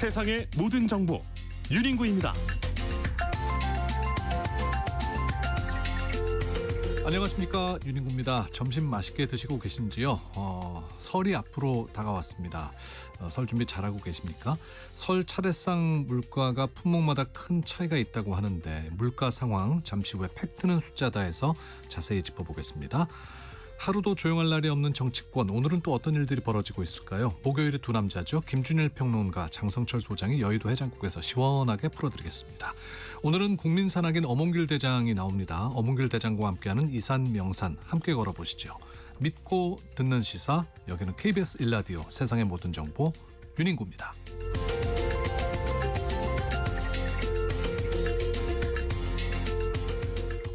세상의 모든 정보 윤인구입니다. 안녕하십니까, 윤인구입니다. 점심 맛있게 드시고 계신지요? 설이 앞으로 다가왔습니다. 설 준비 잘하고 계십니까? 설 차례상 물가가 품목마다 큰 차이가 있다고 하는데 물가 상황 잠시 후에 팩트는 숫자다에서 자세히 짚어보겠습니다. 하루도 조용할 날이 없는 정치권, 오늘은 또 어떤 일들이 벌어지고 있을까요? 목요일에 두 남자죠. 김준일 평론가, 장성철 소장이 여의도 해장국에서 시원하게 풀어드리겠습니다. 오늘은 국민산악인 엄원길 대장이 나옵니다. 엄원길 대장과 함께하는 이산 명산 함께 걸어보시죠. 믿고 듣는 시사, 여기는 KBS 1라디오 세상의 모든 정보 윤인구입니다.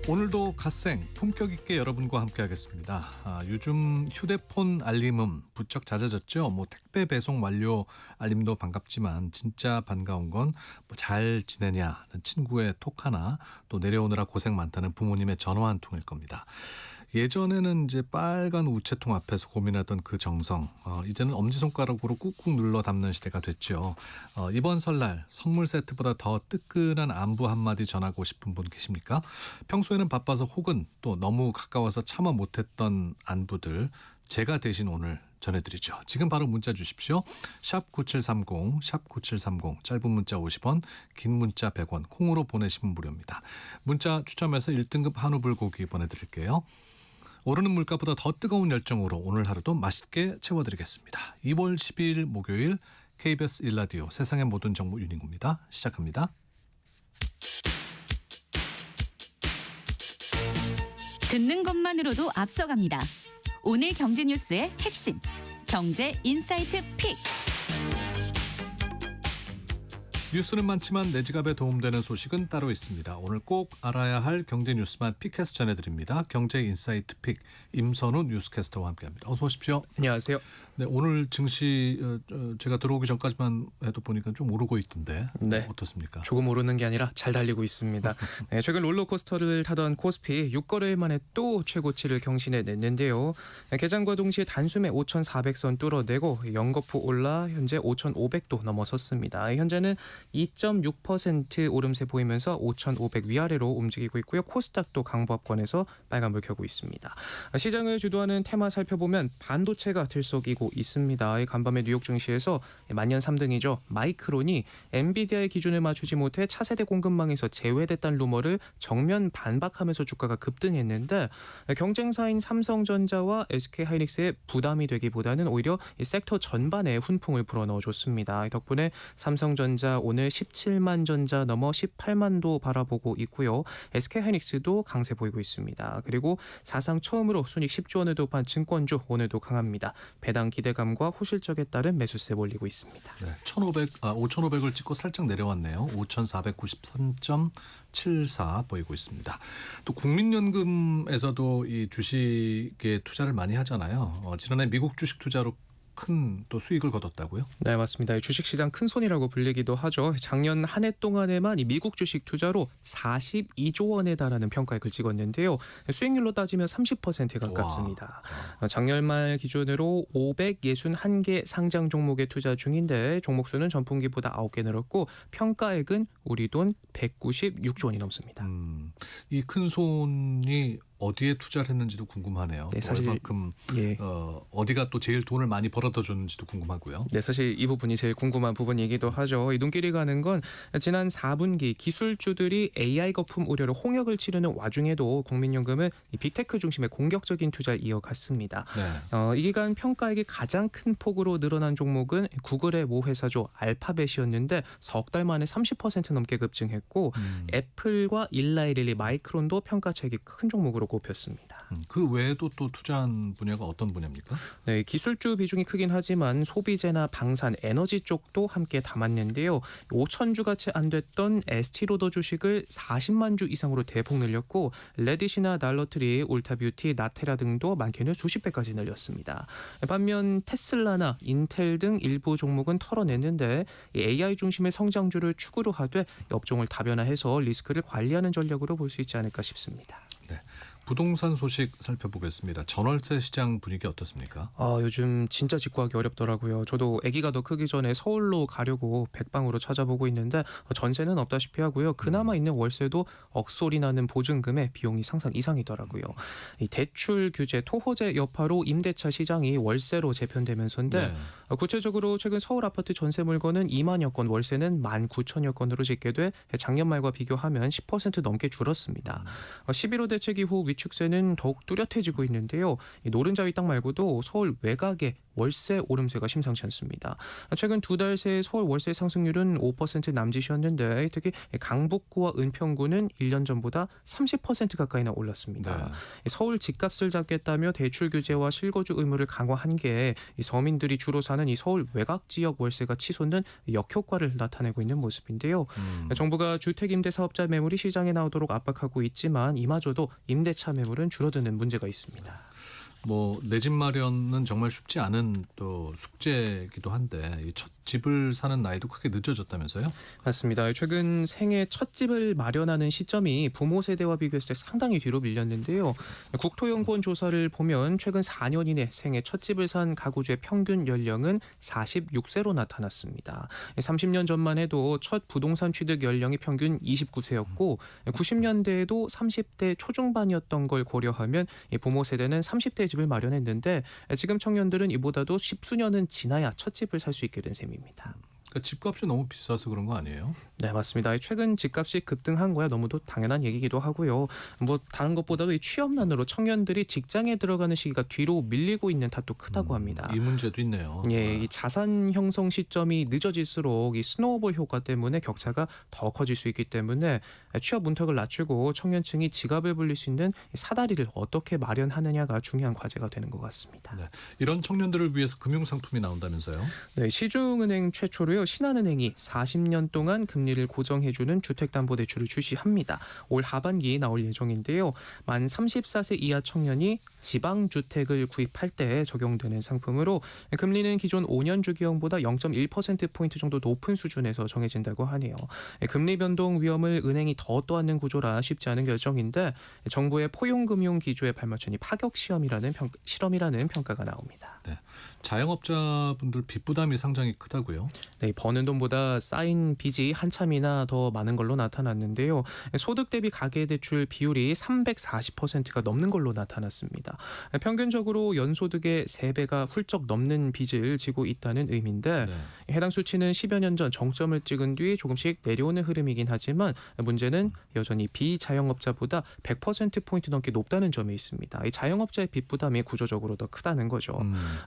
오늘도 갓생 품격 있게 여러분과 함께하겠습니다. 요즘 휴대폰 알림음 부쩍 잦아졌죠. 택배 배송 완료 알림도 반갑지만 진짜 반가운 건 잘 지내냐는 친구의 톡 하나, 또 내려오느라 고생 많다는 부모님의 전화 한 통일 겁니다. 예전에는 이제 빨간 우체통 앞에서 고민하던 그 정성, 이제는 엄지손가락으로 꾹꾹 눌러 담는 시대가 됐죠. 이번 설날 선물 세트보다 더 뜨끈한 안부 한마디 전하고 싶은 분 계십니까? 평소에는 바빠서 혹은 또 너무 가까워서 참아 못했던 안부들 제가 대신 오늘 전해드리죠. 지금 바로 문자 주십시오. 샵 9730, 샵 9730, 짧은 문자 50원, 긴 문자 100원, 콩으로 보내시면 무료입니다. 문자 추첨해서 1등급 한우 불고기 보내드릴게요. 오르는 물가보다 더 뜨거운 열정으로 오늘 하루도 맛있게 채워드리겠습니다. 2월 12일 목요일 KBS 1라디오 세상의 모든 정보 윤인구입니다. 시작합니다. 듣는 것만으로도 앞서갑니다. 오늘 경제 뉴스의 핵심, 경제 인사이트 픽. 뉴스는 많지만 내 지갑에 도움되는 소식은 따로 있습니다. 오늘 꼭 알아야 할 경제 뉴스만 픽해서 전해드립니다. 경제 인사이트 픽, 임선우 뉴스캐스터와 함께합니다. 어서 오십시오. 안녕하세요. 네, 오늘 증시 제가 들어오기 전까지만 해도 보니까 좀 오르고 있던데 어떻습니까? 조금 오르는 게 아니라 잘 달리고 있습니다. 네, 최근 롤러코스터를 타던 코스피 6거래일 만에 또 최고치를 경신해냈는데요. 개장과 동시에 단숨에 5,400선 뚫어내고 연거푸 올라 현재 5,500도 넘어섰습니다. 현재는 2.6% 오름세 보이면서 5,500 위아래로 움직이고 있고요. 코스닥도 강보합권에서 빨간불 켜고 있습니다. 시장을 주도하는 테마 살펴보면 반도체가 들썩이고 있습니다. 간밤에 뉴욕 증시에서 만년 3등이죠. 마이크론이 엔비디아의 기준을 맞추지 못해 차세대 공급망에서 제외됐다는 루머를 정면 반박하면서 주가가 급등했는데 경쟁사인 삼성전자와 SK하이닉스의 부담이 되기보다는 오히려 이 섹터 전반에 훈풍을 불어넣어줬습니다. 덕분에 삼성전자 오늘 17만 전자 넘어 18만도 바라보고 있고요. SK하이닉스도 강세 보이고 있습니다. 그리고 사상 처음으로 순익 10조 원을 도입한 증권주 오늘도 강합니다. 배당 기대감과 호실적에 따른 매수세 몰리고 있습니다. 네, 5,500을 찍고 살짝 내려왔네요. 5,493.74 보이고 있습니다. 또 국민연금에서도 이 주식에 투자를 많이 하잖아요. 지난해 미국 주식 투자로 큰 또 수익을 거뒀다고요? 네, 맞습니다. 주식시장 큰 손이라고 불리기도 하죠. 작년 한 해 동안에만 이 미국 주식 투자로 42조 원에 달하는 평가액을 찍었는데요. 수익률로 따지면 30%에 가깝습니다. 작년 말 기준으로 561개 상장 종목에 투자 중인데 종목 수는 전분기보다 9개 늘었고 평가액은 우리 돈 196조 원이 넘습니다. 이 큰 손이 어디에 투자를 했는지도 궁금하네요. 네, 사실 얼마큼 어디가 또 제일 돈을 많이 벌어다 줬는지도 궁금하고요. 네, 사실 이 부분이 제일 궁금한 부분이기도 하죠. 이 눈길이 가는 건 지난 4분기 기술주들이 AI 거품 우려로 홍역을 치르는 와중에도 국민연금은 이 빅테크 중심의 공격적인 투자를 이어갔습니다. 네. 이 기간 평가액이 가장 큰 폭으로 늘어난 종목은 구글의 모 회사죠. 알파벳이었는데 석 달 만에 30% 넘게 급증했고 애플과 일라이릴리, 마이크론도 평가차익이 큰 종목으로 꼽혔습니다. 그 외에도 또 투자한 분야가 어떤 분야입니까? 네, 기술주 비중이 크긴 하지만 소비재나 방산, 에너지 쪽도 함께 담았는데요. 5,000주가 채 안 됐던 에스티로더 주식을 40만 주 이상으로 대폭 늘렸고 레딧이나 달러트리, 울타뷰티, 나테라 등도 많게는 수십 배까지 늘렸습니다. 반면 테슬라나 인텔 등 일부 종목은 털어냈는데 AI 중심의 성장주를 축으로 하되 업종을 다변화해서 리스크를 관리하는 전략으로 볼 수 있지 않을까 싶습니다. 네. 부동산 소식 살펴보겠습니다. 전월세 시장 분위기 어떻습니까? 요즘 진짜 직구하기 어렵더라고요. 저도 아기가 더 크기 전에 서울로 가려고 백방으로 찾아보고 있는데 전세는 없다시피 하고요. 그나마 있는 월세도 억소리 나는 보증금에 비용이 상상 이상이더라고요. 이 대출 규제, 토호제 여파로 임대차 시장이 월세로 재편되면서인데 구체적으로 최근 서울 아파트 전세 물건은 2만여 건, 월세는 19,000여 건으로 집계돼 작년 말과 비교하면 10% 넘게 줄었습니다. 11호 대책 이후 위축세는 더욱 뚜렷해지고 있는데요. 이 노른자 위땅 말고도 서울 외곽의 월세 오름세가 심상치 않습니다. 최근 두 달 새 서울 월세 상승률은 5% 남짓이었는데 특히 강북구와 은평구는 1년 전보다 30% 가까이나 올랐습니다. 서울 집값을 잡겠다며 대출 규제와 실거주 의무를 강화한 게 서민들이 주로 사는 이 서울 외곽 지역 월세가 치솟는 역효과를 나타내고 있는 모습인데요. 정부가 주택 임대 사업자 매물이 시장에 나오도록 압박하고 있지만 이마저도 임대차 매물은 줄어드는 문제가 있습니다. 내 집 마련은 정말 쉽지 않은 또 숙제이기도 한데 이 첫 집을 사는 나이도 크게 늦어졌다면서요? 맞습니다. 최근 생애 첫 집을 마련하는 시점이 부모 세대와 비교했을 때 상당히 뒤로 밀렸는데요. 국토연구원 조사를 보면 최근 4년 이내 생애 첫 집을 산 가구주의 평균 연령은 46세로 나타났습니다. 30년 전만 해도 첫 부동산 취득 연령이 평균 29세였고 90년대에도 30대 초중반이었던 걸 고려하면 부모 세대는 30대 집을 마련했는데 지금 청년들은 이보다도 10수년은 지나야 첫 집을 살 수 있게 된 셈입니다. 그러니까 집값이 너무 비싸서 그런 거 아니에요? 네, 맞습니다. 최근 집값이 급등한 거야 너무도 당연한 얘기기도 하고요. 다른 것보다도 이 취업난으로 청년들이 직장에 들어가는 시기가 뒤로 밀리고 있는 탓도 크다고 합니다. 이 문제도 있네요. 예, 이 자산 형성 시점이 늦어질수록 이 스노우볼 효과 때문에 격차가 더 커질 수 있기 때문에 취업 문턱을 낮추고 청년층이 지갑을 불릴 수 있는 사다리를 어떻게 마련하느냐가 중요한 과제가 되는 것 같습니다. 네. 이런 청년들을 위해서 금융상품이 나온다면서요? 네, 시중은행 최초로요. 신한은행이 40년 동안 금리를 고정해주는 주택담보대출을 출시합니다. 올 하반기 나올 예정인데요. 만 34세 이하 청년이 지방주택을 구입할 때 적용되는 상품으로 금리는 기존 5년 주기형보다 0.1%포인트 정도 높은 수준에서 정해진다고 하네요. 금리 변동 위험을 은행이 더 떠안는 구조라 쉽지 않은 결정인데 정부의 포용금융 기조에 발맞추니 파격 실험이라는 평가가 나옵니다. 네. 자영업자분들 빚 부담이 상당히 크다고요? 네, 버는 돈보다 쌓인 빚이 한참이나 더 많은 걸로 나타났는데요. 소득 대비 가계대출 비율이 340%가 넘는 걸로 나타났습니다. 평균적으로 연소득의 3배가 훌쩍 넘는 빚을 지고 있다는 의미인데 해당 수치는 10여 년 전 정점을 찍은 뒤 조금씩 내려오는 흐름이긴 하지만 문제는 여전히 비자영업자보다 100%포인트 넘게 높다는 점에 있습니다. 이 자영업자의 빚 부담이 구조적으로 더 크다는 거죠.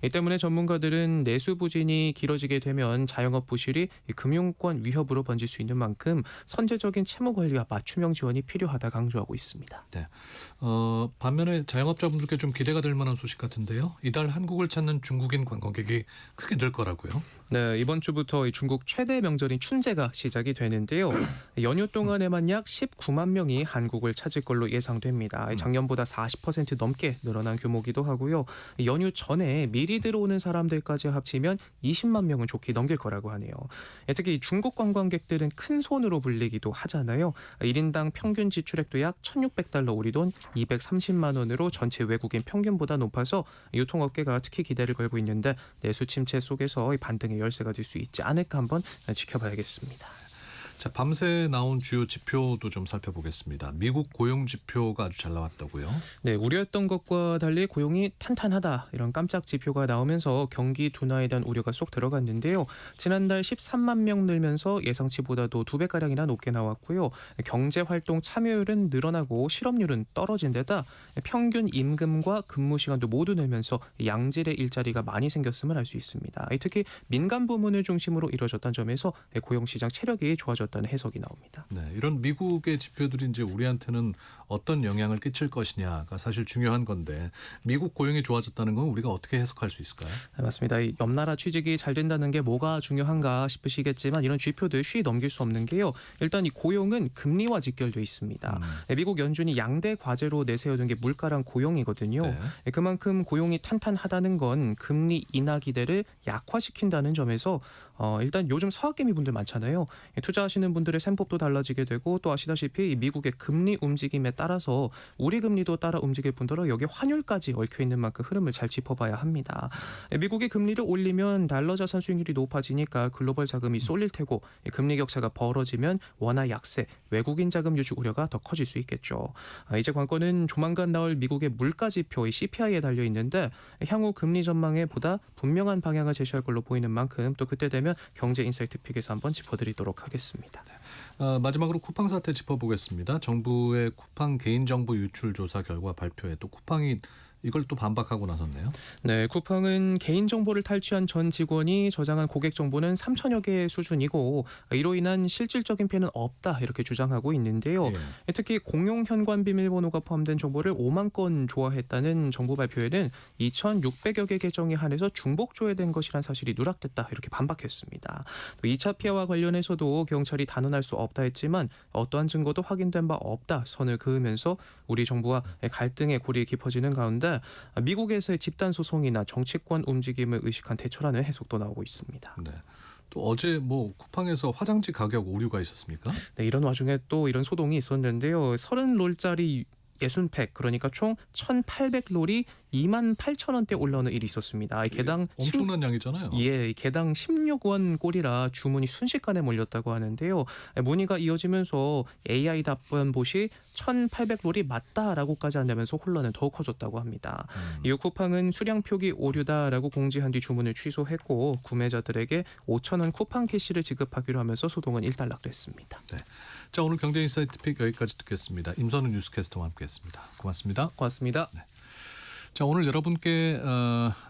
이 때문에 전문가들은 내수 부진이 길어지게 되면 자영업 부실이 금융권 위협으로 번질 수 있는 만큼 선제적인 채무 관리와 맞춤형 지원이 필요하다 강조하고 있습니다. 네. 반면에 자영업자분들께 좀 기대가 될 만한 소식 같은데요. 이달 한국을 찾는 중국인 관광객이 크게 늘 거라고요. 네, 이번 주부터 중국 최대 명절인 춘제가 시작이 되는데요. 연휴 동안에만 약 19만 명이 한국을 찾을 걸로 예상됩니다. 작년보다 40% 넘게 늘어난 규모기도 하고요. 연휴 전에 미리 들어오는 사람들까지 합치면 20만 명은 좋게 넘길 거라고 하네요. 특히 중국 관광객들은 큰 손으로 불리기도 하잖아요. 1인당 평균 지출액도 약 1,600달러, 우리 돈 230만 원으로 전체 외국인 평균보다 높아서 유통업계가 특히 기대를 걸고 있는데 내수 침체 속에서 반등의 열쇠가 될 수 있지 않을까 한번 지켜봐야겠습니다. 자, 밤새 나온 주요 지표도 좀 살펴보겠습니다. 미국 고용 지표가 아주 잘 나왔다고요? 네, 우려했던 것과 달리 고용이 탄탄하다 이런 깜짝 지표가 나오면서 경기 둔화에 대한 우려가 쏙 들어갔는데요. 지난달 13만 명 늘면서 예상치보다도 2배가량이나 높게 나왔고요. 경제활동 참여율은 늘어나고 실업률은 떨어진 데다 평균 임금과 근무 시간도 모두 늘면서 양질의 일자리가 많이 생겼음을 알 수 있습니다. 특히 민간 부문을 중심으로 이루어졌다는 점에서 고용시장 체력이 좋아졌다는 해석이 나옵니다. 네, 이런 미국의 지표들이 이제 우리한테는 어떤 영향을 끼칠 것이냐가 사실 중요한 건데 미국 고용이 좋아졌다는 건 우리가 어떻게 해석할 수 있을까요? 네, 맞습니다. 옆 나라 취직이 잘 된다는 게 뭐가 중요한가 싶으시겠지만 이런 지표들 쉬이 넘길 수 없는 게요. 일단 이 고용은 금리와 직결돼 있습니다. 미국 연준이 양대 과제로 내세워둔 게 물가랑 고용이거든요. 네. 그만큼 고용이 탄탄하다는 건 금리 인하 기대를 약화시킨다는 점에서 일단 요즘 서학개미 분들 많잖아요. 투자하시는 투자하시는 분들의 셈법도 달라지게 되고 또 아시다시피 이 미국의 금리 움직임에 따라서 우리 금리도 따라 움직일 뿐더러 여기에 환율까지 얽혀 있는 만큼 흐름을 잘 짚어봐야 합니다. 미국의 금리를 올리면 달러 자산 수익률이 높아지니까 글로벌 자금이 쏠릴 테고 금리 격차가 벌어지면 원화 약세, 외국인 자금 유출 우려가 더 커질 수 있겠죠. 이제 관건은 조만간 나올 미국의 물가 지표 CPI에 달려 있는데 향후 금리 전망에 보다 분명한 방향을 제시할 걸로 보이는 만큼 또 그때 되면 경제 인사이트 픽에서 한번 짚어드리도록 하겠습니다. 마지막으로 쿠팡 사태 짚어보겠습니다. 정부의 쿠팡 개인정보 유출 조사 결과 발표에 또 쿠팡이 이걸 또 반박하고 나섰네요. 네, 쿠팡은 개인정보를 탈취한 전 직원이 저장한 고객 정보는 3천여 개 수준이고 이로 인한 실질적인 피해는 없다 이렇게 주장하고 있는데요. 예. 특히 공용 현관 비밀번호가 포함된 정보를 5만 건 조회했다는 정부 발표에는 2,600여 개 계정에 한해서 중복 조회된 것이란 사실이 누락됐다 이렇게 반박했습니다. 또 2차 피해와 관련해서도 경찰이 단언할 수 없다 했지만 어떠한 증거도 확인된 바 없다 선을 그으면서 우리 정부와 갈등의 골이 깊어지는 가운데 미국에서의 집단 소송이나 정치권 움직임을 의식한 대처라는 해석도 나오고 있습니다. 네. 또 어제 뭐 쿠팡에서 화장지 가격 오류가 있었습니까? 네, 이런 와중에 또 이런 소동이 있었는데요. 30롤짜리 60팩 그러니까 총 1,800롤이 28,000원대 올라오는 일이 있었습니다. 이 개당 엄청난 양이잖아요. 예, 개당 16원 꼴이라 주문이 순식간에 몰렸다고 하는데요. 문의가 이어지면서 AI 답변 봇이 1,800롤이 맞다라고까지 한다면서 혼란은 더욱 커졌다고 합니다. 이후 쿠팡은 수량 표기 오류다라고 공지한 뒤 주문을 취소했고 구매자들에게 5,000원 쿠팡 캐시를 지급하기로 하면서 소동은 일단락됐습니다. 네. 자, 오늘 경제 인사이트 픽 여기까지 듣겠습니다. 임선우 뉴스캐스터와 함께했습니다. 고맙습니다. 고맙습니다. 네. 자, 오늘 여러분께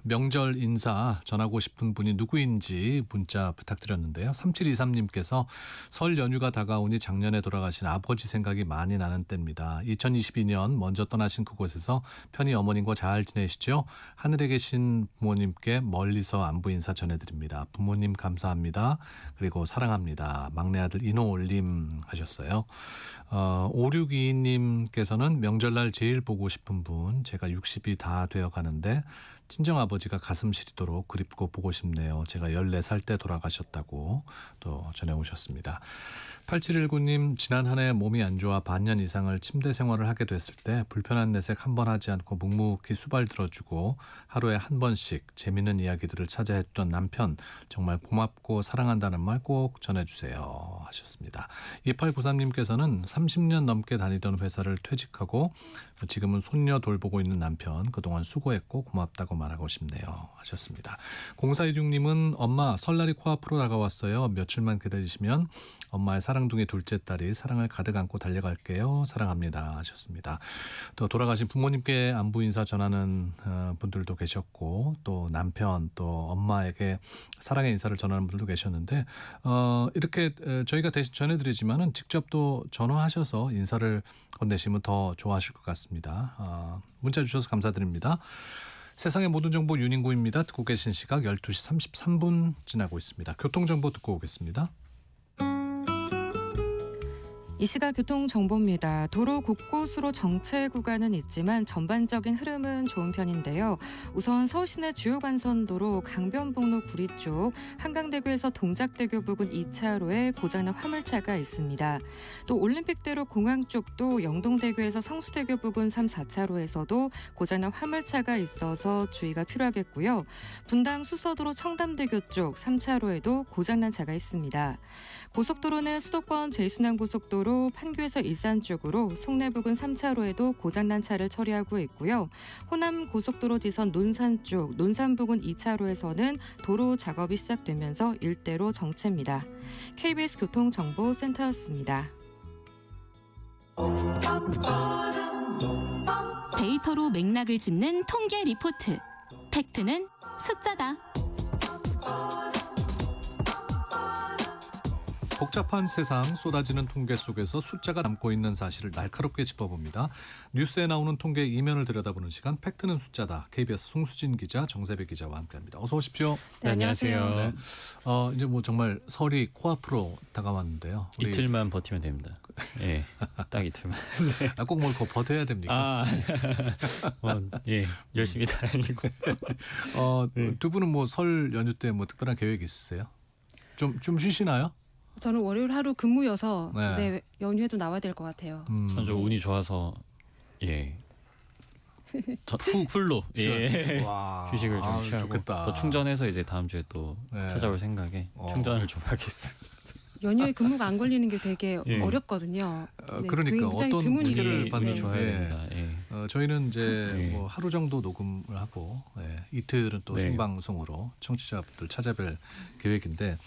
명절 인사 전하고 싶은 분이 누구인지 문자 부탁드렸는데요. 3723님께서 설 연휴가 다가오니 작년에 돌아가신 아버지 생각이 많이 나는 때입니다. 2022년 먼저 떠나신 그곳에서 편히 어머님과 잘 지내시죠? 하늘에 계신 부모님께 멀리서 안부 인사 전해드립니다. 부모님 감사합니다. 그리고 사랑합니다. 막내 아들 인호올림 하셨어요. 5622님께서는 명절날 제일 보고 싶은 분, 제가 60이 다 되어 가는데 친정아버지가 가슴 시리도록 그립고 보고 싶네요. 제가 14살 때 돌아가셨다고 또 전해오셨습니다. 8719님, 지난 한 해 몸이 안 좋아 반년 이상을 침대 생활을 하게 됐을 때 불편한 내색 한 번 하지 않고 묵묵히 수발 들어주고 하루에 한 번씩 재밌는 이야기들을 찾아 했던 남편 정말 고맙고 사랑한다는 말 꼭 전해주세요 하셨습니다. 2893님께서는 30년 넘게 다니던 회사를 퇴직하고 지금은 손녀 돌보고 있는 남편 그동안 수고했고 고맙다고 말하고 싶네요 하셨습니다. 0426님은 엄마 설날이 코앞으로 다가왔어요. 며칠만 기다리시면 엄마의 사랑둥이 둘째 딸이 사랑을 가득 안고 달려갈게요. 사랑합니다 하셨습니다. 또 돌아가신 부모님께 안부 인사 전하는 분들도 계셨고 또 남편 또 엄마에게 사랑의 인사를 전하는 분들도 계셨는데 이렇게 저희가 대신 전해드리지만은 직접 또 전화하셔서 인사를 건네시면 더 좋아하실 것 같습니다. 문자 주셔서 감사드립니다. 세상의 모든 정보 윤인구입니다. 듣고 계신 시각 12시 33분 지나고 있습니다. 교통정보 듣고 오겠습니다. 이 시각 교통정보입니다. 도로 곳곳으로 정체 구간은 있지만 전반적인 흐름은 좋은 편인데요. 우선 서울시내 주요 간선도로 강변북로 구리 쪽 한강대교에서 동작대교 부근 2차로에 고장난 화물차가 있습니다. 또 올림픽대로 공항 쪽도 영동대교에서 성수대교 부근 3, 4차로에서도 고장난 화물차가 있어서 주의가 필요하겠고요. 분당 수서도로 청담대교 쪽 3차로에도 고장난 차가 있습니다. 고속도로는 수도권 제순환고속도로 판교에서 일산 쪽으로 송내 부근 3차로에도 고장난 차를 처리하고 있고요. 호남 고속도로 지선 논산 쪽 논산 부근 2차로에서는 도로 작업이 시작되면서 일대로 정체입니다. KBS 교통정보센터였습니다. 데이터로 맥락을 짚는 통계 리포트. 팩트는 숫자다. 복잡한 세상 쏟아지는 통계 속에서 숫자가 담고 있는 사실을 날카롭게 짚어봅니다. 뉴스에 나오는 통계 이면을 들여다보는 시간 팩트는 숫자다. KBS 송수진 기자, 정세배 기자와 함께합니다. 어서 오십시오. 네, 안녕하세요. 네. 이제 뭐 정말 설이 코앞으로 다가왔는데요. 이틀만 버티면 됩니다. 예, 딱 이틀만. 네. 꼭 뭘 버텨야 됩니까? 예, 열심히 다니고. 두 분은 뭐 설 연휴 때 뭐 특별한 계획 있으세요? 좀 쉬시나요? 저는 월요일 하루 근무여서 네. 네, 연휴에도 나와야 될 것 같아요. 전 좀 운이 좋아서 예. 풀로 예. 와, 휴식을 좀 취하고 좋겠다. 또 충전해서 이제 다음 주에 또 네. 찾아올 생각에 충전을 좀 하겠습니다. 연휴에 근무가 안 걸리는 게 되게 예. 어렵거든요. 네, 그러니까 굉장히 어떤 드문 문제를 일이- 운이 받는 네. 좋아야 예. 됩니다. 예. 저희는 이제 예. 뭐 하루 정도 녹음을 하고 이틀은 또 네. 생방송으로 청취자분들 찾아뵐 계획인데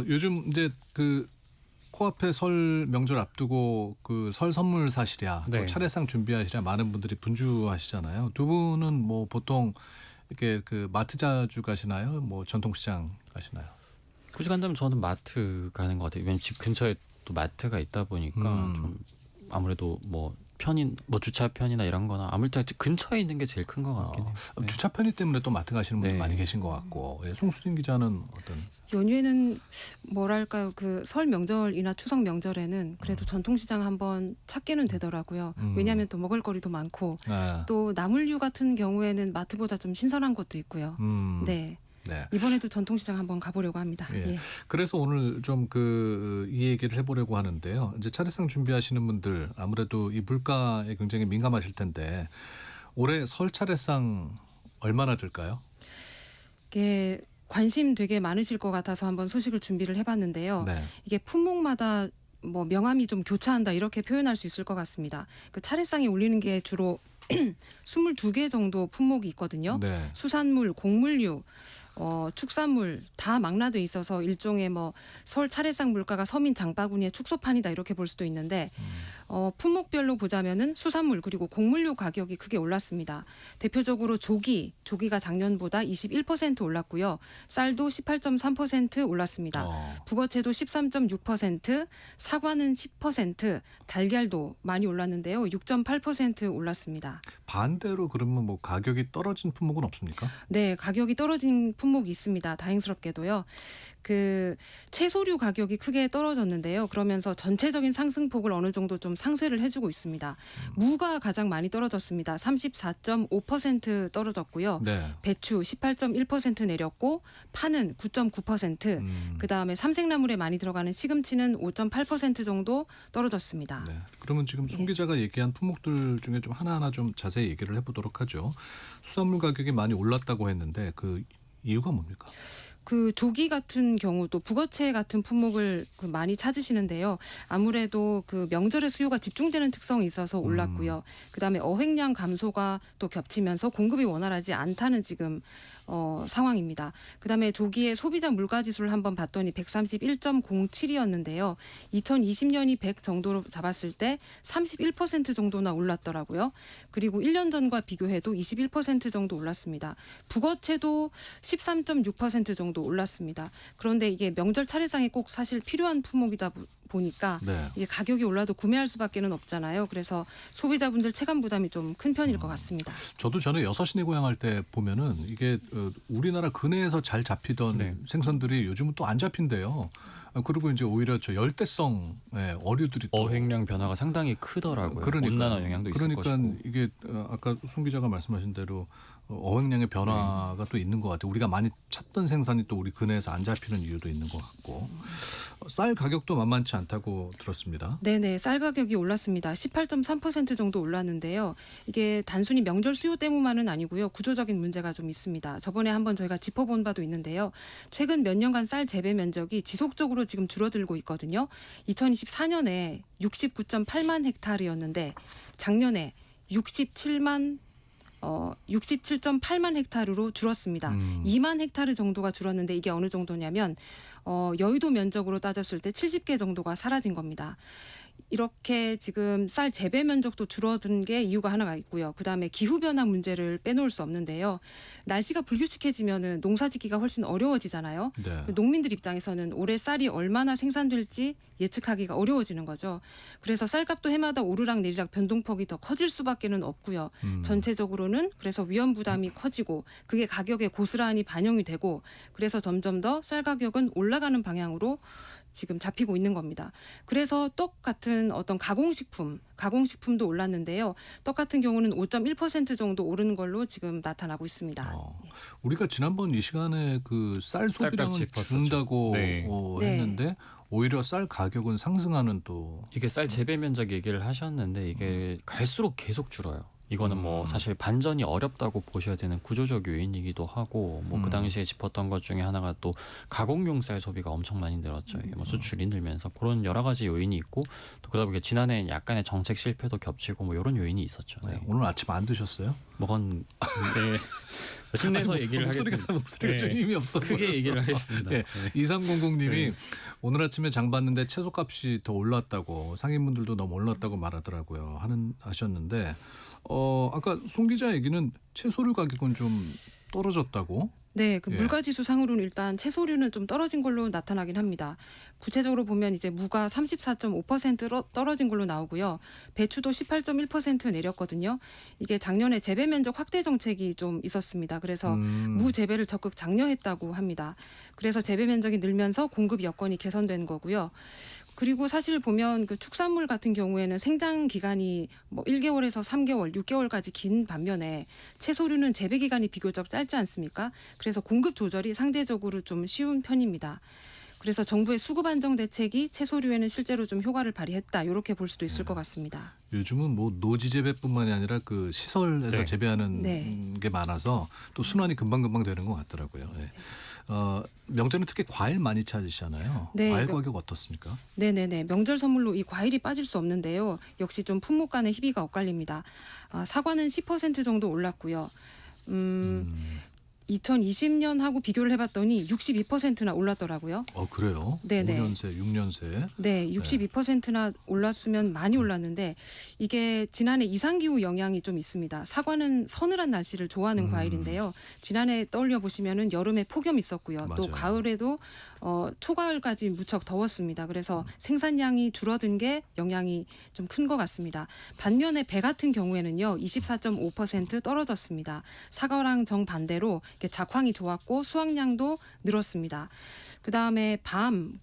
요즘 이제 그 코앞에 설 명절 앞두고 그 설 선물 사시랴 또 네. 차례상 준비하시랴 많은 분들이 분주하시잖아요. 두 분은 뭐 보통 이렇게 그 마트 자주 가시나요? 뭐 전통시장 가시나요? 굳이 간다면 저는 마트 가는 것 같아요. 왜냐면 집 근처에 또 마트가 있다 보니까 좀 아무래도 뭐 편인 뭐 주차 편이나 이런 거나 아무래도 근처에 있는 게 제일 큰 것 같긴 해요. 네. 주차 편의 때문에 또 마트 가시는 분들 네. 많이 계신 것 같고 송수진 기자는 어떤? 연휴에는 뭐랄까요, 그 설 명절이나 추석 명절에는 그래도 전통시장 한번 찾기는 되더라고요. 왜냐하면 또 먹을거리도 많고 네. 또 나물류 같은 경우에는 마트보다 좀 신선한 것도 있고요. 네. 네. 이번에도 전통시장 한번 가보려고 합니다. 예. 예. 그래서 오늘 좀 이 얘기를 해보려고 하는데요. 이제 차례상 준비하시는 분들 아무래도 이 물가에 굉장히 민감하실 텐데 올해 설 차례상 얼마나 들까요? 이게 관심 되게 많으실 것 같아서 한번 소식을 준비를 해봤는데요. 네. 이게 품목마다 뭐 명암이 좀 교차한다 이렇게 표현할 수 있을 것 같습니다. 그 차례상에 올리는 게 주로 22개 정도 품목이 있거든요. 네. 수산물, 곡물류, 축산물 다 망라돼 있어서 일종의 뭐 설 차례상 물가가 서민 장바구니의 축소판이다 이렇게 볼 수도 있는데 품목별로 보자면은 수산물 그리고 곡물류 가격이 크게 올랐습니다. 대표적으로 조기가 작년보다 21% 올랐고요. 쌀도 18.3% 올랐습니다. 북어채도 13.6%, 사과는 10%, 달걀도 많이 올랐는데요. 6.8% 올랐습니다. 반대로 그러면 뭐 가격이 떨어진 품목은 없습니까? 네, 가격이 떨어진 품목이 있습니다. 다행스럽게도요. 그 채소류 가격이 크게 떨어졌는데요. 그러면서 전체적인 상승폭을 어느 정도 좀 상쇄를 해주고 있습니다. 무가 가장 많이 떨어졌습니다. 34.5% 떨어졌고요. 네. 배추 18.1% 내렸고 파는 9.9%, 그다음에 삼색나물에 많이 들어가는 시금치는 5.8% 정도 떨어졌습니다. 네. 그러면 지금 송 기자가 얘기한 품목들 중에 좀 하나하나 좀 자세히 얘기를 해보도록 하죠. 수산물 가격이 많이 올랐다고 했는데 그 이유가 뭡니까? 그 조기 같은 경우 또 북어채 같은 품목을 많이 찾으시는데요. 아무래도 그 명절에 수요가 집중되는 특성이 있어서 올랐고요. 그다음에 어획량 감소가 또 겹치면서 공급이 원활하지 않다는 지금 상황입니다. 그다음에 조기의 소비자 물가 지수를 한번 봤더니 131.07이었는데요. 2020년이 100 정도로 잡았을 때 31% 정도나 올랐더라고요. 그리고 1년 전과 비교해도 21% 정도 올랐습니다. 북어채도 13.6% 정도 올랐습니다. 그런데 이게 명절 차례상에 꼭 사실 필요한 품목이다 보니까 네. 이게 가격이 올라도 구매할 수밖에는 없잖아요. 그래서 소비자분들 체감 부담이 좀 큰 편일 것 같습니다. 저도 전에 6시내 고향 할 때 보면은 이게 우리나라 근해에서 잘 잡히던 네. 생선들이 요즘은 또 안 잡힌대요. 그리고 이제 오히려 저 열대성 어류들이 또 어획량 변화가 상당히 크더라고요. 그러니까, 온난화 영향도 있을 그러니까 것이고. 이게 아까 송 기자가 말씀하신 대로 어획량의 변화가 또 있는 것 같아요. 우리가 많이 찾던 생선이 또 우리 근해에서 안 잡히는 이유도 있는 것 같고 쌀 가격도 만만치 않다고 들었습니다. 네네, 쌀 가격이 올랐습니다. 18.3% 정도 올랐는데요. 이게 단순히 명절 수요 때문만은 아니고요. 구조적인 문제가 좀 있습니다. 저번에 한번 저희가 짚어본 바도 있는데요. 최근 몇 년간 쌀 재배 면적이 지속적으로 지금 줄어들고 있거든요. 2024년에 69.8만 헥타르였는데 작년에 67.8만 헥타르로 줄었습니다. 2만 헥타르 정도가 줄었는데 이게 어느 정도냐면 여의도 면적으로 따졌을 때 70개 정도가 사라진 겁니다. 이렇게 지금 쌀 재배 면적도 줄어든 게 이유가 하나가 있고요. 그다음에 기후변화 문제를 빼놓을 수 없는데요. 날씨가 불규칙해지면은 농사짓기가 훨씬 어려워지잖아요. 네. 농민들 입장에서는 올해 쌀이 얼마나 생산될지 예측하기가 어려워지는 거죠. 그래서 쌀값도 해마다 오르락 내리락 변동폭이 더 커질 수밖에는 없고요. 전체적으로는 그래서 위험 부담이 커지고 그게 가격에 고스란히 반영이 되고 그래서 점점 더 쌀 가격은 올라가는 방향으로 지금 잡히고 있는 겁니다. 그래서 떡 같은 어떤 가공식품도 올랐는데요. 떡 같은 경우는 5.1% 정도 오르는 걸로 지금 나타나고 있습니다. 우리가 지난번 이 시간에 그 쌀 소비량을 짚었었죠. 준다고 네. 네. 했는데 오히려 쌀 가격은 상승하는 또 이게 쌀 재배 면적 얘기를 하셨는데 이게 갈수록 계속 줄어요. 이거는 뭐 사실 반전이 어렵다고 보셔야 되는 구조적 요인이기도 하고 뭐 그 당시에 짚었던 것 중에 하나가 또 가공용 쌀 소비가 엄청 많이 늘었죠. 이게 뭐 수출이 늘면서 그런 여러 가지 요인이 있고 또 그러다 보니까 지난해 약간의 정책 실패도 겹치고 뭐 이런 요인이 있었죠. 네. 오늘 아침 안 드셨어요? 뭐건 네. 힘내서 얘기를 하겠습니다. 목소리가 좀 네. 힘이 없어 크게 보여서. 얘기를 하겠습니다. 네. 2300님이 오늘 아침에 장 봤는데 채소값이 더 올랐다고 상인분들도 너무 올랐다고 말하더라고요. 하셨는데 아까 송 기자 얘기는 채소류 가격은 좀 떨어졌다고? 네, 그 예. 물가지수 상으로는 일단 채소류는 좀 떨어진 걸로 나타나긴 합니다. 구체적으로 보면 이제 무가 34.5% 떨어진 걸로 나오고요. 배추도 18.1% 내렸거든요. 이게 작년에 재배 면적 확대 정책이 좀 있었습니다. 그래서 무 재배를 적극 장려했다고 합니다. 그래서 재배 면적이 늘면서 공급 여건이 개선된 거고요. 그리고 사실 보면 그 축산물 같은 경우에는 생장 기간이 뭐 1개월에서 3개월, 6개월까지 긴 반면에 채소류는 재배 기간이 비교적 짧지 않습니까? 그래서 공급 조절이 상대적으로 좀 쉬운 편입니다. 그래서 정부의 수급 안정 대책이 채소류에는 실제로 좀 효과를 발휘했다. 이렇게 볼 수도 있을 것 같습니다. 요즘은 뭐 노지 재배뿐만이 아니라 그 시설에서 네. 재배하는 네. 게 많아서 또 순환이 금방금방 되는 것 같더라고요. 네. 명절은 특히 과일 많이 찾으시잖아요. 네, 과일 가격 어떻습니까? 네네네. 명절 선물로 이 과일이 빠질 수 없는데요. 역시 좀 품목 간의 희비가 엇갈립니다. 사과는 10% 정도 올랐고요. 2020년하고 비교를 해봤더니 62%나 올랐더라고요. 그래요? 네네. 5년새, 6년새. 네, 62%나 올랐으면 많이 올랐는데 이게 지난해 이상기후 영향이 좀 있습니다. 사과는 서늘한 날씨를 좋아하는 과일인데요. 지난해 떠올려 보시면은 여름에 폭염 있었고요. 또 맞아요. 가을에도 초가을까지 무척 더웠습니다. 그래서 생산량이 줄어든 게 영향이 좀 큰 것 같습니다. 반면에 배 같은 경우에는요, 24.5% 떨어졌습니다. 사과랑 정반대로 이렇게 작황이 좋았고 수확량도 늘었습니다. 그 다음에 감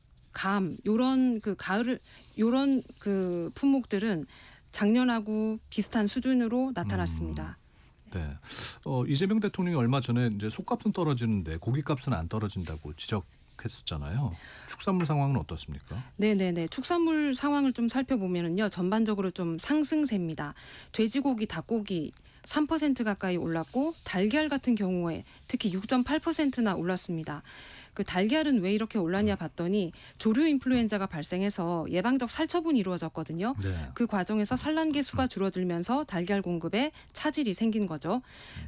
요런 그 가을 요런 그 품목들은 작년하고 비슷한 수준으로 나타났습니다. 네. 이재명 대통령이 얼마 전에 이제 속값은 떨어지는데 고기값은 안 떨어진다고 지적했었잖아요. 축산물 상황은 어떻습니까? 네네네. 축산물 상황을 좀 살펴보면은요, 전반적으로 좀 상승세입니다. 돼지고기, 닭고기 3% 가까이 올랐고 달걀 같은 경우에 특히 6.8%나 올랐습니다. 그 달걀은 왜 이렇게 올랐냐 봤더니 조류 인플루엔자가 발생해서 예방적 살처분이 이루어졌거든요. 네. 그 과정에서 산란개 수가 줄어들면서 달걀 공급에 차질이 생긴 거죠.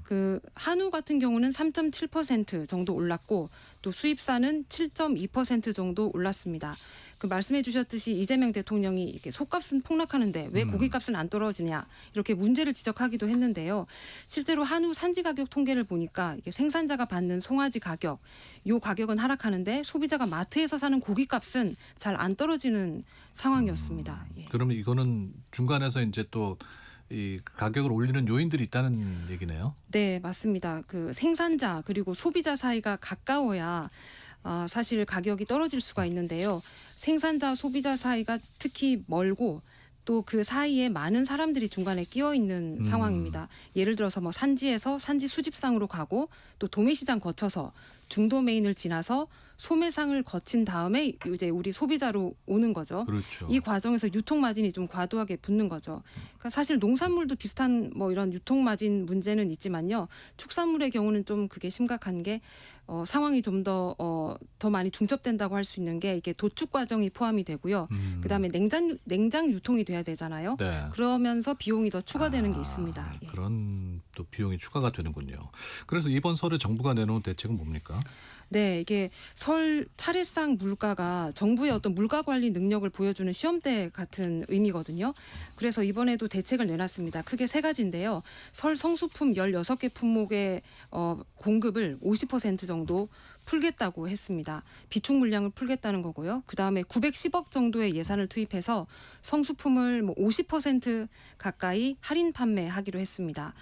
그 한우 같은 경우는 3.7% 정도 올랐고 또 수입산은 7.2% 정도 올랐습니다. 그 말씀해 주셨듯이 이재명 대통령이 이렇게 속값은 폭락하는데 왜 고기값은 안 떨어지냐 이렇게 문제를 지적하기도 했는데요. 실제로 한우 산지 가격 통계를 보니까 이게 생산자가 받는 송아지 가격, 요 가격은 하락하는데 소비자가 마트에서 사는 고기값은 잘 안 떨어지는 상황이었습니다. 예. 그러면 이거는 중간에서 이제 또 이 가격을 올리는 요인들이 있다는 얘기네요. 네, 맞습니다. 그 생산자 그리고 소비자 사이가 가까워야 사실 가격이 떨어질 수가 있는데요. 생산자 소비자 사이가 특히 멀고 또 그 사이에 많은 사람들이 중간에 끼어 있는 상황입니다. 예를 들어서 뭐 산지에서 산지 수집상으로 가고 또 도매시장 거쳐서 중도메인을 지나서 소매상을 거친 다음에 이제 우리 소비자로 오는 거죠. 그렇죠. 이 과정에서 유통 마진이 좀 과도하게 붙는 거죠. 그러니까 사실 농산물도 비슷한 뭐 이런 유통 마진 문제는 있지만요. 축산물의 경우는 좀 그게 심각한 게 상황이 좀 더 많이 중첩된다고 할 수 있는 게 이게 도축 과정이 포함이 되고요. 그다음에 냉장 유통이 돼야 되잖아요. 네. 그러면서 비용이 더 추가되는 게 있습니다. 예. 그런 또 비용이 추가가 되는군요. 그래서 이번 설에 정부가 내놓은 대책은 뭡니까? 네, 이게 설 차례상 물가가 정부의 어떤 물가 관리 능력을 보여주는 시험대 같은 의미거든요. 그래서 이번에도 대책을 내놨습니다. 크게 세 가지인데요. 설 성수품 16개 품목의 공급을 50% 정도 풀겠다고 했습니다. 비축 물량을 풀겠다는 거고요. 그다음에 910억 정도의 예산을 투입해서 성수품을 뭐 50% 가까이 할인 판매하기로 했습니다.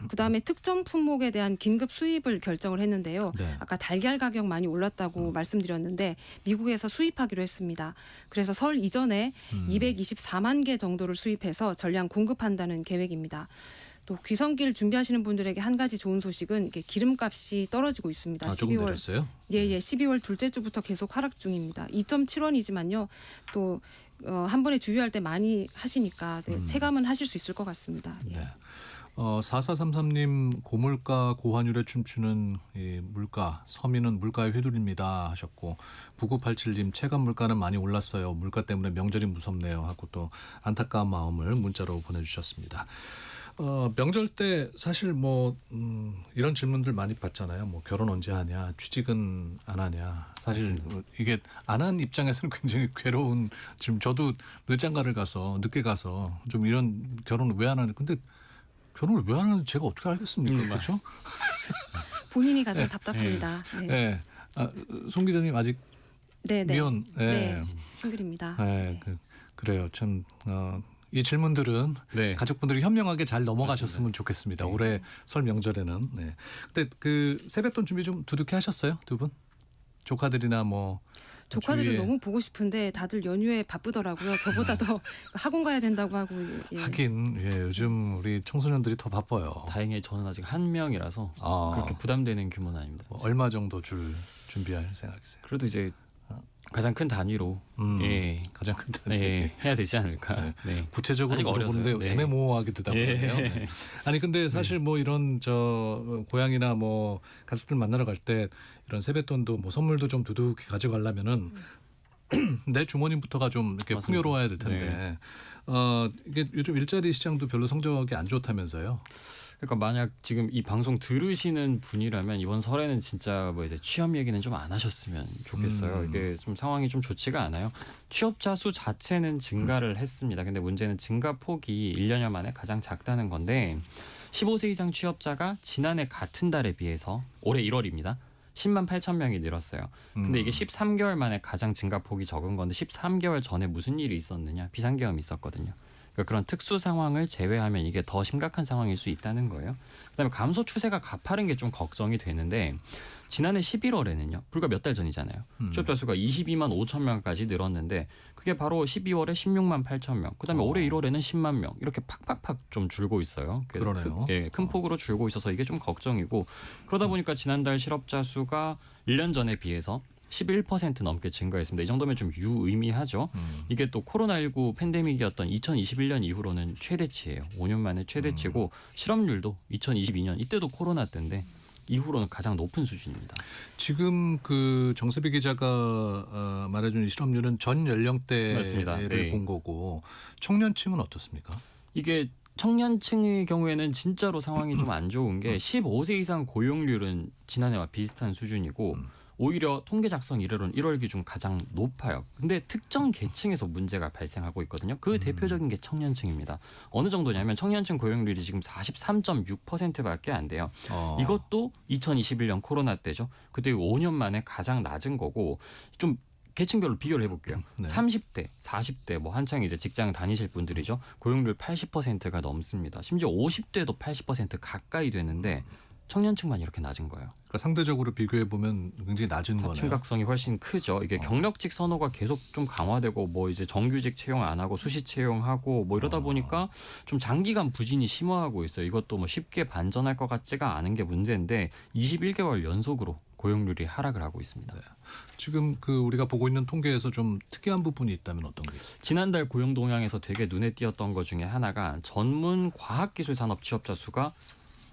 그다음에 특정 품목에 대한 긴급 수입을 결정을 했는데요. 네. 아까 달걀 가격 많이 올랐다고 말씀드렸는데 미국에서 수입하기로 했습니다. 그래서 설 이전에 224만 개 정도를 수입해서 전량 공급한다는 계획입니다. 또 귀성길 준비하시는 분들에게 한 가지 좋은 소식은 이게 기름값이 떨어지고 있습니다. 조금 내렸어요? 예, 12월 둘째 주부터 계속 하락 중입니다. 2.7원이지만요. 또 한 번에 주유할 때 많이 하시니까 체감은 하실 수 있을 것 같습니다. 예. 네. 4433님 고물가 고환율에 춤추는 이 물가 서민은 물가에 휘둘립니다 하셨고 9987님 체감 물가는 많이 올랐어요. 물가 때문에 명절이 무섭네요 하고 또 안타까운 마음을 문자로 보내주셨습니다. 명절 때 사실 뭐 이런 질문들 많이 받잖아요. 뭐 결혼 언제 하냐, 취직은 안 하냐. 사실 이게 안 한 입장에서는 굉장히 괴로운 지금 저도 늦장가를 가서 늦게 가서 좀 이런 결혼을 왜 안 하냐. 근데 결혼을 왜 안 하는지 제가 어떻게 알겠습니까? 그렇죠? 본인이 가장 답답합니다. 네. 네. 송 기자님 아직 네. 미혼. 네. 싱글입니다. 네. 그래요. 참 이 질문들은 네. 가족분들이 현명하게 잘 넘어가셨으면 좋겠습니다. 올해 설 명절에는. 네. 근데 그 세뱃돈 준비 좀 두둑히 하셨어요, 두 분? 조카들이나 뭐 조카들을 주위에. 너무 보고 싶은데 다들 연휴에 바쁘더라고요. 저보다 더 학원 가야 된다고 하고. 예. 하긴 요즘 우리 청소년들이 더 바빠요. 다행히 저는 아직 한 명이라서 그렇게 부담되는 규모는 아닙니다. 뭐 얼마 정도 줄 준비할 생각이세요? 그래도 이제 가장 큰 단위로 예, 가장 큰 단위. 네, 해야 되지 않을까. 네. 구체적으로 아직 물어보는데 어려서요. 네. 애매모호하게 대답하네요. 예. 네. 아니 근데 사실 뭐 이런 저 고향이나 뭐 가족들 만나러 갈 때 이런 세뱃돈도 뭐 선물도 좀 두둑히 가져가려면은 내 주머니부터가 좀 이렇게 맞습니다. 풍요로워야 될 텐데 이게 요즘 일자리 시장도 별로 성적이 안 좋다면서요? 그러니까 만약 지금 이 방송 들으시는 분이라면 이번 설에는 진짜 뭐 이제 취업 얘기는 좀 안 하셨으면 좋겠어요. 이게 좀 상황이 좀 좋지가 않아요. 취업자 수 자체는 증가를 했습니다. 근데 문제는 증가 폭이 1년여 만에 가장 작다는 건데 15세 이상 취업자가 지난해 같은 달에 비해서 올해 1월입니다. 10만 8천 명이 늘었어요. 근데 이게 13개월 만에 가장 증가폭이 적은 건데 13개월 전에 무슨 일이 있었느냐? 비상계엄이 있었거든요. 그러니까 그런 특수 상황을 제외하면 이게 더 심각한 상황일 수 있다는 거예요. 그다음에 감소 추세가 가파른 게 좀 걱정이 되는데 지난해 11월에는요. 불과 몇 달 전이잖아요. 취업자 수가 22만 5천 명까지 늘었는데 그게 바로 12월에 16만 8천 명. 그다음에 올해 1월에는 10만 명. 이렇게 팍팍팍 좀 줄고 있어요. 그러네요. 큰 폭으로 줄고 있어서 이게 좀 걱정이고 그러다 보니까 지난달 실업자 수가 1년 전에 비해서 11% 넘게 증가했습니다. 이 정도면 좀 유의미하죠. 이게 또 코로나19 팬데믹이었던 2021년 이후로는 최대치예요. 5년 만에 최대치고 실업률도 2022년 이때도 코로나 때인데 이후로는 가장 높은 수준입니다. 지금 그 정세비 기자가 말해준 이 실업률은 전 맞습니다. 연령대를 네. 본 거고 청년층은 어떻습니까? 이게 청년층의 경우에는 진짜로 상황이 좀 안 좋은 게 15세 이상 고용률은 지난해와 비슷한 수준이고 오히려 통계 작성 이래로는 1월 기준 가장 높아요. 근데 특정 계층에서 문제가 발생하고 있거든요. 그 대표적인 게 청년층입니다. 어느 정도냐면 청년층 고용률이 지금 43.6%밖에 안 돼요. 이것도 2021년 코로나 때죠. 그때 5년 만에 가장 낮은 거고 좀 계층별로 비교를 해볼게요. 네. 30대, 40대 뭐 한창 이제 직장 다니실 분들이죠. 고용률 80%가 넘습니다. 심지어 50대도 80% 가까이 되는데 청년층만 이렇게 낮은 거예요. 그러니까 상대적으로 비교해 보면 굉장히 낮은 거네요. 심각성이 훨씬 크죠. 이게 경력직 선호가 계속 좀 강화되고 뭐 이제 정규직 채용 안 하고 수시 채용하고 뭐 이러다 보니까 좀 장기간 부진이 심화하고 있어요. 이것도 뭐 쉽게 반전할 것 같지가 않은 게 문제인데 21개월 연속으로 고용률이 하락을 하고 있습니다. 네. 지금 그 우리가 보고 있는 통계에서 좀 특이한 부분이 있다면 어떤 게 있어요? 지난달 고용 동향에서 되게 눈에 띄었던 것 중에 하나가 전문 과학기술 산업 취업자 수가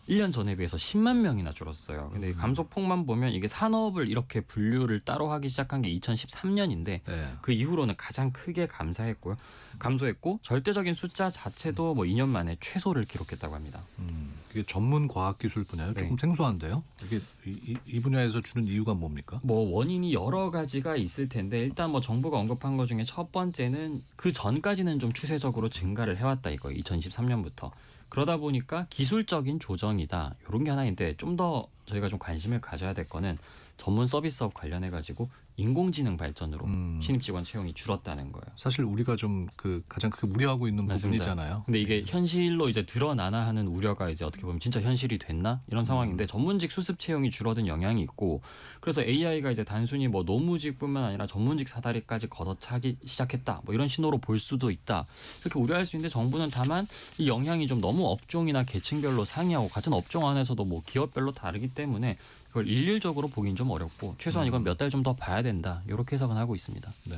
1년 전에 비해서 10만 명이나 줄었어요. 근데 감소폭만 보면 이게 산업을 이렇게 분류를 따로 하기 시작한 게 2013년인데 네. 그 이후로는 가장 크게 감소했고 절대적인 숫자 자체도 뭐 2년 만에 최소를 기록했다고 합니다. 이게 전문 과학 기술 분야요? 네. 조금 생소한데요. 이게 이 분야에서 주는 이유가 뭡니까? 뭐 원인이 여러 가지가 있을 텐데 일단 뭐 정부가 언급한 것 중에 첫 번째는 그 전까지는 좀 추세적으로 증가를 해왔다 이거예요. 2023년부터. 그러다 보니까 기술적인 조정이다. 이런 게 하나인데 좀 더 저희가 좀 관심을 가져야 될 거는 전문 서비스업 관련해 가지고 인공지능 발전으로 신입 직원 채용이 줄었다는 거예요. 사실 우리가 좀 그 가장 크게 우려하고 있는 맞습니다. 부분이잖아요. 근데 이게 현실로 이제 드러나나 하는 우려가 이제 어떻게 보면 진짜 현실이 됐나 이런 상황인데 전문직 수습 채용이 줄어든 영향이 있고 그래서 AI가 이제 단순히 뭐 노무직뿐만 아니라 전문직 사다리까지 걷어차기 시작했다 뭐 이런 신호로 볼 수도 있다 이렇게 우려할 수 있는데 정부는 다만 이 영향이 좀 너무 업종이나 계층별로 상이하고 같은 업종 안에서도 뭐 기업별로 다르기 때문에 그걸 일률적으로 보긴 좀 어렵고 최소한 이건 몇 달 좀 더 봐야 된다 이렇게 해석은 하고 있습니다. 네.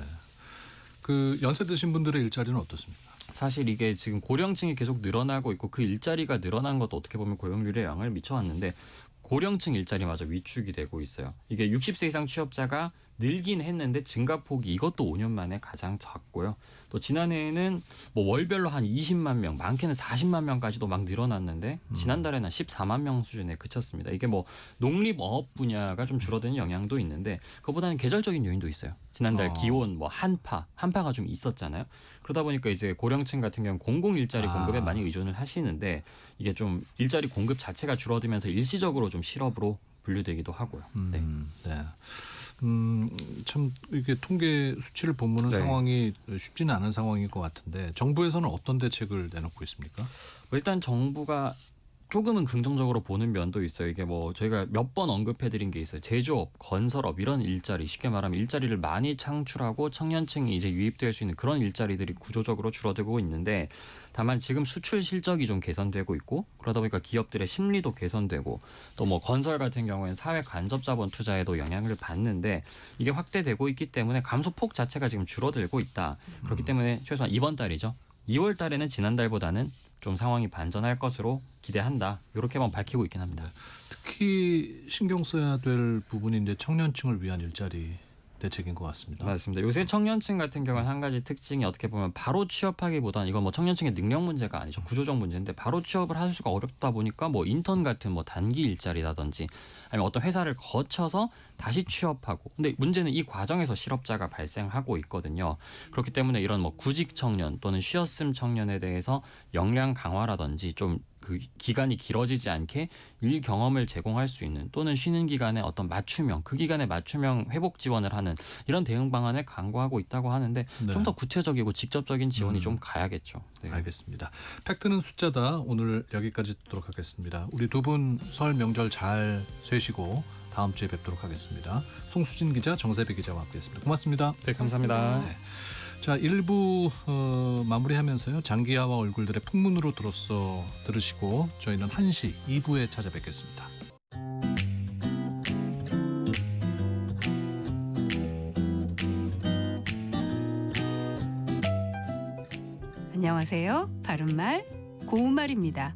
그 연세 드신 분들의 일자리는 어떻습니까? 사실 이게 지금 고령층이 계속 늘어나고 있고 그 일자리가 늘어난 것도 어떻게 보면 고용률에 영향을 미쳐왔는데 고령층 일자리마저 위축이 되고 있어요. 이게 60세 이상 취업자가 늘긴 했는데 증가폭이 이것도 5년 만에 가장 작고요. 또 지난해에는 뭐 월별로 한 20만 명, 많게는 40만 명까지도 막 늘어났는데 지난달에는 14만 명 수준에 그쳤습니다. 이게 뭐 농립어업 분야가 좀 줄어드는 영향도 있는데 그보다는 계절적인 요인도 있어요. 지난달 기온 뭐 한파가 좀 있었잖아요. 그러다 보니까 이제 고령층 같은 경우는 공공 일자리 공급에 많이 의존을 하시는데 이게 좀 일자리 공급 자체가 줄어들면서 일시적으로 좀 실업으로 분류되기도 하고요. 네. 네. 참 이게 통계 수치를 보면은 네. 상황이 쉽지는 않은 상황인 것 같은데 정부에서는 어떤 대책을 내놓고 있습니까? 일단 정부가 조금은 긍정적으로 보는 면도 있어요. 이게 뭐 저희가 몇 번 언급해드린 게 있어요. 제조업, 건설업 이런 일자리 쉽게 말하면 일자리를 많이 창출하고 청년층이 이제 유입될 수 있는 그런 일자리들이 구조적으로 줄어들고 있는데 다만 지금 수출 실적이 좀 개선되고 있고 그러다 보니까 기업들의 심리도 개선되고 또 뭐 건설 같은 경우에는 사회 간접 자본 투자에도 영향을 받는데 이게 확대되고 있기 때문에 감소폭 자체가 지금 줄어들고 있다. 그렇기 때문에 최소한 이번 달이죠. 2월 달에는 지난달보다는 좀 상황이 반전할 것으로 기대한다. 이렇게만 밝히고 있긴 합니다. 특히 신경 써야 될 부분이 이제 청년층을 위한 일자리 대책인 것 같습니다. 맞습니다. 요새 청년층 같은 경우는 한 가지 특징이 어떻게 보면 바로 취업하기보다는 이건 뭐 청년층의 능력 문제가 아니죠. 구조적 문제인데 바로 취업을 할 수가 어렵다 보니까 뭐 인턴 같은 뭐 단기 일자리라든지 아니면 어떤 회사를 거쳐서 다시 취업하고 근데 문제는 이 과정에서 실업자가 발생하고 있거든요. 그렇기 때문에 이런 뭐 구직 청년 또는 쉬었음 청년에 대해서 역량 강화라든지 좀 그 기간이 길어지지 않게 일 경험을 제공할 수 있는 또는 쉬는 기간에 어떤 맞춤형 그 기간에 맞춤형 회복 지원을 하는 이런 대응 방안을 강구하고 있다고 하는데 네. 좀 더 구체적이고 직접적인 지원이 좀 가야겠죠. 네. 알겠습니다. 팩트는 숫자다. 오늘 여기까지 듣도록 하겠습니다. 우리 두 분 설 명절 잘 쇠시고 다음 주에 뵙도록 하겠습니다. 송수진 기자, 정세배 기자와 함께했습니다. 고맙습니다. 네, 감사합니다. 네. 자, 1부 마무리하면서요. 장기하와 얼굴들의 풍문으로 들으시고 저희는 1시 2부에 찾아뵙겠습니다. 안녕하세요. 바른말, 고운말입니다.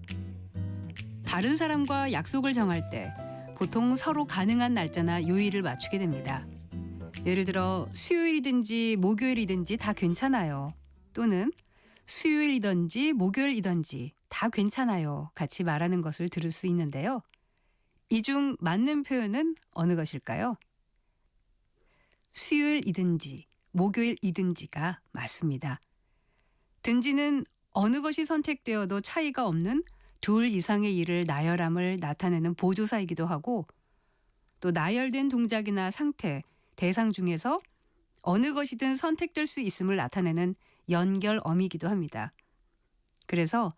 다른 사람과 약속을 정할 때 보통 서로 가능한 날짜나 요일을 맞추게 됩니다. 예를 들어 수요일이든지 목요일이든지 다 괜찮아요. 또는 수요일이든지 목요일이든지 다 괜찮아요. 같이 말하는 것을 들을 수 있는데요. 이 중 맞는 표현은 어느 것일까요? 수요일이든지 목요일이든지가 맞습니다. 든지는 어느 것이 선택되어도 차이가 없는 둘 이상의 일을 나열함을 나타내는 보조사이기도 하고 또 나열된 동작이나 상태, 대상 중에서 어느 것이든 선택될 수 있음을 나타내는 연결어이기도 합니다. 그래서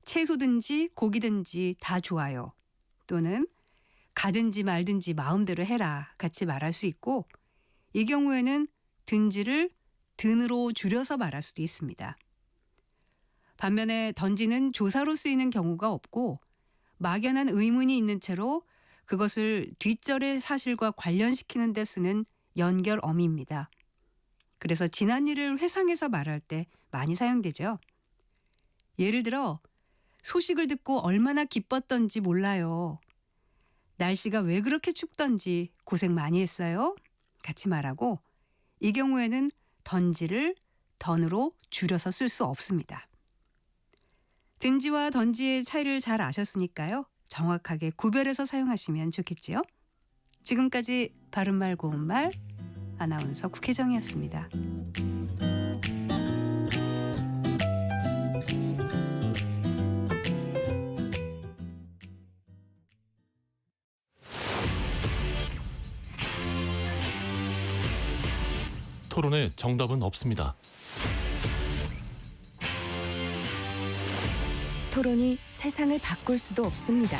채소든지 고기든지 다 좋아요. 또는 가든지 말든지 마음대로 해라 같이 말할 수 있고 이 경우에는 든지를 든으로 줄여서 말할 수도 있습니다. 반면에 던지는 조사로 쓰이는 경우가 없고 막연한 의문이 있는 채로 그것을 뒷절의 사실과 관련시키는 데 쓰는 연결어미입니다. 그래서 지난 일을 회상해서 말할 때 많이 사용되죠. 예를 들어 소식을 듣고 얼마나 기뻤던지 몰라요. 날씨가 왜 그렇게 춥던지 고생 많이 했어요. 같이 말하고 이 경우에는 던지를 던으로 줄여서 쓸 수 없습니다. 든지와 던지의 차이를 잘 아셨으니까요. 정확하게 구별해서 사용하시면 좋겠지요. 지금까지 바른말 고운말 아나운서 국혜정이었습니다. 토론에 정답은 없습니다. 토론이 세상을 바꿀 수도 없습니다.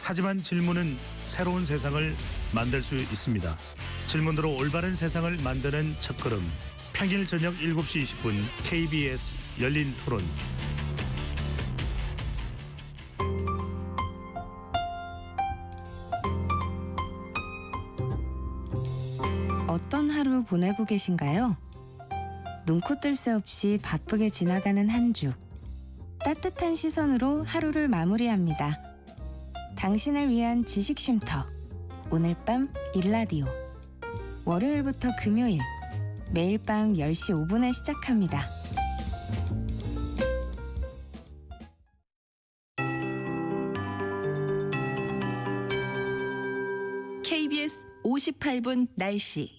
하지만 질문은 새로운 세상을 만들 수 있습니다. 질문으로 올바른 세상을 만드는 첫걸음. 평일 저녁 7시 20분 KBS 열린 토론. 어떤 하루 보내고 계신가요? 눈코 뜰 새 없이 바쁘게 지나가는 한 주. 따뜻한 시선으로 하루를 마무리합니다. 당신을 위한 지식 쉼터. 오늘 밤 일라디오. 월요일부터 금요일. 매일 밤 10시 5분에 시작합니다. KBS 58분 날씨.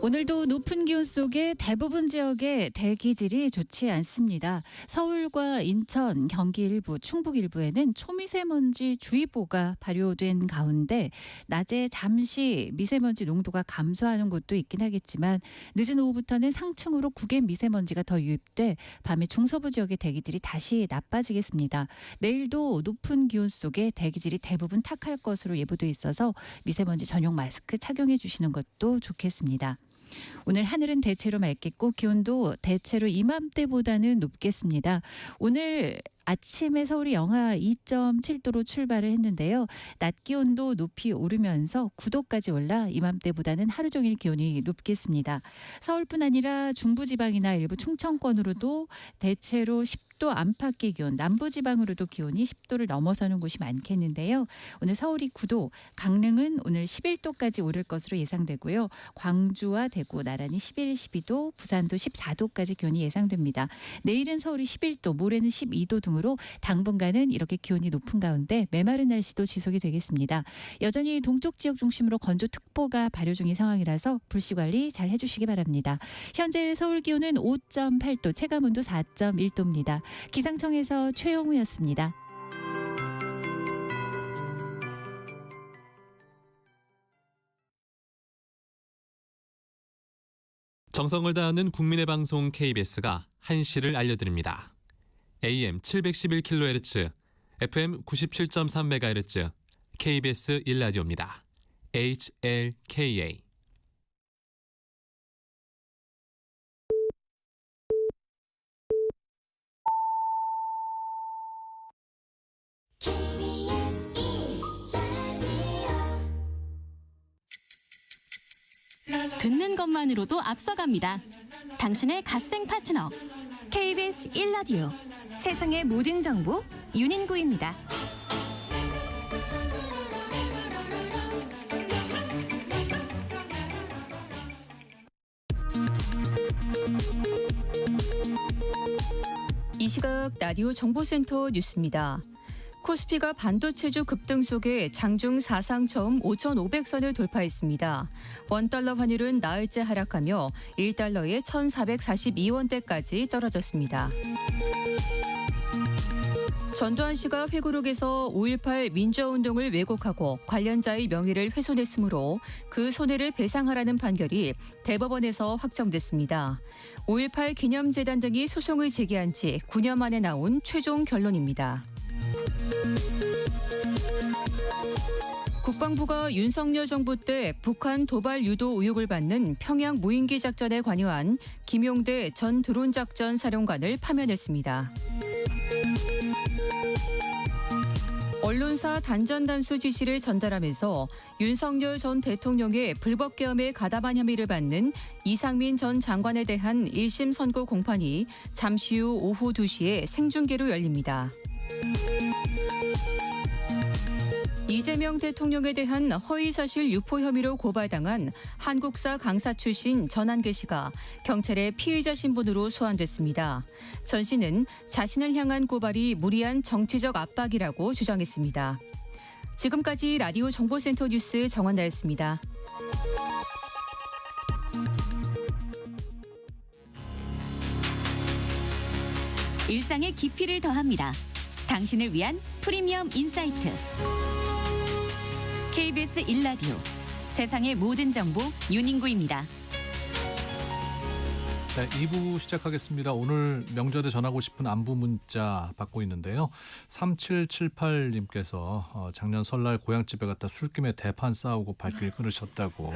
오늘도 높은 기온 속에 대부분 지역의 대기질이 좋지 않습니다. 서울과 인천, 경기 일부, 충북 일부에는 초미세먼지 주의보가 발효된 가운데 낮에 잠시 미세먼지 농도가 감소하는 곳도 있긴 하겠지만 늦은 오후부터는 상층으로 국외 미세먼지가 더 유입돼 밤에 중서부 지역의 대기질이 다시 나빠지겠습니다. 내일도 높은 기온 속에 대기질이 대부분 탁할 것으로 예보돼 있어서 미세먼지 전용 마스크 착용해 주시는 것도 좋겠습니다. 오늘 하늘은 대체로 맑겠고 기온도 대체로 이맘때보다는 높겠습니다. 오늘 아침에 서울이 영하 2.7도로 출발을 했는데요. 낮 기온도 높이 오르면서 9도까지 올라 이맘때보다는 하루 종일 기온이 높겠습니다. 서울뿐 아니라 중부지방이나 일부 충청권으로도 대체로 10도 안팎의 기온, 남부지방으로도 기온이 10도를 넘어서는 곳이 많겠는데요. 오늘 서울이 9도, 강릉은 오늘 11도까지 오를 것으로 예상되고요. 광주와 대구 나란히 11, 12도, 부산도 14도까지 기온이 예상됩니다. 내일은 서울이 11도, 모레는 12도 등으로 당분간은 이렇게 기온이 높은 가운데 메마른 날씨도 지속이 되겠습니다. 여전히 동쪽 지역 중심으로 건조특보가 발효 중인 상황이라서 불씨관리 잘 해주시기 바랍니다. 현재 서울 기온은 5.8도, 체감온도 4.1도입니다. 기상청에서 최영우였습니다. 정성을 다하는 국민의 방송 KBS가 한시를 알려드립니다. AM 711kHz, FM 97.3MHz, KBS 1라디오입니다. HLKA. 듣는 것만으로도 앞서갑니다. 당신의 갓생 파트너. KBS 1라디오. 세상의 모든 정보 윤인구입니다. 이 시각 라디오 정보센터 뉴스입니다. 코스피가 반도체주 급등 속에 장중 사상 처음 5,500선을 돌파했습니다. 원달러 환율은 나흘째 하락하며 1달러에 1,442원대까지 떨어졌습니다. 전두환 씨가 회고록에서 5.18 민주화운동을 왜곡하고 관련자의 명예를 훼손했으므로 그 손해를 배상하라는 판결이 대법원에서 확정됐습니다. 5.18 기념재단 등이 소송을 제기한 지 9년 만에 나온 최종 결론입니다. 국방부가 윤석열 정부 때 북한 도발 유도 의혹을 받는 평양 무인기 작전에 관여한 김용대 전 드론작전 사령관을 파면했습니다. 언론사 단전단수 지시를 전달하면서 윤석열 전 대통령의 불법 계엄에 가담한 혐의를 받는 이상민 전 장관에 대한 1심 선고 공판이 잠시 후 오후 2시에 생중계로 열립니다. 이재명 대통령에 대한 허위사실 유포 혐의로 고발당한 한국사 강사 출신 전한계 씨가 경찰의 피의자 신분으로 소환됐습니다. 전 씨는 자신을 향한 고발이 무리한 정치적 압박이라고 주장했습니다. 지금까지 라디오 정보센터 뉴스 정원나였습니다. 일상의 깊이를 더합니다. 당신을 위한 프리미엄 인사이트. KBS 1라디오 세상의 모든 정보 윤인구입니다. 네, 2부 시작하겠습니다. 오늘 명절에 전하고 싶은 안부 문자 받고 있는데요. 3778님께서 작년 설날 고향집에 갔다 술김에 대판 싸우고 발길 끊으셨다고.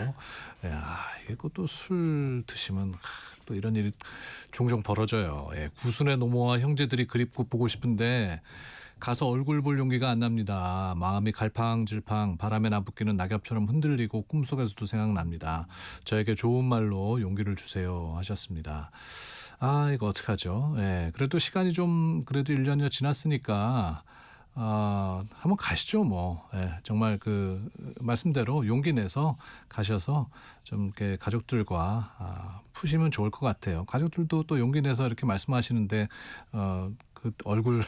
야, 이것도 술 드시면 또 이런 일이 종종 벌어져요. 예, 구순의 노모와 형제들이 그립고 보고 싶은데 가서 얼굴 볼 용기가 안 납니다. 마음이 갈팡질팡 바람에 나부끼는 낙엽처럼 흔들리고 꿈속에서도 생각납니다. 저에게 좋은 말로 용기를 주세요 하셨습니다. 아, 이거 어떡하죠? 예, 그래도 시간이 좀 그래도 1년여 지났으니까 한번 가시죠 뭐. 예, 정말 그 말씀대로 용기 내서 가셔서 좀 이렇게 가족들과 푸시면 좋을 것 같아요. 가족들도 또 용기 내서 이렇게 말씀하시는데 그 얼굴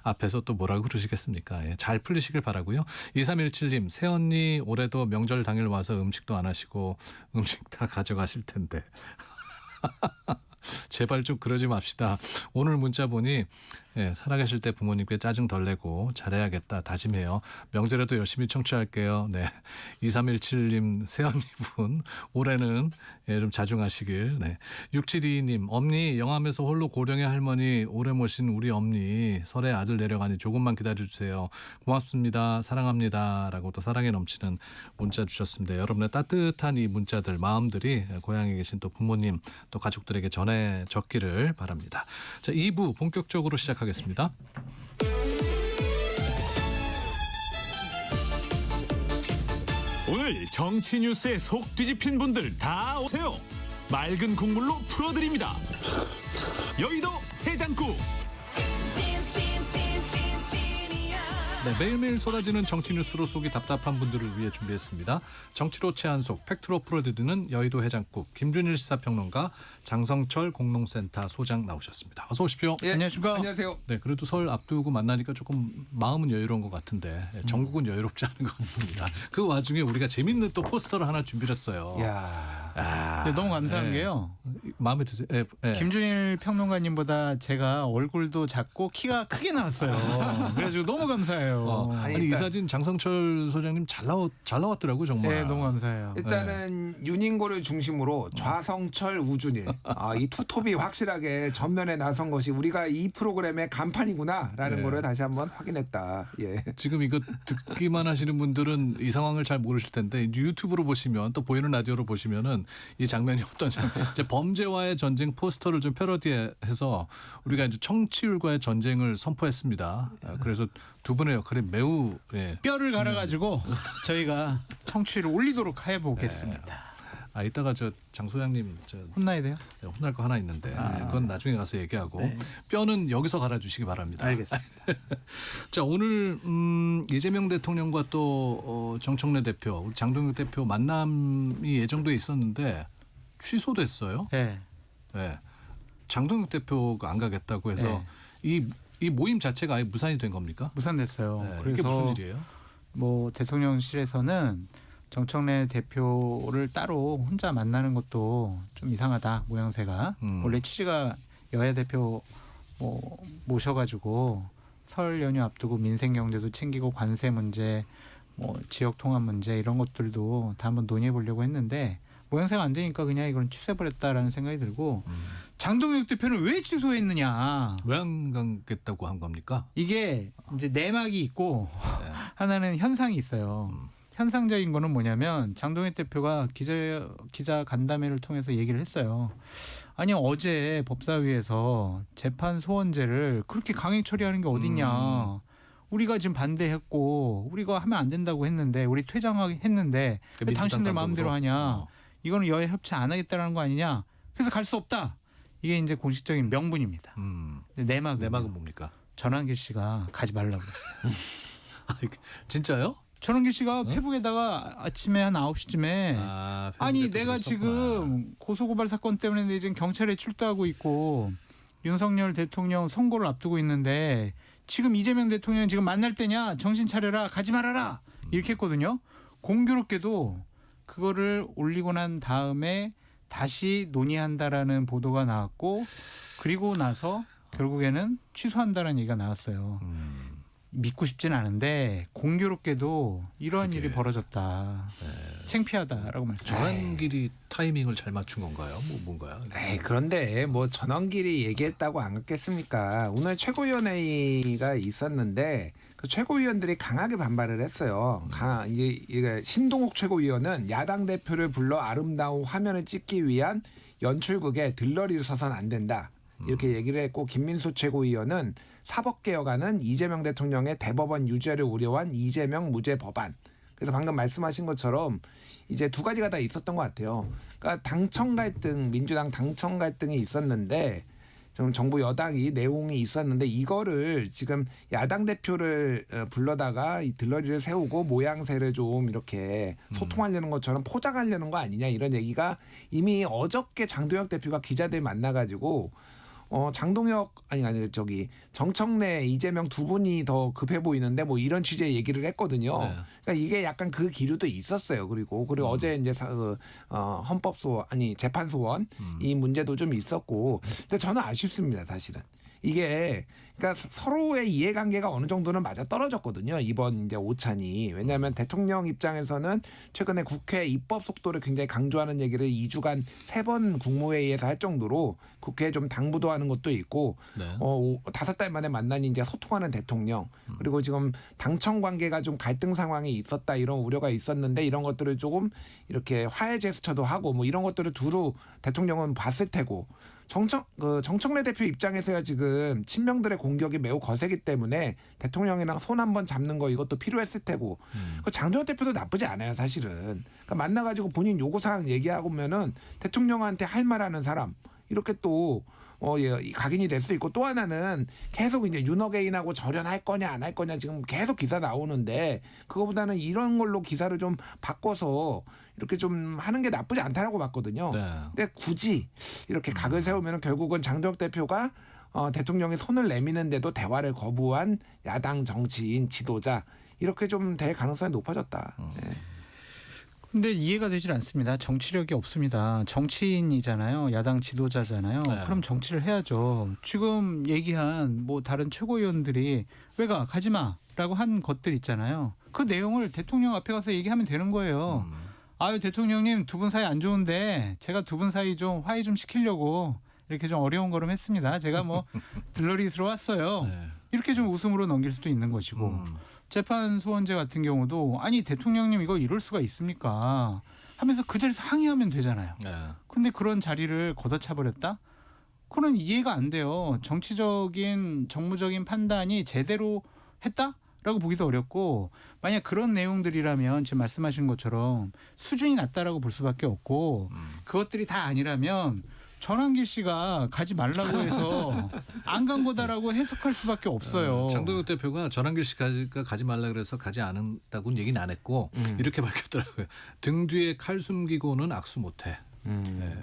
앞에서 또 뭐라고 그러시겠습니까? 예, 잘 풀리시길 바라고요. 2317님, 새언니 올해도 명절 당일 와서 음식도 안 하시고 음식 다 가져가실 텐데. 제발 좀 그러지 맙시다. 오늘 문자 보니 살아계실 때 부모님께 짜증 덜 내고 잘해야겠다 다짐해요. 명절에도 열심히 청취할게요. 네, 2317님 새언니분 올해는 좀 자중하시길. 네, 6722님 엄니 영암에서 홀로 고령의 할머니 오래 모신 우리 엄니 설에 아들 내려가니 조금만 기다려주세요. 고맙습니다. 사랑합니다. 라고 또 사랑에 넘치는 문자 주셨습니다. 여러분의 따뜻한 이 문자들 마음들이 고향에 계신 또 부모님 또 가족들에게 전해졌기를 바랍니다. 자, 2부 본격적으로 시작하겠습니다. 오늘 정치 뉴스에 속 뒤집힌 분들 다 오세요. 맑은 국물로 풀어드립니다. 여의도 해장국. 네, 매일매일 쏟아지는 정치 뉴스로 속이 답답한 분들을 위해 준비했습니다. 정치로 채한속, 팩트로 풀어드리는 여의도 해장국 김준일 시사평론가, 장성철 공농센터 소장 나오셨습니다. 어서 오십시오. 예, 안녕하십니까. 안녕하세요. 네, 그래도 설 앞두고 만나니까 조금 마음은 여유로운 것 같은데 전국은 여유롭지 않은 것 같습니다. 그 와중에 우리가 재밌는 또 포스터를 하나 준비를 했어요. 야, 너무 감사한 게요. 마음에 드세요? 김준일 평론가님보다 제가 얼굴도 작고 키가 크게 나왔어요. 그래가지고 너무 감사해요. 아니 이 사진 장성철 소장님 잘 나왔더라고 정말. 네, 너무 감사해요. 일단은 윤인고를 중심으로 좌성철 우준일 이 투톱이 확실하게 전면에 나선 것이 우리가 이 프로그램의 간판이구나라는 거를 다시 한번 확인했다. 예. 지금 이거 듣기만 하시는 분들은 이 상황을 잘 모르실 텐데 유튜브로 보시면 또 보이는 라디오로 보시면은 이 장면이 어떤 이제 범죄와의 전쟁 포스터를 좀 패러디해서 우리가 이제 청취율과의 전쟁을 선포했습니다. 그래서 두 분의 역할이 매우 뼈를 갈아가지고 저희가 청취를 올리도록 해보겠습니다. 이따가 장 소장님 혼나야 돼요? 혼날 거 하나 있는데 그건 나중에 가서 얘기하고 뼈는 여기서 갈아주시기 바랍니다. 알겠습니다. 자, 오늘 이재명 대통령과 또 정청래 대표, 우리 장동혁 대표 만남이 예정돼 있었는데 취소됐어요. 네. 네. 장동혁 대표가 안 가겠다고 해서 이 모임 자체가 아예 무산이 된 겁니까? 무산됐어요. 네. 그래서 이게 무슨 일이에요? 뭐 대통령실에서는 정청래 대표를 따로 혼자 만나는 것도 좀 이상하다 모양새가. 원래 취지가 여야 대표 모셔가지고 설 연휴 앞두고 민생 경제도 챙기고 관세 문제, 지역 통합 문제 이런 것들도 다 한번 논의해 보려고 했는데 모양새가 안 되니까 그냥 이건 취소해버렸다라는 생각이 들고 장동혁 대표는 왜 취소했느냐? 왜 안 가겠다고 한 겁니까? 이게 이제 내막이 있고 하나는 현상이 있어요. 현상적인 거는 뭐냐면 장동혁 대표가 기자 간담회를 통해서 얘기를 했어요. 아니 어제 법사위에서 재판 소원제를 그렇게 강행 처리하는 게 어딨냐. 우리가 지금 반대했고 우리가 하면 안 된다고 했는데 우리 퇴장했는데 왜 당신들 마음대로 하냐. 이거는 여야 협치 안 하겠다는 거 아니냐. 그래서 갈 수 없다. 이게 이제 공식적인 명분입니다. 내막은 뭡니까? 전환길 씨가 가지 말라고 그랬어요. 진짜요? 전환길 씨가 페북에다가 아침에 한 9시쯤에 아니 내가 지금 고소고발 사건 때문에 지금 경찰에 출두하고 있고 윤석열 대통령 선거를 앞두고 있는데 지금 이재명 대통령 지금 만날 때냐 정신 차려라 가지 말아라 이렇게 했거든요. 공교롭게도 그거를 올리고 난 다음에 다시 논의한다라는 보도가 나왔고 그리고 나서 결국에는 취소한다는 얘기가 나왔어요. 믿고 싶진 않은데 공교롭게도 이러한 그러게. 일이 벌어졌다. 창피하다라고 말씀. 전환길이 타이밍을 잘 맞춘 건가요? 뭐 뭔가요? 에이, 그런데 뭐 전원길이 얘기했다고 안 그렇겠습니까? 오늘 최고위원회의가 있었는데 그 최고위원들이 강하게 반발을 했어요. 이게 신동욱 최고위원은 야당 대표를 불러 아름다운 화면을 찍기 위한 연출극에 들러리를 서선 안 된다. 이렇게 얘기를 했고 김민수 최고위원은 사법개혁안은 이재명 대통령의 대법원 유죄를 우려한 이재명 무죄 법안. 그래서 방금 말씀하신 것처럼 이제 두 가지가 다 있었던 것 같아요. 그러니까 당청 갈등, 민주당 당청 갈등이 있었는데 좀 정부 여당이 내용이 있었는데 이거를 지금 야당 대표를 불러다가 이 들러리를 세우고 모양새를 좀 이렇게 소통하려는 것처럼 포장하려는 거 아니냐 이런 얘기가 이미 어저께 장동혁 대표가 기자들 만나가지고 장동혁 저기 정청래 이재명 두 분이 더 급해 보이는데 뭐 이런 취지의 얘기를 했거든요. 네. 그러니까 이게 약간 그 기류도 있었어요. 그리고 어제 이제 재판 소원 이 문제도 좀 있었고, 근데 저는 아쉽습니다. 사실은 이게 그러니까 서로의 이해관계가 어느 정도는 맞아 떨어졌거든요. 이번 이제 오찬이. 왜냐하면 대통령 입장에서는 최근에 국회 입법 속도를 굉장히 강조하는 얘기를 2주간 3번 국무회의에서 할 정도로 국회에 좀 당부도 하는 것도 있고, 네. 5달 만에 만난 이제 소통하는 대통령, 그리고 지금 당청 관계가 좀 갈등 상황이 있었다 이런 우려가 있었는데 이런 것들을 조금 이렇게 화해 제스처도 하고 뭐 이런 것들을 두루 대통령은 봤을 테고. 정청래 대표 입장에서야 지금 친명들의 공격이 매우 거세기 때문에 대통령이랑 손 한번 잡는 거 이것도 필요했을 테고 장동혁 대표도 나쁘지 않아요 사실은. 그러니까 만나가지고 본인 요구사항 얘기하고면은 대통령한테 할 말하는 사람 이렇게 또 각인이 될 수 있고, 또 하나는 계속 이제 윤어게인하고 절연할 거냐 안 할 거냐 지금 계속 기사 나오는데 그거보다는 이런 걸로 기사를 좀 바꿔서 이렇게 좀 하는 게 나쁘지 않다라고 봤거든요. 네. 근데 굳이 이렇게 각을 세우면 결국은 장동혁 대표가 대통령이 손을 내미는데도 대화를 거부한 야당 정치인 지도자 이렇게 좀 될 가능성이 높아졌다. 네. 근데 이해가 되질 않습니다. 정치력이 없습니다. 정치인이잖아요. 야당 지도자잖아요. 네. 그럼 정치를 해야죠. 지금 얘기한 뭐 다른 최고위원들이 왜 가지 마라고 한 것들 있잖아요. 그 내용을 대통령 앞에 가서 얘기하면 되는 거예요. 아유 대통령님 두 분 사이 안 좋은데 제가 두 분 사이 좀 화해 좀 시키려고 이렇게 좀 어려운 걸음 했습니다. 제가 뭐 들러리 들어왔어요. 네. 이렇게 좀 웃음으로 넘길 수도 있는 것이고 재판 소원제 같은 경우도 아니 대통령님 이거 이럴 수가 있습니까 하면서 그 자리에서 항의하면 되잖아요. 네. 근데 그런 자리를 걷어차버렸다? 그건 이해가 안 돼요. 정치적인 정무적인 판단이 제대로 했다라고 보기도 어렵고, 만약 그런 내용들이라면 지금 말씀하신 것처럼 수준이 낮다라고 볼 수밖에 없고, 그것들이 다 아니라면 전환길 씨가 가지 말라고 해서 안 간 거다라고 해석할 수밖에 없어요. 장동혁 대표가 전환길 씨가 가지 말라 그래서 가지 않는다고는 얘기는 안 했고 이렇게 밝혔더라고요. 등 뒤에 칼 숨기고는 악수 못해.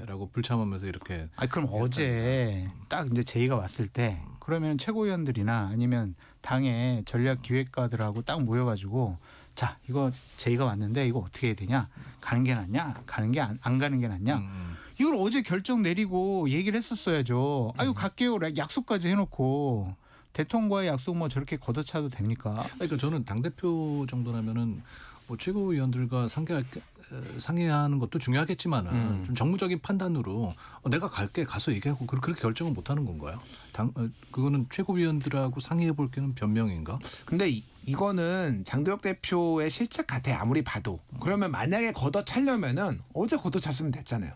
라고 불참하면서 이렇게. 그럼 어제 딱 이제 제의가 왔을 때 그러면 최고위원들이나 아니면 당의 전략기획가들하고 딱 모여가지고 자 이거 제의가 왔는데 이거 어떻게 해야 되냐, 가는 게 낫냐, 가는 게 안 가는 게 낫냐, 이걸 어제 결정 내리고 얘기를 했었어야죠. 아유 갈게요 약속까지 해놓고 대통령과의 약속 뭐 저렇게 걷어차도 됩니까? 그러니까 저는 당 대표 정도라면은 뭐 최고위원들과 상의하는 것도 중요하겠지만은 좀 정무적인 판단으로 내가 갈게 가서 얘기하고 그렇게 결정을 못 하는 건가요? 그거는 최고위원들하고 상의해 볼 게는 변명인가? 근데 이거는 장동혁 대표의 실책 같아 아무리 봐도. 그러면 만약에 걷어차려면은 어제 걷어찼으면 됐잖아요.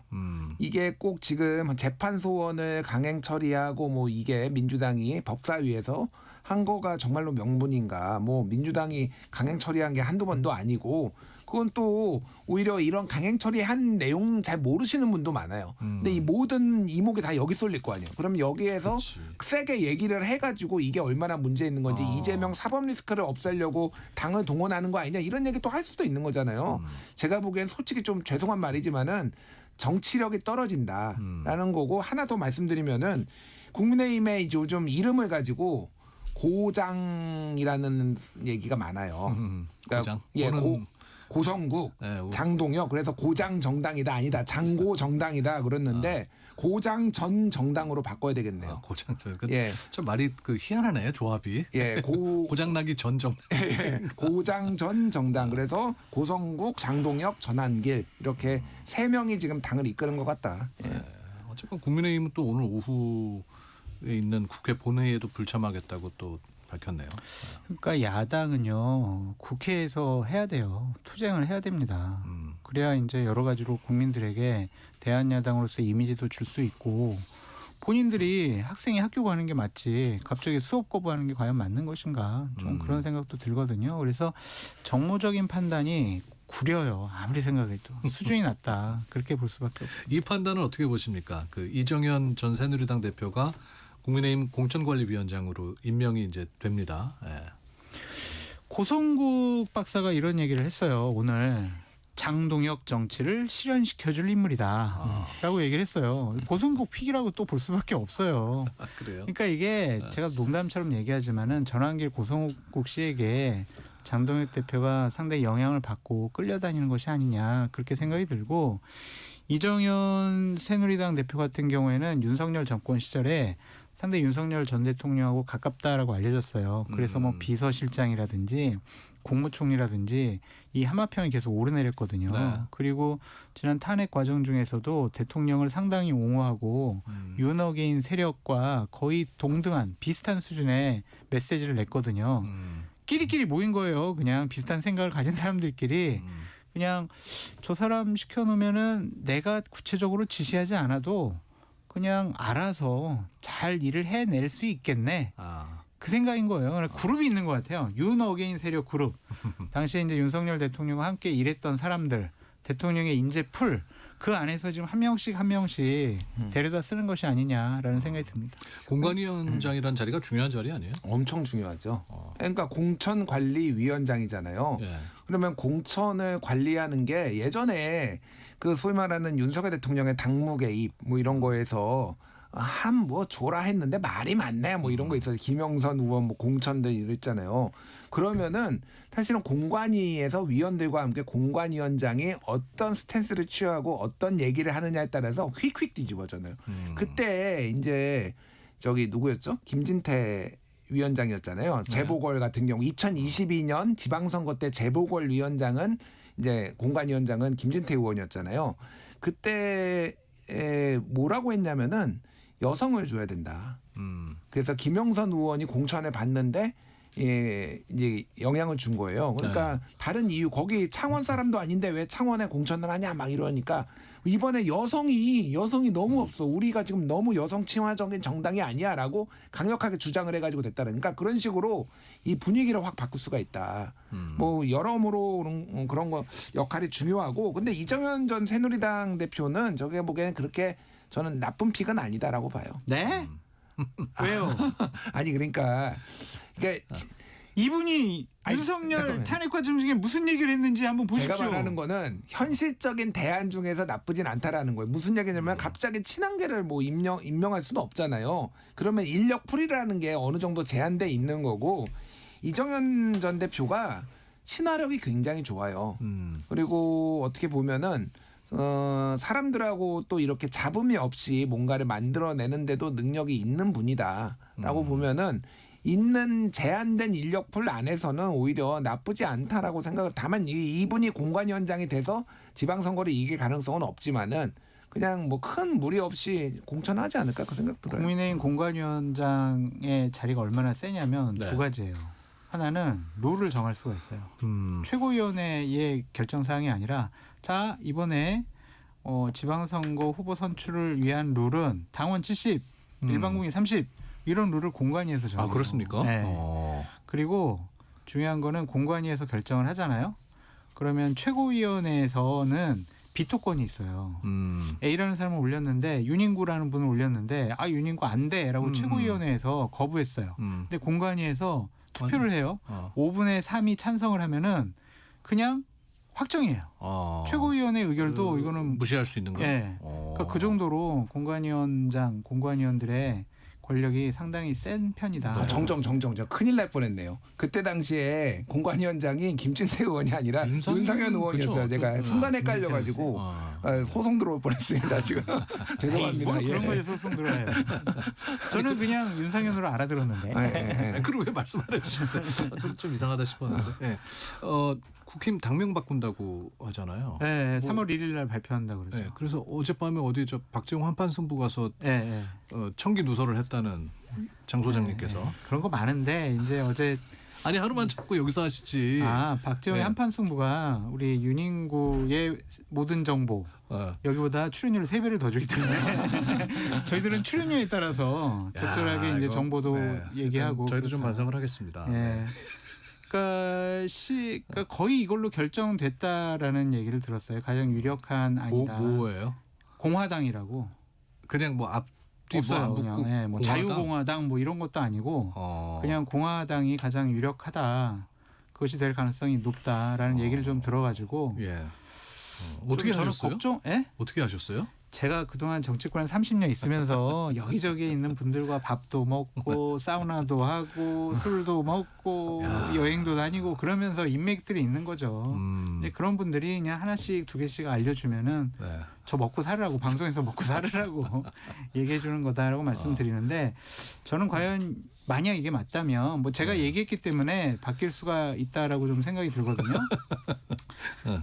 이게 꼭 지금 재판 소원을 강행 처리하고 뭐 이게 민주당이 법사위에서 한 거가 정말로 명분인가? 뭐 민주당이 강행 처리한 게 한두 번도 아니고, 그건 또 오히려 이런 강행 처리한 내용 잘 모르시는 분도 많아요. 근데 이 모든 이목이 다 여기 쏠릴 거 아니에요. 그럼 여기에서 세게 얘기를 해가지고 이게 얼마나 문제 있는 건지, 이재명 사법 리스크를 없애려고 당을 동원하는 거 아니냐 이런 얘기 또 할 수도 있는 거잖아요. 제가 보기엔 솔직히 좀 죄송한 말이지만은 정치력이 떨어진다라는 거고, 하나 더 말씀드리면은 국민의힘의 요즘 이름을 가지고 고장이라는 얘기가 많아요. 고장? 고성국, 장동혁, 그래서 고장 정당이다 아니다, 장고 정당이다 그랬는데 고장 전 정당으로 바꿔야 되겠네요. 고장 전. 예. 좀 말이 희한하네 조합이. 예, 고장나기 전 정당. 예, 고장 전 정당. 그래서 고성국, 장동혁, 전한길 이렇게 세 명이 지금 당을 이끄는 것 같다. 예. 네. 어쨌건 국민의힘은 또 오늘 오후에 있는 국회 본회의에도 불참하겠다고 또 밝혔네요. 그러니까 야당은요 국회에서 해야 돼요. 투쟁을 해야 됩니다. 그래야 이제 여러 가지로 국민들에게 대한야당으로서 이미지도 줄 수 있고 본인들이 학생이 학교 가는 게 맞지 갑자기 수업 거부하는 게 과연 맞는 것인가 좀 그런 생각도 들거든요. 그래서 정무적인 판단이 구려요. 아무리 생각해도 수준이 낮다 그렇게 볼 수밖에 없어요. 이 판단은 어떻게 보십니까? 그 이정현 전 새누리당 대표가 국민의힘 공천관리위원장으로 임명이 이제 됩니다. 예. 고성국 박사가 이런 얘기를 했어요. 오늘 장동혁 정치를 실현시켜줄 인물이다라고 얘기를 했어요. 고성국 픽이라고 또 볼 수밖에 없어요. 그래요? 그러니까 이게 제가 농담처럼 얘기하지만은 전환길 고성국 씨에게 장동혁 대표가 상당히 영향을 받고 끌려다니는 것이 아니냐 그렇게 생각이 들고 이정현 새누리당 대표 같은 경우에는 윤석열 정권 시절에 상당히 윤석열 전 대통령하고 가깝다라고 알려졌어요. 그래서 뭐 비서실장이라든지 국무총리라든지 이 하마평이 계속 오르내렸거든요. 네. 그리고 지난 탄핵 과정 중에서도 대통령을 상당히 옹호하고 윤어게인 세력과 거의 동등한 비슷한 수준의 메시지를 냈거든요. 끼리끼리 모인 거예요. 그냥 비슷한 생각을 가진 사람들끼리 그냥 저 사람 시켜놓으면은 내가 구체적으로 지시하지 않아도 그냥 알아서 잘 일을 해낼 수 있겠네. 그 생각인 거예요. 그룹이 있는 것 같아요. 윤어게인 세력 그룹. 당시에 이제 윤석열 대통령과 함께 일했던 사람들, 대통령의 인재 풀. 그 안에서 지금 한 명씩 데려다 쓰는 것이 아니냐라는 생각이 듭니다. 공관위원장이라는 자리가 중요한 자리 아니에요? 엄청 중요하죠. 그러니까 공천관리위원장이잖아요. 예. 그러면 공천을 관리하는 게 예전에 그 소위 말하는 윤석열 대통령의 당무 개입 뭐 이런 거에서 뭐 줘라 했는데 말이 많네 뭐 이런 거 있어요. 김영선 의원 뭐 공천들 이랬잖아요. 그러면은 사실은 공관위에서 위원들과 함께 공관위원장이 어떤 스탠스를 취하고 어떤 얘기를 하느냐에 따라서 휙휙 뒤집어져요. 그때 이제 저기 누구였죠? 김진태 위원장이었잖아요. 재보궐 같은 경우 2022년 지방선거 때 재보궐 위원장은 이제 공관위원장은 김진태 의원이었잖아요. 그때 뭐라고 했냐면은 여성을 줘야 된다. 그래서 김영선 의원이 공천을 받는데 이제 영향을 준 거예요. 그러니까 다른 이유 거기 창원 사람도 아닌데 왜 창원에 공천을 하냐 막 이러니까 이번에 여성이 너무 없어. 우리가 지금 너무 여성 친화적인 정당이 아니야라고 강력하게 주장을 해가지고 됐다. 그러니까 그런 식으로 이 분위기를 확 바꿀 수가 있다. 뭐 여러모로 그런 거 역할이 중요하고 근데 이정현 전 새누리당 대표는 저게 보기에는 그렇게 저는 나쁜 픽은 아니다라고 봐요. 네? 왜요? 아니 그러니까 이분이 윤석열 탄핵 과정 중에 무슨 얘기를 했는지 한번 보십시오. 제가 말하는 거는 현실적인 대안 중에서 나쁘진 않다라는 거예요. 무슨 얘기냐면 갑자기 친한계를 뭐 임명할 수는 없잖아요. 그러면 인력 풀이라는 게 어느 정도 제한돼 있는 거고 이정현 전 대표가 친화력이 굉장히 좋아요. 그리고 어떻게 보면은 사람들하고 또 이렇게 잡음이 없이 뭔가를 만들어내는데도 능력이 있는 분이다라고 보면은 있는 제한된 인력풀 안에서는 오히려 나쁘지 않다라고 생각을 다만 이분이 공관위원장이 돼서 지방선거를 이길 가능성은 없지만은 그냥 뭐 큰 무리 없이 공천하지 않을까 그 생각 들어요. 국민의힘 공관위원장의 자리가 얼마나 세냐면 두 가지예요. 하나는 룰을 정할 수가 있어요. 최고위원회의 결정사항이 아니라 자 이번에 지방선거 후보 선출을 위한 룰은 당원 70, 일반국민 30 이런 룰을 공관위에서 정해요. 아 그렇습니까? 네. 그리고 중요한 거는 공관위에서 결정을 하잖아요. 그러면 최고위원회에서는 비토권이 있어요. A라는 사람을 올렸는데 윤인구라는 분을 올렸는데 윤인구 안 돼라고 최고위원회에서 거부했어요. 근데 공관위에서 투표를 해요. 5분의 3이 찬성을 하면은 그냥 확정이에요. 최고위원회 의결도 이거는 무시할 수 있는 거예요. 네. 그러니까 그 정도로 공관위원들의 권력이 상당히 센 편이다. 정정 저 큰일 날 뻔했네요. 그때 당시에 공관위원장이 김진태 의원이 아니라 윤상현 의원이었어요. 그쵸? 제가 순간 헷갈려가지고 소송 들어올 뻔했습니다. 지금 죄송합니다. 에이, 그런 거에 소송 들어요. 저는 그냥 윤상현으로 알아들었는데. 그걸 왜 말씀 안 해주셨어요? 좀 이상하다 싶었는데. 네. 국힘 당명 바꾼다고 하잖아요. 네, 3월 1일 날 발표한다고 그러죠. 네, 그래서 어젯밤에 어디 박재홍 한판 승부 가서 청기 누설을 했다는 장 소장님께서. 그런 거 많은데 이제 어제 아니 하루만 잡고 여기서 하시지. 박재홍의 한판 승부가 우리 윤인구의 모든 정보 여기보다 출연료를 3배를 더 주기 때문에 저희들은 출연료에 따라서 적절하게 이제 정보도 얘기하고 저희도 좀 반성을 하겠습니다. 그러니까 거의 이걸로 결정됐다라는 얘기를 들었어요. 가장 유력한 안이다. 뭐예요? 공화당이라고. 그냥 뭐 앞뒤 없어요. 그냥 뭐 자유공화당 뭐 이런 것도 아니고 그냥 공화당이 가장 유력하다. 그것이 될 가능성이 높다라는 얘기를 좀 들어가지고. 어떻게 하셨어요? 어떻게 하셨어요? 제가 그동안 정치권에 30년 있으면서 여기저기 있는 분들과 밥도 먹고 사우나도 하고 술도 먹고 여행도 다니고 그러면서 인맥들이 있는 거죠. 이제 그런 분들이 그냥 하나씩 두 개씩 알려주면은 저 먹고 살으라고 방송에서 먹고 살으라고 얘기해 주는 거다라고 말씀드리는데 저는 과연 만약 이게 맞다면 뭐 제가 얘기했기 때문에 바뀔 수가 있다라고 좀 생각이 들거든요.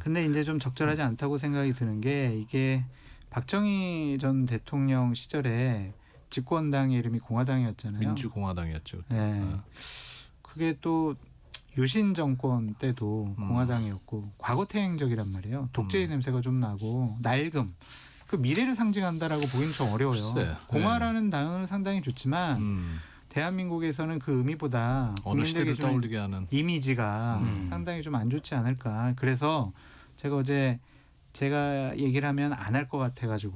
근데 이제 좀 적절하지 않다고 생각이 드는 게 이게 박정희 전 대통령 시절에 집권당의 이름이 공화당이었잖아요. 민주공화당이었죠. 네. 그게 또 유신 정권 때도 공화당이었고 과거태행적이란 말이에요. 독재의 냄새가 좀 나고 낡음. 그 미래를 상징한다라고 보기는 좀 어려워요. 공화라는 단어는 상당히 좋지만 대한민국에서는 그 의미보다 어느 시대를 떠올리게 하는 이미지가 상당히 좀 안 좋지 않을까. 그래서 제가 어제 제가 얘기를 하면 안 할 것 같아가지고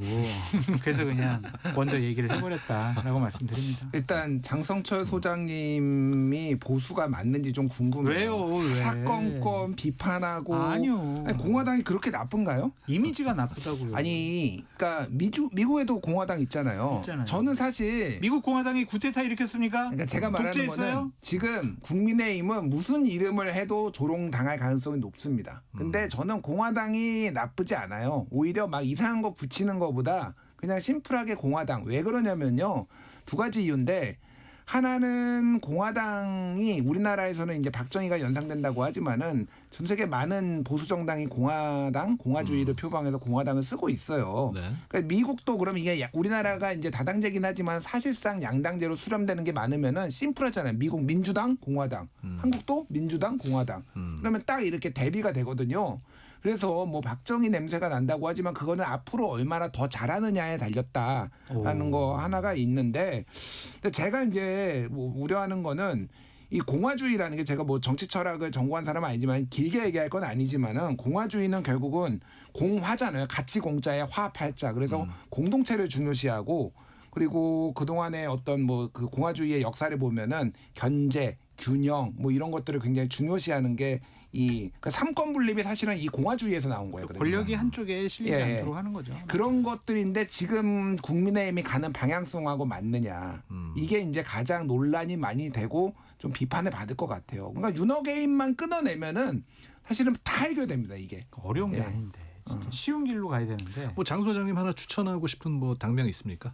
그래서 그냥 먼저 얘기를 해버렸다라고 말씀드립니다. 일단 장성철 소장님이 보수가 맞는지 좀 궁금해요. 왜요? 사건권 비판하고 아니요. 아니, 공화당이 그렇게 나쁜가요? 이미지가 나쁘다고요. 아니, 그러니까 미국에도 공화당 있잖아요. 저는 사실 미국 공화당이 구테타 일으켰습니까? 그러니까 제가 말하는 거는 지금 국민의힘은 무슨 이름을 해도 조롱당할 가능성이 높습니다. 근데 저는 공화당이 나쁘지 않아요. 오히려 막 이상한 거 붙이는 것보다 그냥 심플하게 공화당. 왜 그러냐면요. 두 가지 이유인데 하나는 공화당이 우리나라에서는 이제 박정희가 연상된다고 하지만은 전 세계 많은 보수 정당이 공화주의를 표방해서 공화당을 쓰고 있어요. 그러니까 미국도 그럼 이게 우리나라가 이제 다당제긴 하지만 사실상 양당제로 수렴되는 게 많으면은 심플하잖아요. 미국 민주당, 공화당, 한국도 민주당, 공화당. 그러면 딱 이렇게 대비가 되거든요. 그래서 뭐 박정희 냄새가 난다고 하지만 그거는 앞으로 얼마나 더 잘하느냐에 달렸다라는 거 하나가 있는데 근데 제가 이제 뭐 우려하는 거는 이 공화주의라는 게 제가 뭐 정치 철학을 전공한 사람은 아니지만 길게 얘기할 건 아니지만은 공화주의는 결국은 공화잖아요. 가치 공자의 화팔자. 그래서 공동체를 중요시하고 그리고 그동안의 어떤 뭐 그 공화주의의 역사를 보면은 견제, 균형 뭐 이런 것들을 굉장히 중요시하는 게 이 그러니까 삼권 분립이 사실은 이 공화주의에서 나온 거예요. 그러니까. 권력이 한쪽에 실리지 않도록 하는 거죠. 그런 것들인데 지금 국민의힘이 가는 방향성하고 맞느냐. 이게 이제 가장 논란이 많이 되고 좀 비판을 받을 것 같아요. 그러니까 윤호개인만 끊어내면은 사실은 다 해결됩니다. 이게. 어려운 게 아닌데. 진짜 쉬운 길로 가야 되는데. 뭐 장 소장님 하나 추천하고 싶은 뭐 당명 있습니까?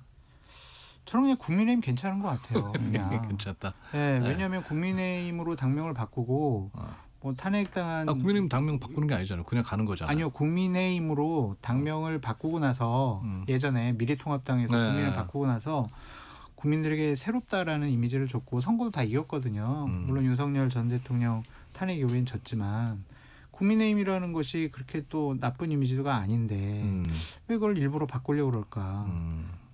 저는 그냥 국민의힘 괜찮은 것 같아요. 그냥. 괜찮다. 네, 왜냐하면 국민의힘으로 당명을 바꾸고 뭐 탄핵당한 국민의힘 당명 바꾸는 게 아니잖아요. 그냥 가는 거잖아요. 아니요. 국민의힘으로 당명을 바꾸고 나서 예전에 미래통합당에서 국민을 바꾸고 나서 국민들에게 새롭다라는 이미지를 줬고 선거도 다 이겼거든요. 물론 윤석열 전 대통령 탄핵 이후엔 졌지만 국민의힘이라는 것이 그렇게 또 나쁜 이미지가 아닌데 왜 그걸 일부러 바꾸려고 그럴까.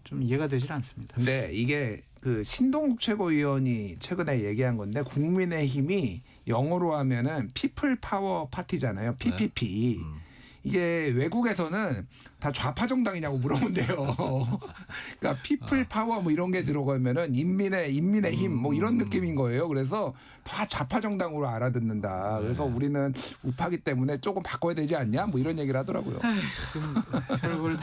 좀 이해가 되질 않습니다. 근데 이게 그 신동국 최고위원이 최근에 얘기한 건데 국민의힘이 영어로 하면은 피플 파워 파티잖아요. PPP. 이게 외국에서는 다 좌파 정당이냐고 물어본대요. 그러니까 피플 파워 뭐 이런 게 들어가면은 인민의 힘 뭐 이런 느낌인 거예요. 그래서 다 좌파 정당으로 알아듣는다. 그래서 우리는 우파기 때문에 조금 바꿔야 되지 않냐? 뭐 이런 얘기를 하더라고요. 그걸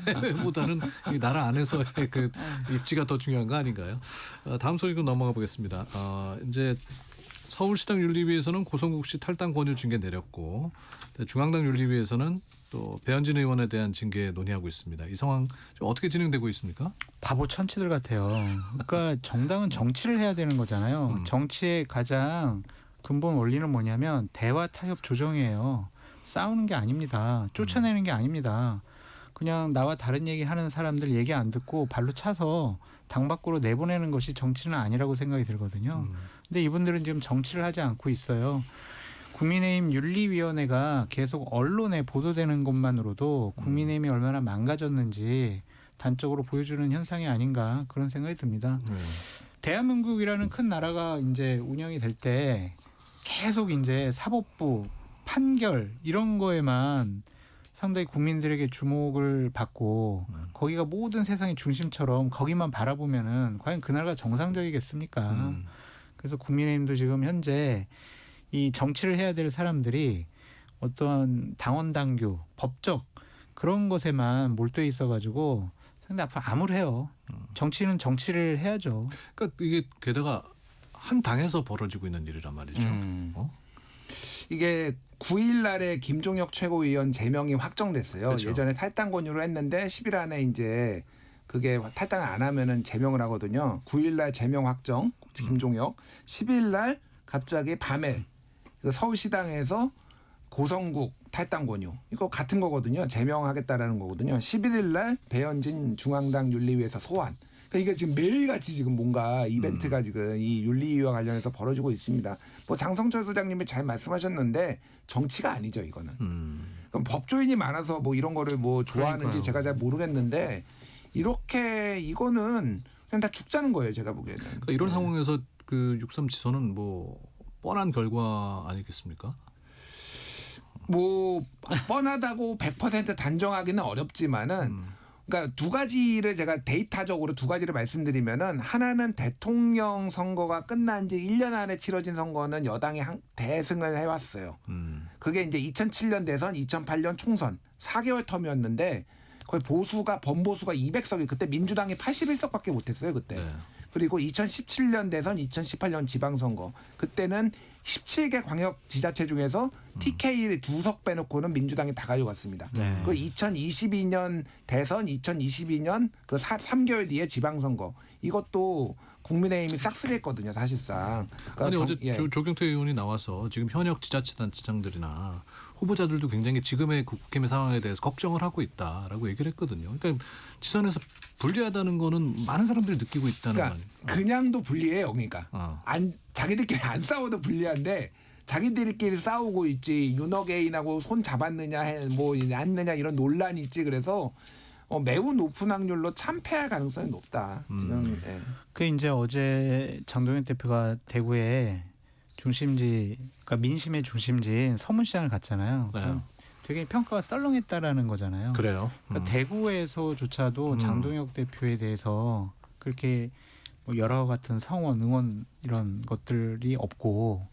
해외보다는 이 나라 안에서의 그 입지가 더 중요한 거 아닌가요? 다음 소식으로 넘어가 보겠습니다. 이제 서울시당 윤리위에서는 고성국 씨 탈당 권유 징계 내렸고 중앙당 윤리위에서는 또 배현진 의원에 대한 징계 논의하고 있습니다. 이 상황 어떻게 진행되고 있습니까? 바보 천치들 같아요. 그러니까 정당은 정치를 해야 되는 거잖아요. 정치의 가장 근본 원리는 뭐냐면 대화, 타협, 조정이에요. 싸우는 게 아닙니다. 쫓아내는 게 아닙니다. 그냥 나와 다른 얘기하는 사람들 얘기 안 듣고 발로 차서 당 밖으로 내보내는 것이 정치는 아니라고 생각이 들거든요. 근데 이분들은 지금 정치를 하지 않고 있어요. 국민의힘 윤리위원회가 계속 언론에 보도되는 것만으로도 국민의힘이 얼마나 망가졌는지 단적으로 보여주는 현상이 아닌가 그런 생각이 듭니다. 대한민국이라는 큰 나라가 이제 운영이 될 때 계속 이제 사법부 판결 이런 거에만 상당히 국민들에게 주목을 받고 거기가 모든 세상의 중심처럼 거기만 바라보면은 과연 그 나라가 정상적이겠습니까? 그래서 국민의힘도 지금 현재 이 정치를 해야 될 사람들이 어떤 당원 당규, 법적 그런 것에만 몰두해 있어가지고 상당히 앞으로 암울해요. 정치는 정치를 해야죠. 그러니까 이게 게다가 한 당에서 벌어지고 있는 일이란 말이죠. 이게 9일 날에 김종혁 최고위원 제명이 확정됐어요. 그렇죠. 예전에 탈당 권유를 했는데 10일 안에 이제 그게 탈당을 안 하면은 제명을 하거든요. 9일 날 제명 확정 김종혁. 10일 날 갑자기 밤에 서울시당에서 고성국 탈당 권유 이거 같은 거거든요. 제명하겠다라는 거거든요. 11일 날 배현진 중앙당 윤리위에서 소환. 그러니까 이게 지금 매일같이 지금 뭔가 이벤트가 지금 이 윤리위와 관련해서 벌어지고 있습니다. 뭐 장성철 소장님이 잘 말씀하셨는데 정치가 아니죠 이거는. 그럼 법조인이 많아서 뭐 이런 거를 뭐 좋아하는지 그러니까요. 제가 잘 모르겠는데 이렇게 이거는 그냥 다 죽자는 거예요 제가 보기에는. 그러니까 이런 상황에서 그 6.3 지선은 뭐 뻔한 결과 아니겠습니까? 뭐 뻔하다고 100% 단정하기는 어렵지만은 그러니까 두 가지를 제가 데이터적으로 두 가지를 말씀드리면은 하나는 대통령 선거가 끝난 지 1년 안에 치러진 선거는 여당이 대승을 해왔어요. 그게 이제 2007년 대선, 2008년 총선 4개월 텀이었는데 거의 범보수가 200석이 그때 민주당이 81석밖에 못했어요 그때. 네. 그리고 2017년 대선, 2018년 지방선거 그때는 17개 광역지자체 중에서 TK 2석 빼놓고는 민주당이 다 가져갔습니다. 네. 그리고 2022년 대선, 2022년 그 3개월 뒤에 지방선거 이것도 국민의힘이 싹쓸이했거든요 사실상. 그러니까 아니 어제 예. 조경태 의원이 나와서 지금 현역 지자체단체장들이나 후보자들도 굉장히 지금의 국힘의 상황에 대해서 걱정을 하고 있다라고 얘기를 했거든요. 그러니까 지선에서 불리하다는 거는 많은 사람들이 느끼고 있다는 그러니까 거 아니에요? 그냥도 불리해요. 그러니까 자기들끼리 안 싸워도 불리한데 자기들끼리 싸우고 있지 윤호개인하고 손 잡았느냐 뭐 않느냐 이런 논란이 있지. 그래서 매우 높은 확률로 참패할 가능성이 높다. 지금. 예. 그 이제 어제 장동현 대표가 대구에 중심지, 그러니까 민심의 중심지인 서문시장을 갔잖아요. 네. 되게 평가가 썰렁했다라는 거잖아요. 그래요. 그러니까 대구에서조차도 장동혁 대표에 대해서 그렇게 뭐 여러 같은 성원, 응원 이런 것들이 없고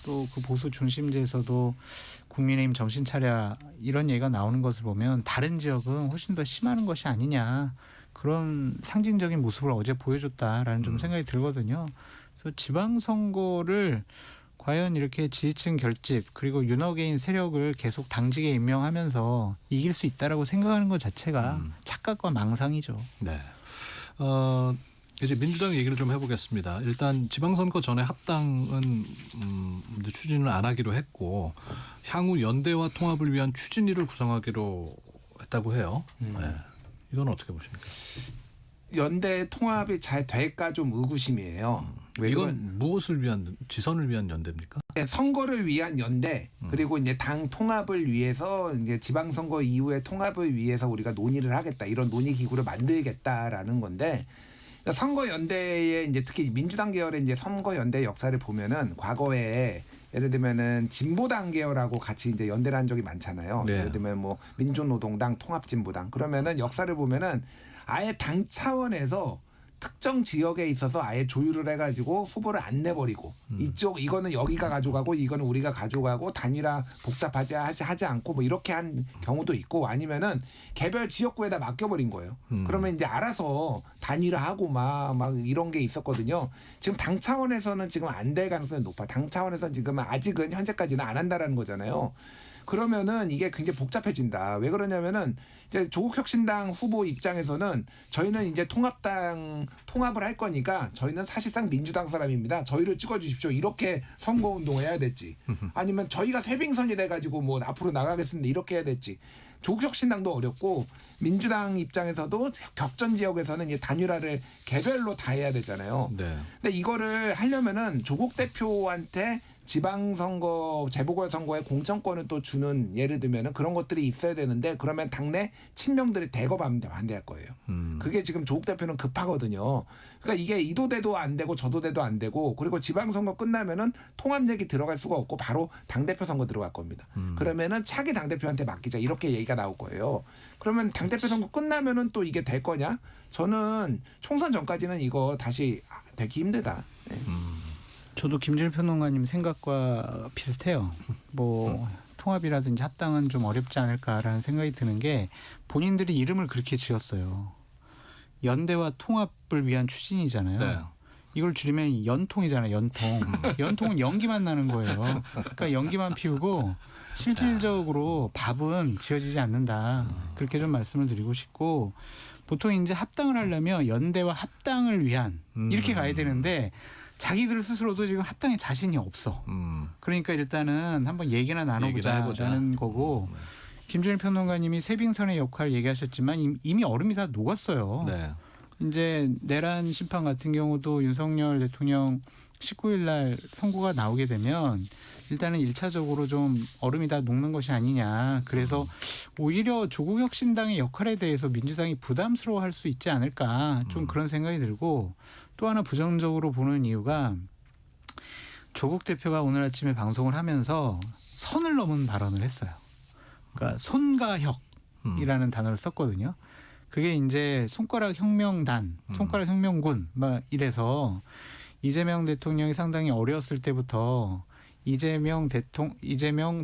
또 그 보수 중심지에서도 국민의힘 정신 차려 이런 얘기가 나오는 것을 보면 다른 지역은 훨씬 더 심하는 것이 아니냐 그런 상징적인 모습을 어제 보여줬다라는 좀 생각이 들거든요. 그래서 지방선거를 과연 이렇게 지지층 결집 그리고 윤호개인 세력을 계속 당직에 임명하면서 이길 수 있다라고 생각하는 것 자체가 착각과 망상이죠. 네. 이제 민주당 얘기를 좀 해보겠습니다. 일단 지방선거 전에 합당은 이제 추진을 안 하기로 했고 향후 연대와 통합을 위한 추진위를 구성하기로 했다고 해요. 네. 이건 어떻게 보십니까? 연대 통합이 잘 될까 좀 의구심이에요. 이건 무엇을 위한 지선을 위한 연대입니까? 선거를 위한 연대 그리고 이제 당 통합을 위해서 이제 지방선거 이후에 통합을 위해서 우리가 논의를 하겠다 이런 논의 기구를 만들겠다라는 건데 그러니까 선거 연대에 이제 특히 민주당 계열의 이제 선거 연대 역사를 보면은 과거에 예를 들면은 진보당 계열하고 같이 이제 연대를 한 적이 많잖아요. 네. 예를 들면 뭐 민주노동당, 통합진보당 그러면은 역사를 보면은 아예 당 차원에서 특정 지역에 있어서 아예 조율을 해가지고 후보를 안 내버리고 이거는 여기가 가져가고 이거는 우리가 가져가고 단일화 복잡하지 하지 않고 뭐 이렇게 한 경우도 있고 아니면은 개별 지역구에다 맡겨버린 거예요. 그러면 이제 알아서 단일화하고 막 이런 게 있었거든요. 지금 당 차원에서는 지금 안 될 가능성이 높아. 당 차원에서는 지금 아직은 현재까지는 안 한다라는 거잖아요. 그러면은 이게 굉장히 복잡해진다. 왜 그러냐면은 이제 조국혁신당 후보 입장에서는 저희는 이제 통합을 할 거니까 저희는 사실상 민주당 사람입니다. 저희를 찍어주십시오. 이렇게 선거운동을 해야 됐지. 아니면 저희가 쇄빙선이 돼가지고 뭐 앞으로 나가겠습니다. 이렇게 해야 됐지. 조국혁신당도 어렵고 민주당 입장에서도 격전 지역에서는 이제 단일화를 개별로 다 해야 되잖아요. 네. 근데 이거를 하려면은 조국 대표한테 지방선거, 재보궐선거에 공천권을 또 주는 예를 들면은 그런 것들이 있어야 되는데 그러면 당내 친명들이 대거 반대할 거예요. 그게 지금 조국 대표는 급하거든요. 그러니까 이게 이도 돼도 안 되고 저도 돼도 안 되고 그리고 지방선거 끝나면은 통합 얘기 들어갈 수가 없고 바로 당대표 선거 들어갈 겁니다. 그러면은 차기 당대표한테 맡기자 이렇게 얘기가 나올 거예요. 그러면 당대표 선거 끝나면은 또 이게 될 거냐? 저는 총선 전까지는 이거 다시 되기 힘들다. 네. 저도 김준일 평론가님 생각과 비슷해요. 뭐 통합이라든지 합당은 좀 어렵지 않을까라는 생각이 드는 게 본인들이 이름을 그렇게 지었어요. 연대와 통합을 위한 추진이잖아요. 네. 이걸 줄이면 연통이잖아요. 연통. 연통은 연기만 나는 거예요. 그러니까 연기만 피우고 실질적으로 밥은 지어지지 않는다. 그렇게 좀 말씀을 드리고 싶고 보통 이제 합당을 하려면 연대와 합당을 위한 이렇게 가야 되는데 자기들 스스로도 지금 합당에 자신이 없어. 그러니까 일단은 한번 얘기나 나눠보자라는 거고 김준일 평론가님이 쇄빙선의 역할 얘기하셨지만 이미 얼음이 다 녹았어요. 네. 이제 내란 심판 같은 경우도 윤석열 대통령 19일 날 선고가 나오게 되면 일단은 1차적으로 좀 얼음이 다 녹는 것이 아니냐. 그래서 오히려 조국혁신당의 역할에 대해서 민주당이 부담스러워할 수 있지 않을까. 좀 그런 생각이 들고 또 하나 부정적으로 보는 이유가 조국 대표가 오늘 아침에 방송을 하면서 선을 넘은 발언을 했어요. 그러니까 손가혁이라는 단어를 썼거든요. 그게 이제 손가락 혁명단, 손가락 혁명군 막 이래서 이재명 대통령이 상당히 어려웠을 때부터 이재명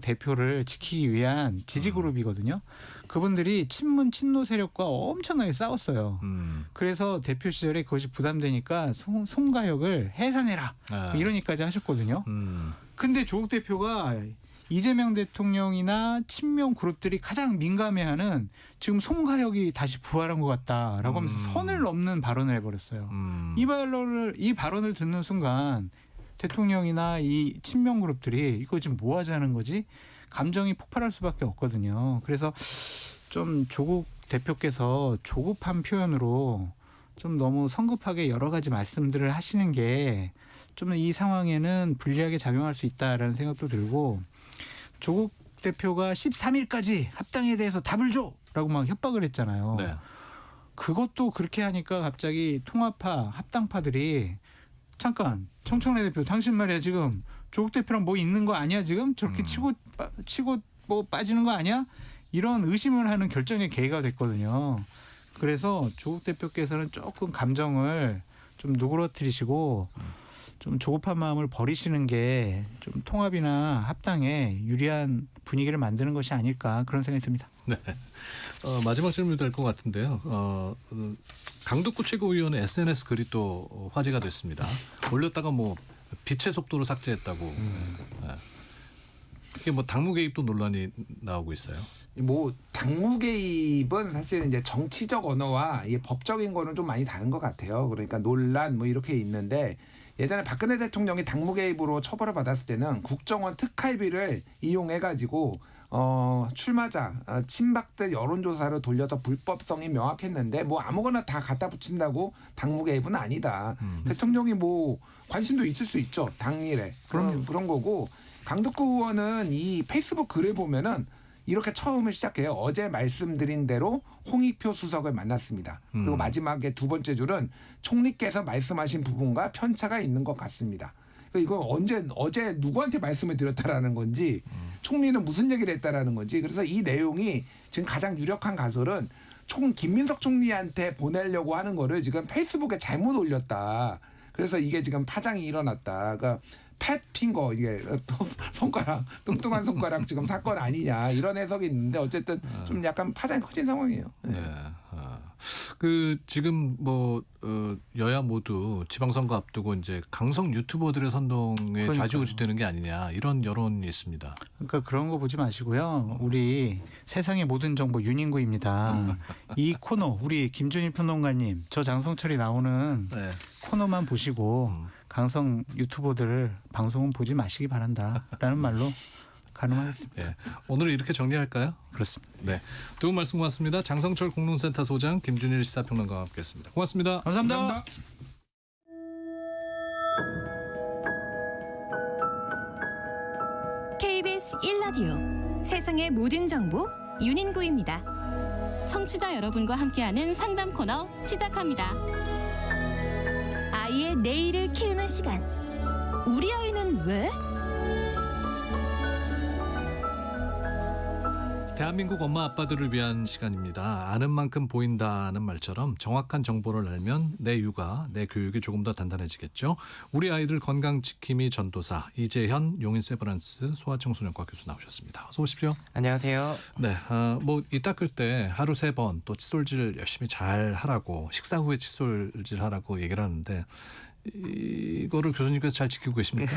대표를 지키기 위한 지지 그룹이거든요. 그분들이 친문 친노 세력과 엄청나게 싸웠어요. 그래서 대표 시절에 그것이 부담되니까 송가혁을 해산해라 이러니까지 하셨거든요. 근데 조국 대표가 이재명 대통령이나 친명 그룹들이 가장 민감해하는 지금 송가혁이 다시 부활한 것 같다라고 하면서 선을 넘는 발언을 해버렸어요. 이 발언을 듣는 순간 대통령이나 이 친명 그룹들이 이거 지금 뭐 하자는 거지? 감정이 폭발할 수밖에 없거든요. 그래서 좀 조국 대표께서 조급한 표현으로 좀 너무 성급하게 여러 가지 말씀들을 하시는 게 좀 이 상황에는 불리하게 작용할 수 있다라는 생각도 들고 조국 대표가 13일까지 합당에 대해서 답을 줘라고 막 협박을 했잖아요. 네. 그것도 그렇게 하니까 갑자기 통합파 합당파들이 잠깐 청청래 대표 당신 말이야 지금 조국 대표랑 뭐 있는 거 아니야 지금 저렇게 치고 뭐 빠지는 거 아니야 이런 의심을 하는 결정의 계기가 됐거든요. 그래서 조국 대표께서는 조금 감정을 좀 누그러뜨리시고 좀 조급한 마음을 버리시는 게 좀 통합이나 합당에 유리한 분위기를 만드는 것이 아닐까 그런 생각이 듭니다. 네. 마지막 질문이 될 것 같은데요. 강덕구 최고위원의 SNS 글이 또 화제가 됐습니다. 올렸다가 뭐 빛의 속도로 삭제했다고. 네. 이게 뭐 당무 개입도 논란이 나오고 있어요. 뭐 당무 개입은 사실 이제 정치적 언어와 이 법적인 거는 좀 많이 다른 것 같아요. 그러니까 논란 뭐 이렇게 있는데 예전에 박근혜 대통령이 당무 개입으로 처벌을 받았을 때는 국정원 특활비를 이용해가지고 출마자 친박들 여론조사를 돌려서 불법성이 명확했는데 뭐 아무거나 다 갖다 붙인다고 당무 개입은 아니다. 대통령이 뭐 관심도 있을 수 있죠. 당일에 그런 거고 강덕구 의원은 이 페이스북 글을 보면은 이렇게 처음에 시작해요. 어제 말씀드린 대로 홍익표 수석을 만났습니다. 그리고 마지막에 두 번째 줄은 총리께서 말씀하신 부분과 편차가 있는 것 같습니다. 이거 어제 누구한테 말씀을 드렸다라는 건지 총리는 무슨 얘기를 했다라는 건지. 그래서 이 내용이 지금 가장 유력한 가설은 김민석 총리한테 보내려고 하는 거를 지금 페이스북에 잘못 올렸다. 그래서 이게 지금 파장이 일어났다. 그러니까 팻 핑거 이게 손가락 뚱뚱한 손가락 지금 사건 아니냐 이런 해석이 있는데 어쨌든 좀 약간 파장이 커진 상황이에요. 네. 그 지금 뭐 여야 모두 지방선거 앞두고 이제 강성 유튜버들의 선동에 좌지우지되는 게 아니냐 이런 여론이 있습니다. 그러니까 그런 거 보지 마시고요. 우리 세상의 모든 정보 윤인구입니다. 이 코너 우리 김준일 평론가님 저 장성철이 나오는 코너만 보시고 강성 유튜버들 방송은 보지 마시기 바란다라는 말로 가능하겠습니다. 네. 오늘 이렇게 정리할까요? 그렇습니다. 네, 두 분 말씀 고맙습니다. 장성철 공론센터 소장, 김준일 시사평론가와 함께했습니다. 고맙습니다. 감사합니다. KBS 1라디오 세상의 모든 정보 윤인구입니다. 청취자 여러분과 함께하는 상담 코너 시작합니다. 아이의 내일을 키우는 시간. 우리 아이는 왜? 대한민국 엄마 아빠들을 위한 시간입니다. 아는 만큼 보인다는 말처럼 정확한 정보를 알면 내 육아, 내 교육이 조금 더 단단해지겠죠. 우리 아이들 건강 지킴이 전도사 이재현 용인 세브란스 소아청소년과 교수 나오셨습니다. 어서 오십시오. 안녕하세요. 네, 뭐 이 닦을 때 하루 3번 또 칫솔질 열심히 잘 하라고 식사 후에 칫솔질 하라고 얘기를 하는데 이거를 교수님께서 잘 지키고 계십니까?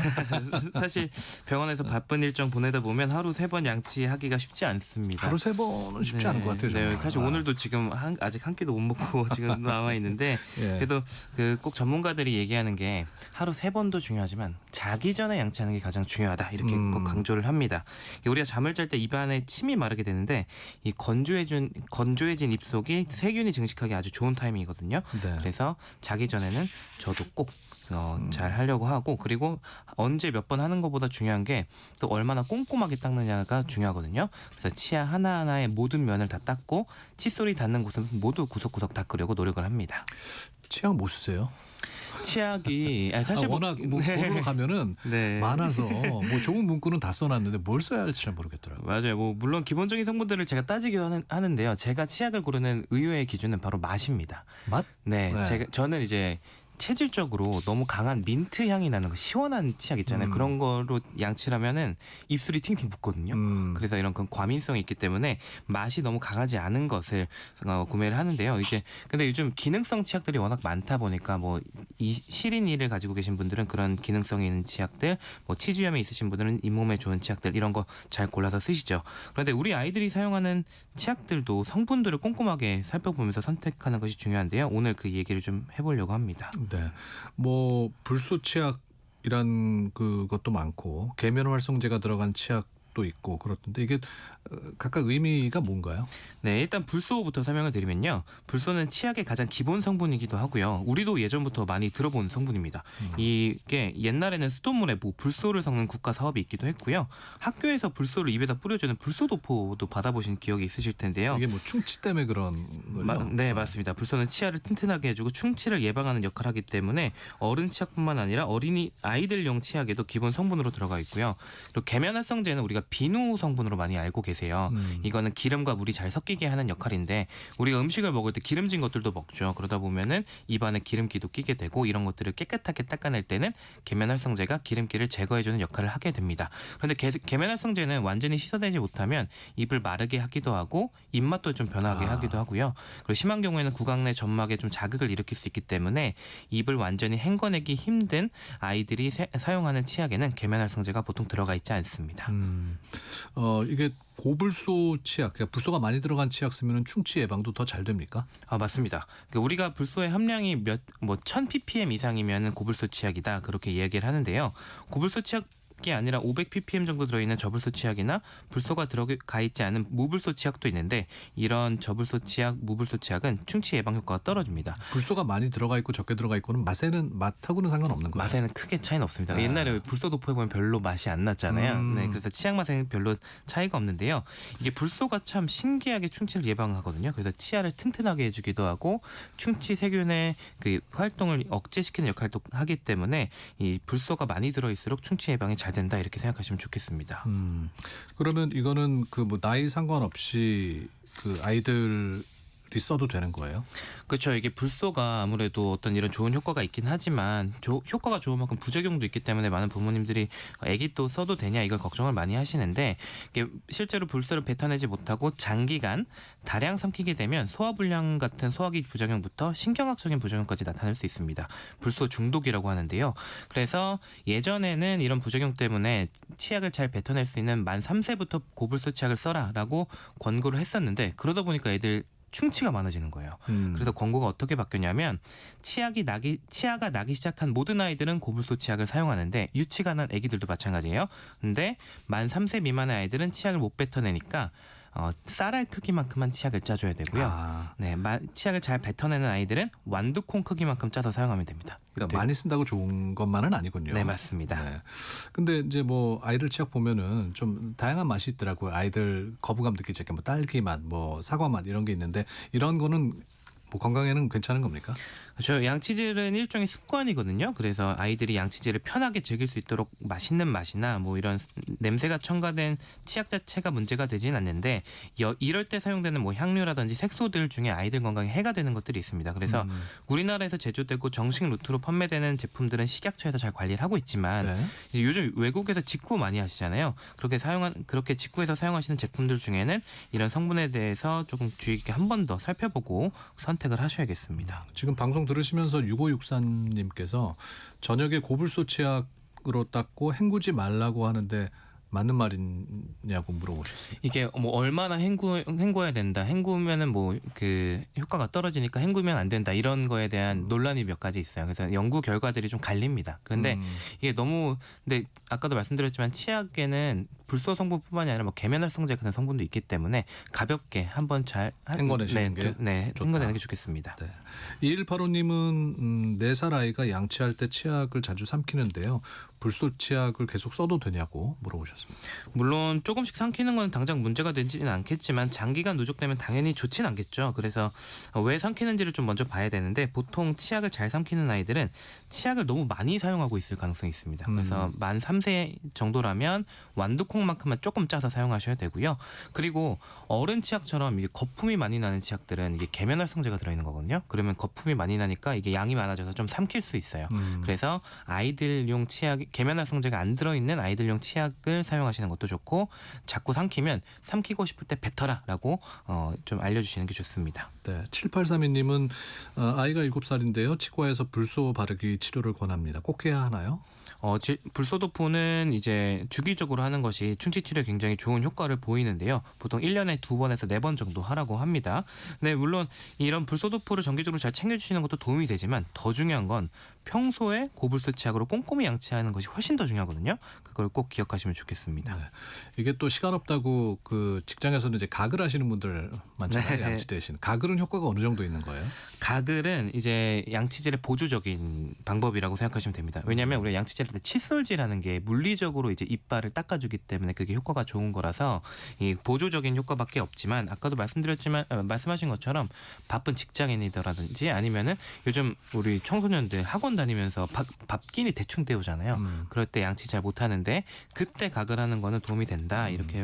사실 병원에서 바쁜 일정 보내다 보면 하루 3번 양치하기가 쉽지 않습니다. 하루 3번은 쉽지 않은 것 같아요. 네, 사실 오늘도 지금 아직 한 끼도 못 먹고 지금 나와 있는데 그래도 꼭 전문가들이 얘기하는 게 하루 3번도 중요하지만 자기 전에 양치하는 게 가장 중요하다 이렇게 꼭 강조를 합니다. 우리가 잠을 잘 때 입안에 침이 마르게 되는데 이 건조해진 입속이 세균이 증식하기 아주 좋은 타이밍이거든요. 네. 그래서 자기 전에는 저도 꼭 잘 하려고 하고 그리고 언제 몇 번 하는 것보다 중요한 게 또 얼마나 꼼꼼하게 닦느냐가 중요하거든요. 그래서 치아 하나하나의 모든 면을 다 닦고 칫솔이 닿는 곳은 모두 구석구석 닦으려고 노력을 합니다. 치약 못 쓰세요? 치약이 사실 워낙 보러 가면은 많아서 뭐 좋은 문구는 다 써놨는데 뭘 써야 할지 잘 모르겠더라고요. 맞아요. 뭐 물론 기본적인 성분들을 제가 따지기도 하는데요. 제가 치약을 고르는 의외의 기준은 바로 맛입니다. 맛? 네. 저는 이제 체질적으로 너무 강한 민트 향이 나는 거 시원한 치약 있잖아요. 그런 거로 양치를 하면은 입술이 팅팅 붓거든요. 그래서 이런 과민성이 있기 때문에 맛이 너무 강하지 않은 것을 구매를 하는데요. 이제 근데 요즘 기능성 치약들이 워낙 많다 보니까 뭐 시린이를 가지고 계신 분들은 그런 기능성 있는 치약들, 뭐 치주염이 있으신 분들은 잇몸에 좋은 치약들 이런 거 잘 골라서 쓰시죠. 그런데 우리 아이들이 사용하는 치약들도 성분들을 꼼꼼하게 살펴보면서 선택하는 것이 중요한데요. 오늘 그 얘기를 좀 해보려고 합니다. 네, 뭐 불소 치약이란 그것도 많고 계면 활성제가 들어간 치약도 있고 그렇던데 이게 각각 의미가 뭔가요? 네, 일단 불소부터 설명을 드리면요. 불소는 치약의 가장 기본 성분이기도 하고요. 우리도 예전부터 많이 들어본 성분입니다. 이게 옛날에는 수돗물에 불소를 섞는 국가 사업이 있기도 했고요. 학교에서 불소를 입에다 뿌려주는 불소도포도 받아보신 기억이 있으실 텐데요. 이게 뭐 충치 때문에 그런 거요? 네, 맞습니다. 불소는 치아를 튼튼하게 해주고 충치를 예방하는 역할을 하기 때문에 어른 치약뿐만 아니라 아이들용 치약에도 기본 성분으로 들어가 있고요. 그리고 계면활성제는 우리가 비누 성분으로 많이 알고 계세요. 이거는 기름과 물이 잘 섞이게 하는 역할인데 우리가 음식을 먹을 때 기름진 것들도 먹죠. 그러다 보면은 입안에 기름기도 끼게 되고 이런 것들을 깨끗하게 닦아낼 때는 계면활성제가 기름기를 제거해주는 역할을 하게 됩니다. 그런데 계면활성제는 완전히 씻어내지 못하면 입을 마르게 하기도 하고 입맛도 좀 변하게 하기도 하고요. 그리고 심한 경우에는 구강 내 점막에 좀 자극을 일으킬 수 있기 때문에 입을 완전히 헹궈내기 힘든 아이들이 사용하는 치약에는 계면활성제가 보통 들어가 있지 않습니다. 이게 고불소 치약, 그러니까 불소가 많이 들어간 치약 쓰면 충치 예방도 더 잘 됩니까? 맞습니다. 그러니까 우리가 불소의 함량이 1000 ppm 이상이면 고불소 치약이다 그렇게 이야기를 하는데요. 고불소 치약 게 아니라 500ppm 정도 들어있는 저불소 치약이나 불소가 들어가 있지 않은 무불소 치약도 있는데 이런 저불소 치약, 무불소 치약은 충치 예방 효과가 떨어집니다. 불소가 많이 들어가 있고 적게 들어가 있고는 맛하고는 상관없는 거예요? 맛에는 크게 차이는 없습니다. 옛날에 불소 도포해 보면 별로 맛이 안 났잖아요. 네, 그래서 치약 맛에는 별로 차이가 없는데요. 이게 불소가 참 신기하게 충치를 예방하거든요. 그래서 치아를 튼튼하게 해주기도 하고 충치 세균의 그 활동을 억제시키는 역할도 하기 때문에 이 불소가 많이 들어있을수록 충치 예방이 잘 된다 이렇게 생각하시면 좋겠습니다. 그러면 이거는 그 뭐 나이 상관없이 그 아이들이 써도 되는 거예요? 그렇죠. 이게 불소가 아무래도 어떤 이런 좋은 효과가 있긴 하지만 효과가 좋은 만큼 부작용도 있기 때문에 많은 부모님들이 애기 또 써도 되냐 이걸 걱정을 많이 하시는데 이게 실제로 불소를 뱉어내지 못하고 장기간 다량 삼키게 되면 소화불량 같은 소화기 부작용부터 신경학적인 부작용까지 나타날 수 있습니다. 불소 중독이라고 하는데요. 그래서 예전에는 이런 부작용 때문에 치약을 잘 뱉어낼 수 있는 만 3세부터 고불소 치약을 써라라고 권고를 했었는데 그러다 보니까 애들 충치가 많아지는 거예요. 그래서 권고가 어떻게 바뀌었냐면 치아가 나기 시작한 모든 아이들은 고불소 치약을 사용하는데 유치가 난 아기들도 마찬가지예요. 근데 만 3세 미만의 아이들은 치약을 못 뱉어내니까 쌀알 크기만큼만 치약을 짜줘야 되고요. 네, 치약을 잘 뱉어내는 아이들은 완두콩 크기만큼 짜서 사용하면 됩니다. 그러니까 많이 쓴다고 좋은 것만은 아니군요. 네, 맞습니다. 네. 근데 이제 뭐 아이들 치약 보면은 좀 다양한 맛이 있더라고요. 아이들 거부감 느끼지 않게 뭐 딸기 맛, 뭐 사과 맛 이런 게 있는데 이런 거는 뭐 건강에는 괜찮은 겁니까? 그렇죠. 양치질은 일종의 습관이거든요. 그래서 아이들이 양치질을 편하게 즐길 수 있도록 맛있는 맛이나 뭐 이런 냄새가 첨가된 치약 자체가 문제가 되진 않는데 이럴 때 사용되는 뭐 향료라든지 색소들 중에 아이들 건강에 해가 되는 것들이 있습니다. 그래서 우리나라에서 제조되고 정식 루트로 판매되는 제품들은 식약처에서 잘 관리를 하고 있지만 이제 요즘 외국에서 직구 많이 하시잖아요. 그렇게 직구해서 사용하시는 제품들 중에는 이런 성분에 대해서 조금 주의 깊게 한 번 더 살펴보고 선택을 하셔야겠습니다. 지금 방송 들으시면서 6563님께서 저녁에 고불소 치약으로 닦고 헹구지 말라고 하는데 맞는 말이냐고 물어보셨습니다. 이게 뭐 얼마나 헹궈야 된다. 헹구면은 뭐 그 효과가 떨어지니까 헹구면 안 된다. 이런 거에 대한 논란이 몇 가지 있어요. 그래서 연구 결과들이 좀 갈립니다. 그런데 이게 근데 아까도 말씀드렸지만 치약에는 불소 성분뿐만이 아니라 뭐 계면활성제 같은 성분도 있기 때문에 가볍게 한번 잘 헹궈내시는 게 헹궈내는 게 좋겠습니다. 네. 2185님은 4살 아이가 양치할 때 치약을 자주 삼키는데요. 불소 치약을 계속 써도 되냐고 물어보셨습니다. 물론 조금씩 삼키는 건 당장 문제가 되지는 않겠지만 장기간 누적되면 당연히 좋진 않겠죠. 그래서 왜 삼키는지를 좀 먼저 봐야 되는데 보통 치약을 잘 삼키는 아이들은 치약을 너무 많이 사용하고 있을 가능성이 있습니다. 그래서 만 3세 정도라면 완두콩만큼만 조금 짜서 사용하셔야 되고요. 그리고 어른 치약처럼 이게 거품이 많이 나는 치약들은 이게 계면활성제가 들어있는 거거든요. 그러면 거품이 많이 나니까 이게 양이 많아져서 좀 삼킬 수 있어요. 그래서 아이들용 계면활성제가 안 들어있는 아이들용 치약을 사용하시는 것도 좋고 자꾸 삼키고 싶을 때 뱉어라라고 좀 알려주시는 게 좋습니다. 네, 7832님은 아이가 7살인데요. 치과에서 불소 바르기 치료를 권합니다. 꼭 해야 하나요? 불소도포는 이제 주기적으로 하는 것이 충치 치료에 굉장히 좋은 효과를 보이는데요. 보통 1년에 2번에서 4번 정도 하라고 합니다. 네, 물론 이런 불소도포를 정기적으로 잘 챙겨주시는 것도 도움이 되지만 더 중요한 건 평소에 고불소 치약으로 꼼꼼히 양치하는 것이 훨씬 더 중요하거든요. 그걸 꼭 기억하시면 좋겠습니다. 네. 이게 또 시간 없다고 그 직장에서는 이제 가글 하시는 분들 많잖아요. 네. 양치 대신. 가글은 효과가 어느 정도 있는 거예요? 가글은 이제 양치질의 보조적인 방법이라고 생각하시면 됩니다. 왜냐하면 우리가 양치질 할 때 칫솔질하는 게 물리적으로 이제 이빨을 닦아주기 때문에 그게 효과가 좋은 거라서 이 보조적인 효과밖에 없지만 아까도 말씀하신 것처럼 바쁜 직장인이더라든지 아니면은 요즘 우리 청소년들 학원 다니면서 밥끼니 대충 때우잖아요. 그럴 때 양치 잘 못하는데 그때 가글하는 거는 도움이 된다 이렇게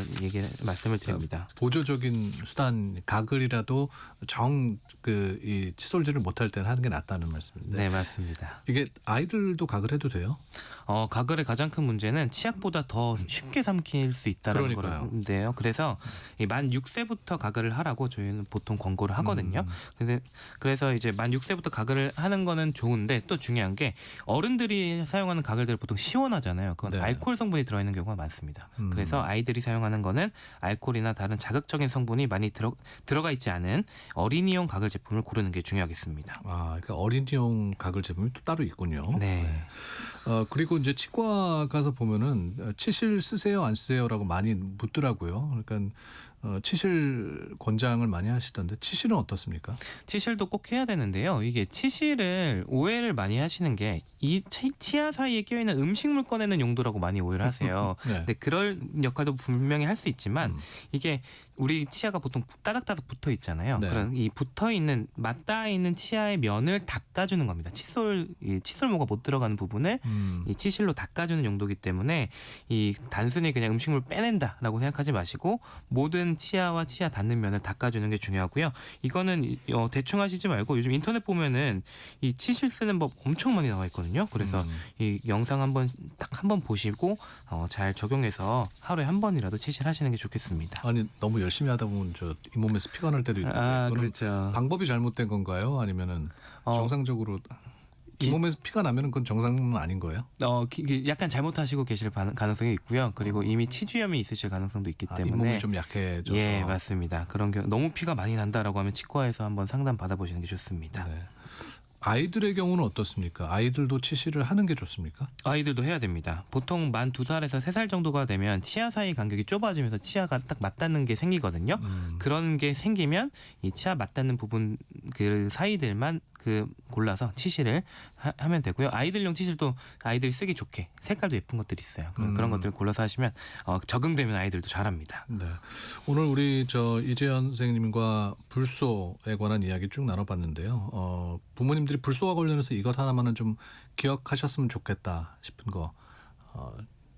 말씀을 드립니다. 보조적인 수단 가글이라도 이 칫솔질을 못할 때는 하는 게 낫다는 말씀인데. 네, 맞습니다. 이게 아이들도 가글해도 돼요? 가글의 가장 큰 문제는 치약보다 더 쉽게 삼킬 수 있다는 건데요. 그래서 만 6세부터 가글을 하라고 저희는 보통 권고를 하거든요. 그래서 이제 만 6세부터 가글을 하는 거는 좋은데 또 중요한 게 어른들이 사용하는 가글들 보통 시원하잖아요. 그건 알코올 성분이 들어있는 경우가 많습니다. 그래서 아이들이 사용하는 거는 알코올이나 다른 자극적인 성분이 많이 들어가 있지 않은 어린이용 가글 제품을 고르는 게 중요하겠습니다. 그러니까 어린이용 가글 제품이 또 따로 있군요. 네. 그리고 이제 치과 가서 보면은 치실 쓰세요 안 쓰세요라고 많이 묻더라고요. 그러니까 치실 권장을 많이 하시던데 치실은 어떻습니까? 치실도 꼭 해야 되는데요. 이게 치실을 오해를 많이 하시는 게 이 치아 사이에 껴있는 음식물 꺼내는 용도라고 많이 오해를 하세요. 네. 근데 그럴 역할도 분명히 할 수 있지만 이게 우리 치아가 보통 따닥따닥 붙어 있잖아요. 네. 그런 이 붙어 있는 맞닿아 있는 치아의 면을 닦아주는 겁니다. 이 칫솔모가 못 들어가는 부분을 이 치실로 닦아주는 용도이기 때문에 이 단순히 그냥 음식물 빼낸다라고 생각하지 마시고 모든 치아와 치아 닿는 면을 닦아주는 게 중요하고요. 이거는 대충 하시지 말고 요즘 인터넷 보면은 이 치실 쓰는 법 엄청 많이 나와 있거든요. 그래서 이 영상 한번 보시고 잘 적용해서 하루에 한 번이라도 치실하시는 게 좋겠습니다. 아니 너무 열심히 하다 보면 저 잇몸에서 피가 날 때도 있는데 그거는 그렇죠. 방법이 잘못된 건가요? 아니면은 정상적으로 잇몸에서 피가 나면은 그건 정상은 아닌 거예요? 약간 잘못하시고 계실 가능성이 있고요. 그리고 이미 치주염이 있으실 가능성도 있기 때문에 잇몸이 좀 약해져서. 예, 맞습니다. 그런 경우 너무 피가 많이 난다라고 하면 치과에서 한번 상담 받아보시는 게 좋습니다. 네. 아이들의 경우는 어떻습니까? 아이들도 치실을 하는 게 좋습니까? 아이들도 해야 됩니다. 보통 만 2살에서 3살 정도가 되면 치아 사이 간격이 좁아지면서 치아가 딱 맞닿는 게 생기거든요. 그런 게 생기면 이 치아 맞닿는 부분 그 사이들만 골라서 치실을 하면 되고요. 아이들용 치실도 아이들이 쓰기 좋게 색깔도 예쁜 것들이 있어요. 그런 것들을 골라서 하시면 적응되면 아이들도 잘합니다. 네. 오늘 우리 이재현 선생님과 불소에 관한 이야기 쭉 나눠봤는데요. 부모님들이 불소와 관련해서 이것 하나만은 좀 기억하셨으면 좋겠다 싶은 거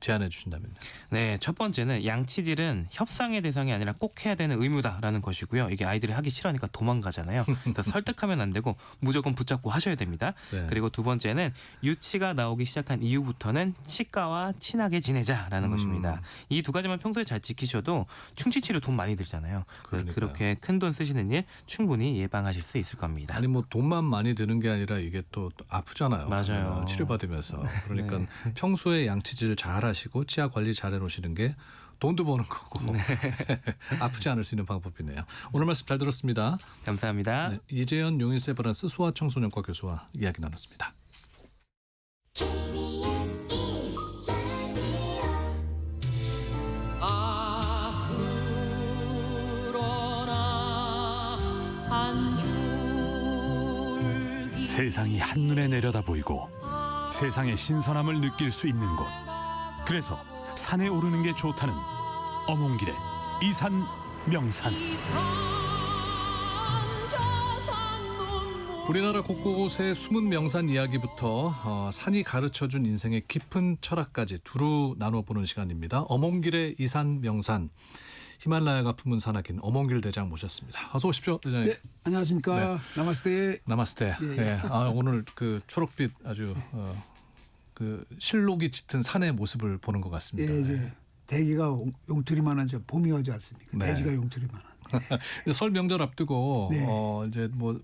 제안해 주신다면요. 네, 첫 번째는 양치질은 협상의 대상이 아니라 꼭 해야 되는 의무다라는 것이고요. 이게 아이들이 하기 싫어하니까 도망가잖아요. 그래서 설득하면 안 되고 무조건 붙잡고 하셔야 됩니다. 네. 그리고 두 번째는 유치가 나오기 시작한 이후부터는 치과와 친하게 지내자라는 것입니다. 이 두 가지만 평소에 잘 지키셔도 충치 치료 돈 많이 들잖아요. 그렇게 큰 돈 쓰시는 일 충분히 예방하실 수 있을 겁니다. 아니 뭐 돈만 많이 드는 게 아니라 이게 또 아프잖아요. 맞아요. 치료받으면서. 그러니까 네. 평소에 양치질 잘 하시고 치아 관리 잘 해놓으시는 게 돈도 버는 거고 아프지 않을 수 있는 방법이네요. 오늘 말씀 잘 들었습니다. 감사합니다. 네, 이재현 용인세브란스 소아청소년과 교수와 이야기 나눴습니다. 세상이 한눈에 내려다 보이고 세상의 신선함을 느낄 수 있는 곳. 그래서 산에 오르는 게 좋다는 어몽길의 이산 명산. 우리나라 곳곳의 숨은 명산 이야기부터 산이 가르쳐준 인생의 깊은 철학까지 두루 나눠보는 시간입니다. 어몽길의 이산 명산. 히말라야가 품은 산악인 어몽길 대장 모셨습니다. 어서 오십시오, 대장님. 네, 안녕하십니까. 네. 나마스테. 나마스테. 예, 예. 네. 오늘 그 초록빛 아주 그 실록이 짙은 산의 모습을 보는 것 같습니다. 예, 이제 대기가 용투리만한 봄이 오지 않습니까? 네. 대지가 용투리만한. 설 명절 앞두고 네. 이제 뭐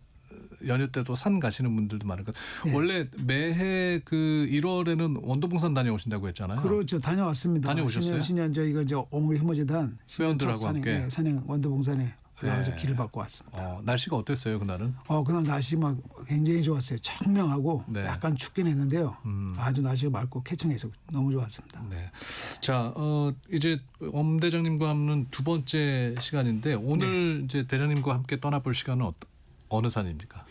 연휴 때도 산 가시는 분들도 많을 것. 원래 매해 그 1월에는 원도봉산 다녀오신다고 했잖아요. 그렇죠. 다녀왔습니다. 다녀오셨어요? 신년 저희가 이제 어몽길 휴머재단 회원들하고 함께 산행 원도봉산에 올라가서 네. 길을 받고 왔습니다. 날씨가 어땠어요 그날은? 그날 날씨 막 굉장히 좋았어요. 청명하고 네. 약간 춥긴 했는데요. 아주 날씨가 맑고 쾌청해서 너무 좋았습니다. 네. 자, 이제 엄 대장님과 하는 두 번째 시간인데 오늘 이제 대장님과 함께 떠나볼 시간은 어느 산입니까?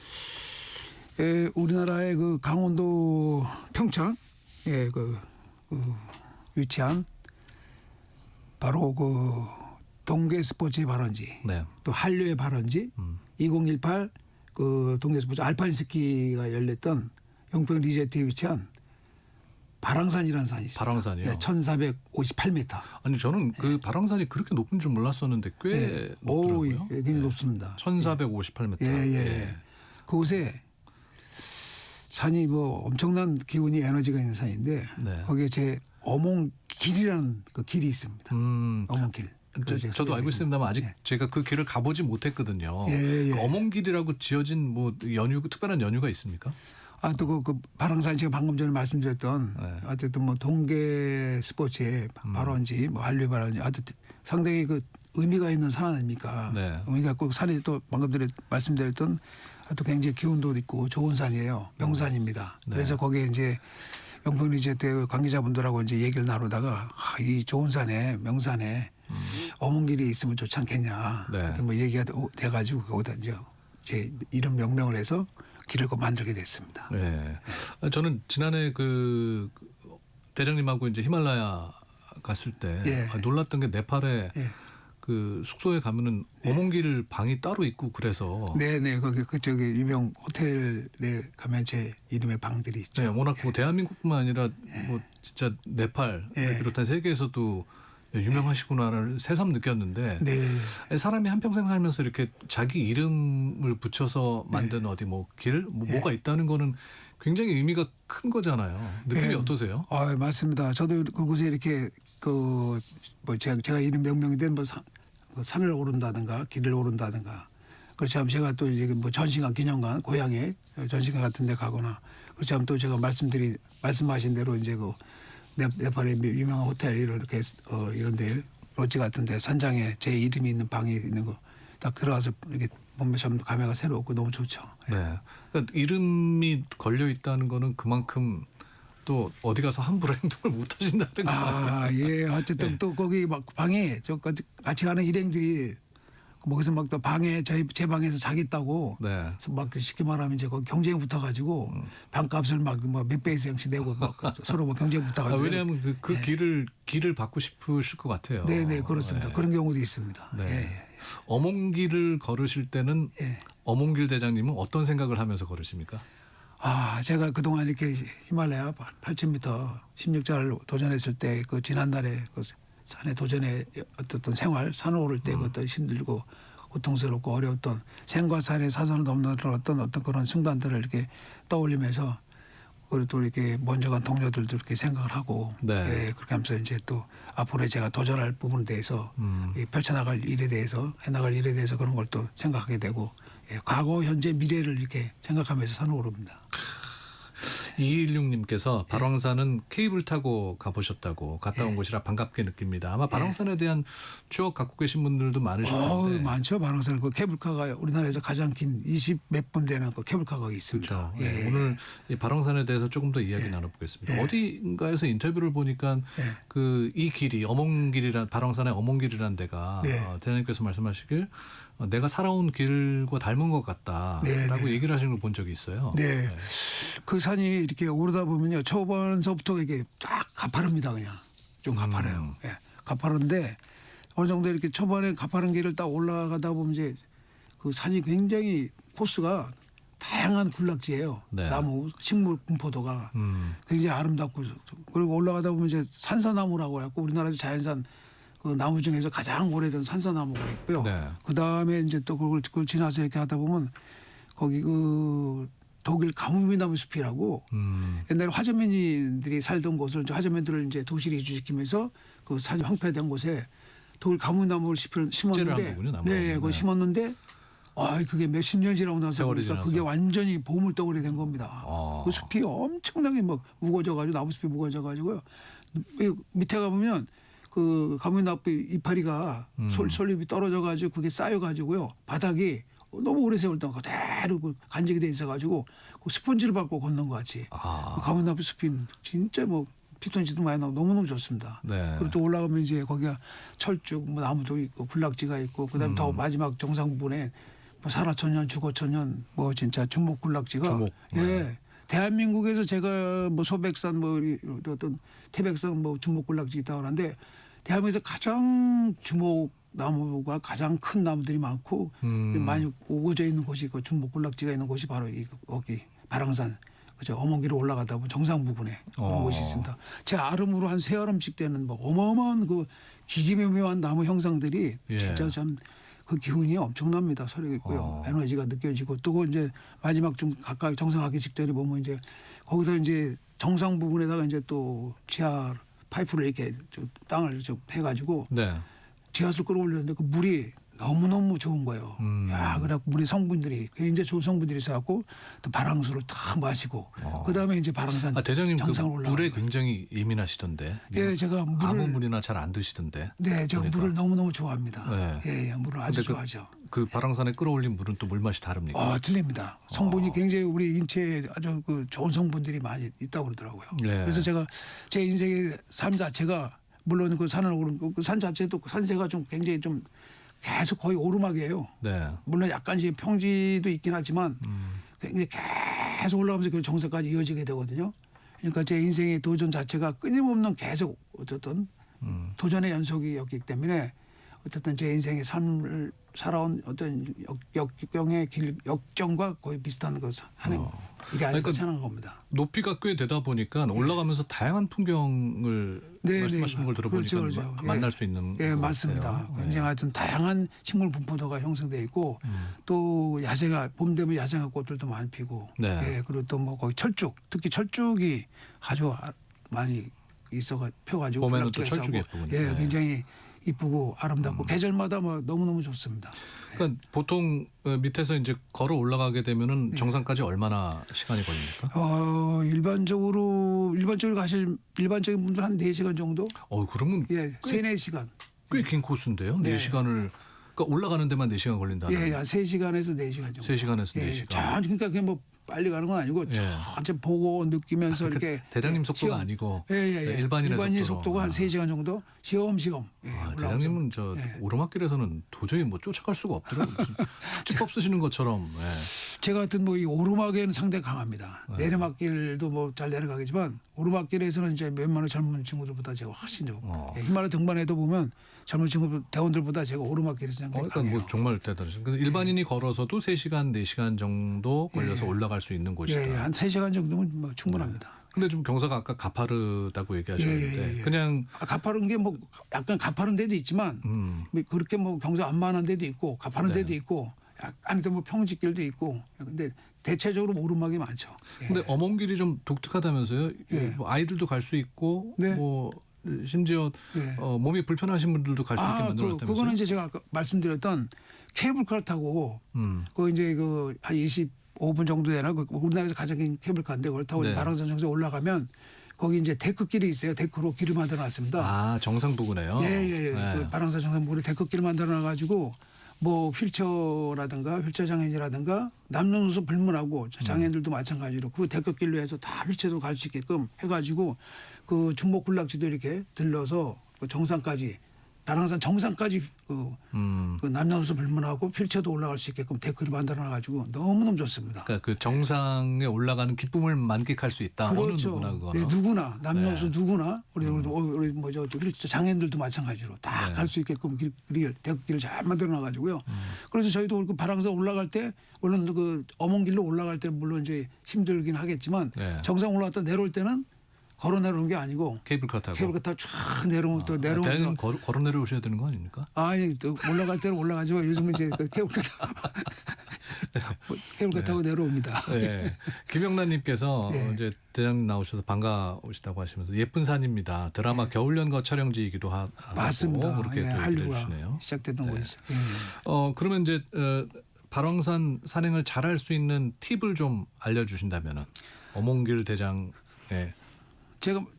우리나라의 그 강원도 평창에 위치한 바로 그 동계 스포츠의 발원지, 네. 또 한류의 발원지, 2018 그 동계 스포츠 알파인 스키가 열렸던 용평 리조트에 위치한 바랑산이라는 산이 있습니다. 바랑산이요? 네, 1,458m. 아니 저는 그 바랑산이 그렇게 높은 줄 몰랐었는데 꽤 높더라고요. 굉장히 높습니다. 1,458m. 예. 그곳에 산이 뭐 엄청난 기운이 에너지가 있는 산인데 거기에 제 어몽길이라는 그 길이 있습니다. 어몽길. 저도 알고 있습니다만 아직 제가 그 길을 가보지 못했거든요. 그 어몽길이라고 지어진 뭐 특별한 연유가 있습니까? 또 그 바랑산 제가 방금 전에 말씀드렸던 어쨌든 뭐 동계 스포츠의 발원지, 뭐 한류 발원지, 상당히 그 의미가 있는 산 아닙니까? 의미가 꼭 산이 또 방금 전에 말씀드렸던 또 굉장히 기운도 있고 좋은 산이에요. 명산입니다. 그래서 거기에 이제 영평리제 때 관계자분들하고 이제 얘기를 나누다가 이 좋은 산에 명산에 어몽길이 있으면 좋지 않겠냐. 네. 뭐 얘기가 돼가지고 거기다 이제 제 이름 명명을 해서 길을 만들게 됐습니다. 네. 저는 지난해 그 대장님하고 이제 히말라야 갔을 때 예. 놀랐던 게 네팔에 예. 그 숙소에 가면은 어몽길 방이 따로 있고 그래서 네네 거기 그쪽에 유명 호텔에 가면 제 이름의 방들이 있죠. 네, 워낙 뭐 대한민국뿐만 아니라 뭐 진짜 네팔 비롯한 세계에서도 유명하시구나를 새삼 느꼈는데 네. 사람이 한평생 살면서 이렇게 자기 이름을 붙여서 만든 어디 뭐 길 뭐가 있다는 거는 굉장히 의미가 큰 거잖아요. 느낌이 네. 어떠세요? 아 맞습니다. 저도 그곳에 이렇게 그 뭐 제가 이름 명명이 된 뭐 산을 오른다든가 길을 오른다든가 그렇지 않으면 제가 또 이제 뭐 전시관 기념관 고향에 전시관 같은 데 가거나 그렇지 않으면 또 제가 말씀하신 대로 이제 그 네팔의 유명한 호텔 이렇게 이런 데 로지 같은 데 산장에 제 이름이 있는 방이 있는 거 딱 들어가서 이렇게 보면 참 감회가 새롭고 너무 좋죠. 네. 그러니까 이름이 걸려 있다는 거는 그만큼 또 어디 가서 함부로 행동을 못 하신다는 거예요. 아, 예. 어쨌든 네. 또 거기 막 방에 저 같이 가는 일행들이 거기서 막 또 방에 제 방에서 자겠다고 네. 막 쉽게 말하면 이제 거기 경쟁이 붙어가지고 방값을 막 몇 배 이상씩 내고 막 서로 뭐 경쟁 붙어가지고. 왜냐하면 그 길을 받고 싶으실 것 같아요. 네네 그렇습니다. 네. 그런 경우도 있습니다. 네. 예. 어몽길을 걸으실 때는 어몽길 대장님은 어떤 생각을 하면서 걸으십니까? 아, 제가 그동안 이렇게 히말라야 8,000m 16자를 도전했을 때 그 지난날에 그 산에 도전의 어떤 생활, 산을 오를 때 어떤 힘들고 고통스럽고 어려웠던 생과 산의 사선을 넘는 어떤 그런 순간들을 이렇게 떠올리면서 그리고 또 이렇게 먼저 간 동료들도 이렇게 생각을 하고 예, 그렇게 하면서 이제 또 앞으로 제가 도전할 부분에 대해서 펼쳐나갈 일에 대해서 해나갈 일에 대해서 그런 걸 또 생각하게 되고 예, 과거, 현재, 미래를 이렇게 생각하면서 산을 오릅니다. 216님께서 발왕산은 케이블 타고 가보셨다고 갔다 온 곳이라 반갑게 느낍니다. 아마 발왕산에 대한 추억 갖고 계신 분들도 많으실 텐데. 많죠. 발왕산 그 케이블카가 우리나라에서 가장 긴 20 몇 분 되는 그 케이블카가 있습니다. 그렇죠. 예. 오늘 이 발왕산에 대해서 조금 더 이야기 나눠보겠습니다. 어디인가에서 인터뷰를 보니까 그 이 길이 어몽길이란 발왕산의 어몽길이라는 데가 대장님께서 말씀하시길 내가 살아온 길과 닮은 것 같다라고 얘기를 하시는 걸 본 적이 있어요. 네. 그 산이 이렇게 오르다 보면요. 초반서부터 이게 딱 가파릅니다. 그냥 좀 가파려요. 예. 가파른데 어느 정도 이렇게 초반에 가파른 길을 딱 올라가다 보면 이제 그 산이 굉장히 코스가 다양한 군락지예요. 나무, 식물 분포도가 굉장히 아름답고 그리고 올라가다 보면 이제 산사나무라고 해갖고 우리나라에서 자연산 그 나무 중에서 가장 오래된 산사나무가 있고요. 그 다음에 이제 또 그걸 지나서 이렇게 하다 보면 거기 그 독일 가뭄이나무 숲이라고 옛날에 화저민들이 살던 곳을 이제 화저민들을 이제 도시로 이주시키면서 그 산이 황폐된 곳에 독일 가뭄나무를 심었는데, 그걸 심었는데, 그게 몇십 년 지나고 나서 보니까 그게 완전히 보물덩어리 된 겁니다. 그 숲이 엄청나게 막 우거져가지고 나무 숲이 우거져가지고요. 밑에 가보면 그 가뭄나무 이파리가 솔잎이 떨어져가지고 그게 쌓여가지고요 바닥이 너무 오래 세월 동안 그대로 간직이 돼 있어가지고 그 스펀지를 밟고 걷는 것 같이 그 가뭄나무 숲이 진짜 뭐 피톤치도 많이 나고 너무너무 좋습니다. 그리고 또 올라가면 이제 거기가 철쭉 뭐 나무도 있고 군락지가 있고 그다음에 더 마지막 정상 부분에 뭐 살아천년 죽어천년 뭐 진짜 주목군락지가 대한민국에서 제가 뭐 소백산 뭐 어떤 태백산 뭐 주목군락지 있다고 하는데 대한민국에서 가장 주목 나무가 가장 큰 나무들이 많고 많이 우거져 있는 곳이 그 주목군락지가 있는 곳이 바로 여기 발왕산 그죠 어몽길로 올라가다 보면 정상 부분에 그런 곳이 있습니다. 제 아름으로 한 세 아름씩 되는 뭐 어마어마한 그 기기묘묘한 나무 형상들이 진짜 참 그 기운이 엄청납니다. 소리가 있고요. 에너지가 느껴지고 또 이제 마지막 좀 가까이 정상하기 직전에 보면 이제 거기서 이제 정상 부분에다가 이제 또 지하 파이프를 이렇게 좀 땅을 좀 해가지고 지하수를 끌어올렸는데 그 물이 너무너무 좋은 거예요. 야, 그래갖고 우리 성분들이 이제 좋은 성분들이 있어갖고 또 발황수를 다 마시고 그다음에 이제 발황산 대장님 정상을 그 올라가. 물에 굉장히 예민하시던데. 예, 제가 물을 아무 물이나 잘 안 드시던데. 네, 제가 보니까. 물을 너무너무 좋아합니다. 네. 예, 물을 아주 근데 좋아하죠. 그 발황산에 끌어올린 물은 또 물 맛이 다릅니까? 틀립니다. 성분이 굉장히 우리 인체에 아주 그 좋은 성분들이 많이 있다고 그러더라고요. 네. 그래서 제가 제 인생의 삶 자체가 물론 그 산을 오른 그 산 자체도 산세가 좀 굉장히 좀 계속 거의 오르막이에요. 네. 물론 약간씩 평지도 있긴 하지만 굉장히 계속 올라가면서 그 정상까지 이어지게 되거든요. 그러니까 제 인생의 도전 자체가 끊임없는 계속 어쨌든 도전의 연속이었기 때문에 어쨌든 제 인생의 삶을 살아온 어떤 역경의 길, 역정과 거의 비슷한 것을 하는 일이 아닐까 생각한 겁니다. 높이가 꽤 되다 보니까 올라가면서 다양한 풍경을 말씀하시는 걸 들어보니까 그렇죠. 만날 수 있는 예, 것 맞습니다. 같아요. 굉장히 하여튼 다양한 식물 분포도가 형성돼 있고 또 야생화 봄 되면 야생화 꽃들도 많이 피고 네. 예, 그리고 또 뭐 거기 철쭉 특히 철쭉이 아주 많이 있어가 펴가지고 봄에는 또 불락지어서 철쭉이 하고, 예쁘군요. 예, 네. 굉장히 이쁘고 아름답고 계절마다 뭐 너무너무 좋습니다. 그러니까 보통 밑에서 이제 걸어 올라가게 되면은 정상까지 얼마나 시간이 걸립니까? 일반적으로 가실 일반적인 분들 한 4시간 정도? 그러면 예, 3-4시간. 꽤 긴 코스인데요. 네. 4시간을 그러니까 올라가는 데만 4시간 걸린다는. 예, 3시간에서 4시간 정도. 3시간에서 예, 4시간. 그러니까 그게 뭐 빨리 가는 건 아니고 천천히 보고 느끼면서 이렇게 대장님 속도가 아니고 일반인의 속도가 한 3시간 정도 시험시험. 대장님은 저 오르막길에서는 도저히 뭐 쫓아갈 수가 없더라고요. 무슨 특집법 쓰시는 것처럼. 제 같은 뭐 이 오르막에는 상당히 강합니다. 내리막길도 뭐 잘 내려가겠지만 오르막길에서는 이제 웬만한 젊은 친구들보다 제가 훨씬 좀 히말라야 등반에도 보면 젊은 친구들 대원들보다 제가 오르막길에서 상당히 그러니까 뭐 정말 대단하죠. 일반인이 걸어서도 3시간, 4시간 정도 걸려서 올라갈 수 있는 곳이다. 예, 한 3시간 정도면 뭐 충분합니다. 근데 좀 경사가 아까 가파르다고 얘기하셨는데 그냥 가파른 게 뭐 약간 가파른 데도 있지만 뭐 그렇게 뭐 경사 안 많은 데도 있고 가파른 데도 있고 약간 뭐 평지길도 있고 근데 대체적으로 오르막이 많죠. 근데 어몽길이 좀 독특하다면서요? 뭐 아이들도 갈 수 있고 뭐 심지어 몸이 불편하신 분들도 갈 수 있게 만들어놨다면서요? 그거는 이제 제가 아까 말씀드렸던 케이블카를 타고 그 이제 그 한 25분 정도 되나 우리나라에서 가장 긴 케이블카인데 그걸 타고 발왕산 정상에 올라가면 거기 이제 데크길이 있어요. 데크로 길을 만들어놨습니다. 정상 부근에요. 예. 그 발왕산 정상 부근에 데크길을 만들어놔가지고 뭐 휠체어라든가 휠체어 장애인이라든가 남녀노소 불문하고 장애인들도 마찬가지로 그 데크길로 해서 다 휠체어도 갈 수 있게끔 해가지고 그 중목 군락지도 이렇게 들러서 그 정상까지 발왕산 정상까지 그 남녀노소 불문하고 휠체어도 올라갈 수 있게끔 데크를 만들어놔가지고 너무너무 좋습니다. 그러니까 그 정상에 올라가는 기쁨을 만끽할 수 있다. 그렇죠. 어느 누구나 그거는. 네, 누구나 남녀노소 누구나 우리 뭐저 휠체어 장애인들도 마찬가지로 다 갈 수 있게끔 데크길을 잘 만들어놔가지고요. 그래서 저희도 그 발왕산 올라갈 때 물론 그 어몽길로 올라갈 때 물론 이제 힘들긴 하겠지만 정상 올라갔다 내려올 때는 걸어 내려오는 게 아니고 케이블카 타고 쫙 내려오면 또 내려오면서 걸어 내려오셔야 되는 거 아닙니까? 아니 또 올라갈 때는 올라가지만 요즘은 이제 그 케이블카 타고 내려옵니다. 네. 김영란님께서 이제 대장님 나오셔서 반가우시다고 하시면서 예쁜 산입니다. 드라마 겨울연가 촬영지이기도 하다고 맞습니다. 그렇게 또 얘기를 한류가 해주시네요. 시작됐던 곳이죠. 그러면 이제 발왕산 산행을 잘할 수 있는 팁을 좀 알려주신다면은 어몽길 대장.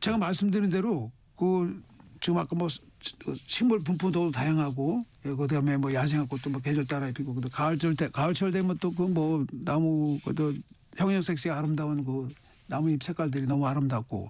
제가 말씀드린 대로 그 지금 아까 뭐 식물 분포도 다양하고 그다음에 뭐 야생화 꽃도 뭐 계절 따라 피고 또 가을철 되면 또 그 뭐 나무 그 형형색색 아름다운 그 나무 잎 색깔들이 너무 아름답고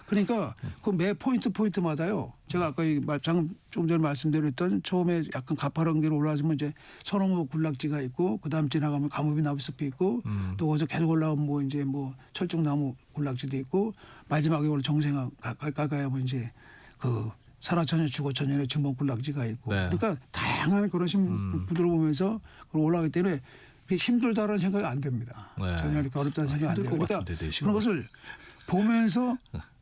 그러니까 그 매 포인트마다요. 제가 아까 조금 전에 말씀드렸던 처음에 약간 가파른 길로 올라가면 이제 소나무 군락지가 있고 그다음 지나가면 가무비 나무숲이 있고 또 거기서 계속 올라가면 뭐 이제 뭐 철쭉나무 군락지도 있고 마지막에 오늘 정생화 가까이 하면 이제 그 살아천년 죽어천년의 주먹 군락지가 있고 그러니까 다양한 그런 식물들을 보면서 올라가기 때문에 힘들다라는 생각이 안 듭니다. 전혀 이렇게 어렵다는 생각이 안 돼요. 그러니까 그런 것을 보면서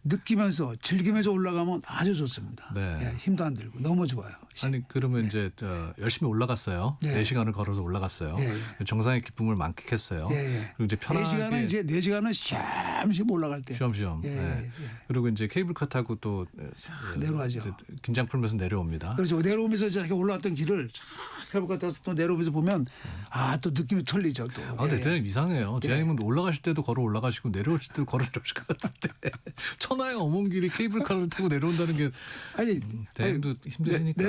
느끼면서 즐기면서 올라가면 아주 좋습니다. 힘도 안 들고 너무 좋아요. 아니 그러면 이제 열심히 올라갔어요. 4시간을 걸어서 올라갔어요. 정상의 기쁨을 만끽했어요. 그리고 이제 편하게 4시간은 쉬엄쉬엄 올라갈 때. 쉬엄쉬엄. 그리고 이제 케이블카 타고 또 내려가죠. 긴장 풀면서 내려옵니다. 그렇죠. 내려오면서 제가 올라왔던 길을 케이블카 타서 또 내려오면서 보면 또 느낌이 틀리죠. 또. 근데 대장님 이상해요. 대장님은 올라가실 때도 걸어 올라가시고 내려오실 때도 걸어 내려오실 것 같은데 천하의 어몽길이 케이블카를 타고 내려온다는 게 대장님도 힘드시니까.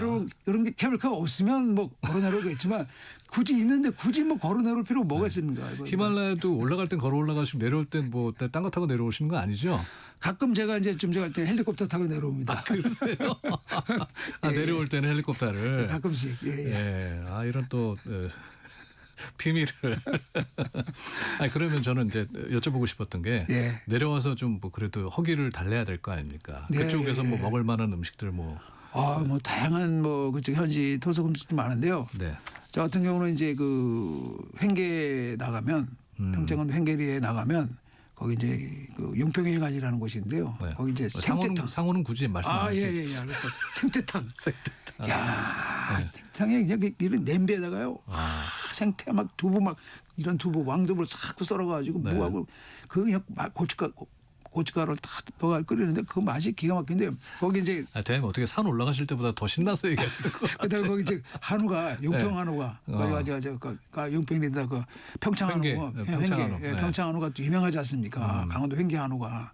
그런 게 케이블카가 없으면 뭐 걸어 내려오겠지만 굳이 있는데 굳이 뭐 걸어 내려올 필요가 뭐가 있습니까? 히말라야도 올라갈 땐 걸어 올라가시고 내려올 땐 뭐 딴 거 타고 내려오시는 거 아니죠? 가끔 제가 이제 좀 제가 헬리콥터 타고 내려옵니다. 그러세요? 내려올 때는 헬리콥터를 가끔씩. 예. 이런 또 비밀을. 그러면 저는 이제 여쭤보고 싶었던 게 내려와서 좀 뭐 그래도 허기를 달래야 될 거 아닙니까? 그쪽에서 뭐 먹을 만한 음식들 뭐. 뭐 다양한 뭐 그쪽 현지 토속 음식도 많은데요. 저 같은 경우는 이제 그 횡계 나가면 평창은 횡계리에 나가면 거기 이제 그 용평해관이라는 곳인데요. 거기 이제 생태탕. 상호는 굳이 말씀 안 하세요. 예. 생태탕. 야, 생태탕에 그냥 이런 냄비에다가요. 생태 막 두부 막 이런 두부 왕두부를 싹 썰어가지고 무하고 그 그냥 고춧가루를 딱 넣어 끓이는데 그 맛이 기가 막힌데 거기 이제 대장님 어떻게 산 올라가실 때보다 더 신나서 얘기하시는 거? 그다음에 거기 이제 한우가 용평 한우가 가지고 용평에다 그 평창 한우, 평창 한우가 또 유명하지 않습니까? 강원도 횡계 한우가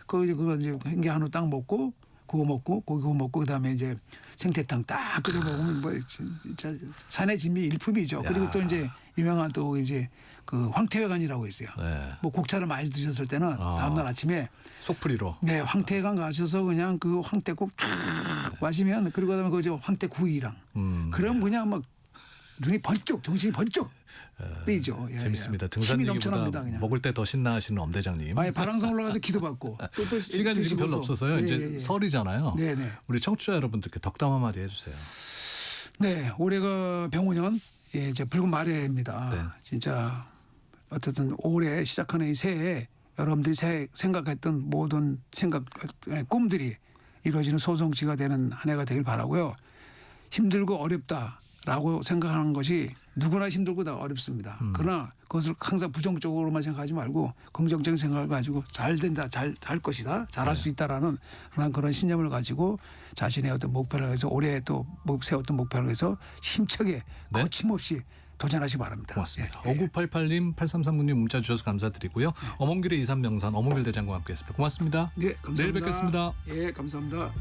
그거 이제 횡계 한우 딱 먹고 그거 먹고 고기 구워 먹고 그다음에 이제 생태탕 딱 끓여 먹으면 뭐 진짜 산의 진미 일품이죠. 그리고 또 이제 유명한 또 이제 그 황태회관이라고 있어요. 뭐 곡차를 많이 드셨을 때는 다음날 아침에 속풀이로. 황태회관 가셔서 그냥 그 황태국 쫙 마시면 그리고 그다음에 그 황태구이랑 그럼 그냥 막 눈이 번쩍 정신이 번쩍 뜨이죠. 재밌습니다. 등산 얘기보다 먹을 때 더 신나하시는 엄대장님. 바랑산 올라가서 기도받고 또 시간이 지금 별로 없어서요. 이제 설이잖아요. 우리 청취자 여러분들께 덕담 한마디 해주세요. 네, 올해가 병오년 이제 붉은 말해입니다. 진짜 어쨌든 올해 시작하는 이 새해 여러분들이 생각했던 모든 꿈들이 이루어지는 소성지가 되는 한 해가 되길 바라고요. 힘들고 어렵다라고 생각하는 것이 누구나 힘들고 다 어렵습니다. 그러나 그것을 항상 부정적으로만 생각하지 말고 긍정적인 생각을 가지고 잘 된다, 잘 것이다, 잘할 수 있다라는 그런 신념을 가지고 자신의 어떤 목표를 해서 올해 또 세웠던 목표를 해서 힘차게 거침없이 도전하시기 바랍니다. 고맙습니다. 5988님, 8339님 문자 주셔서 감사드리고요. 어몽길의 23명산 어몽길 대장과 함께했습니다. 고맙습니다. 네, 감사합니다. 내일 뵙겠습니다. 예, 감사합니다.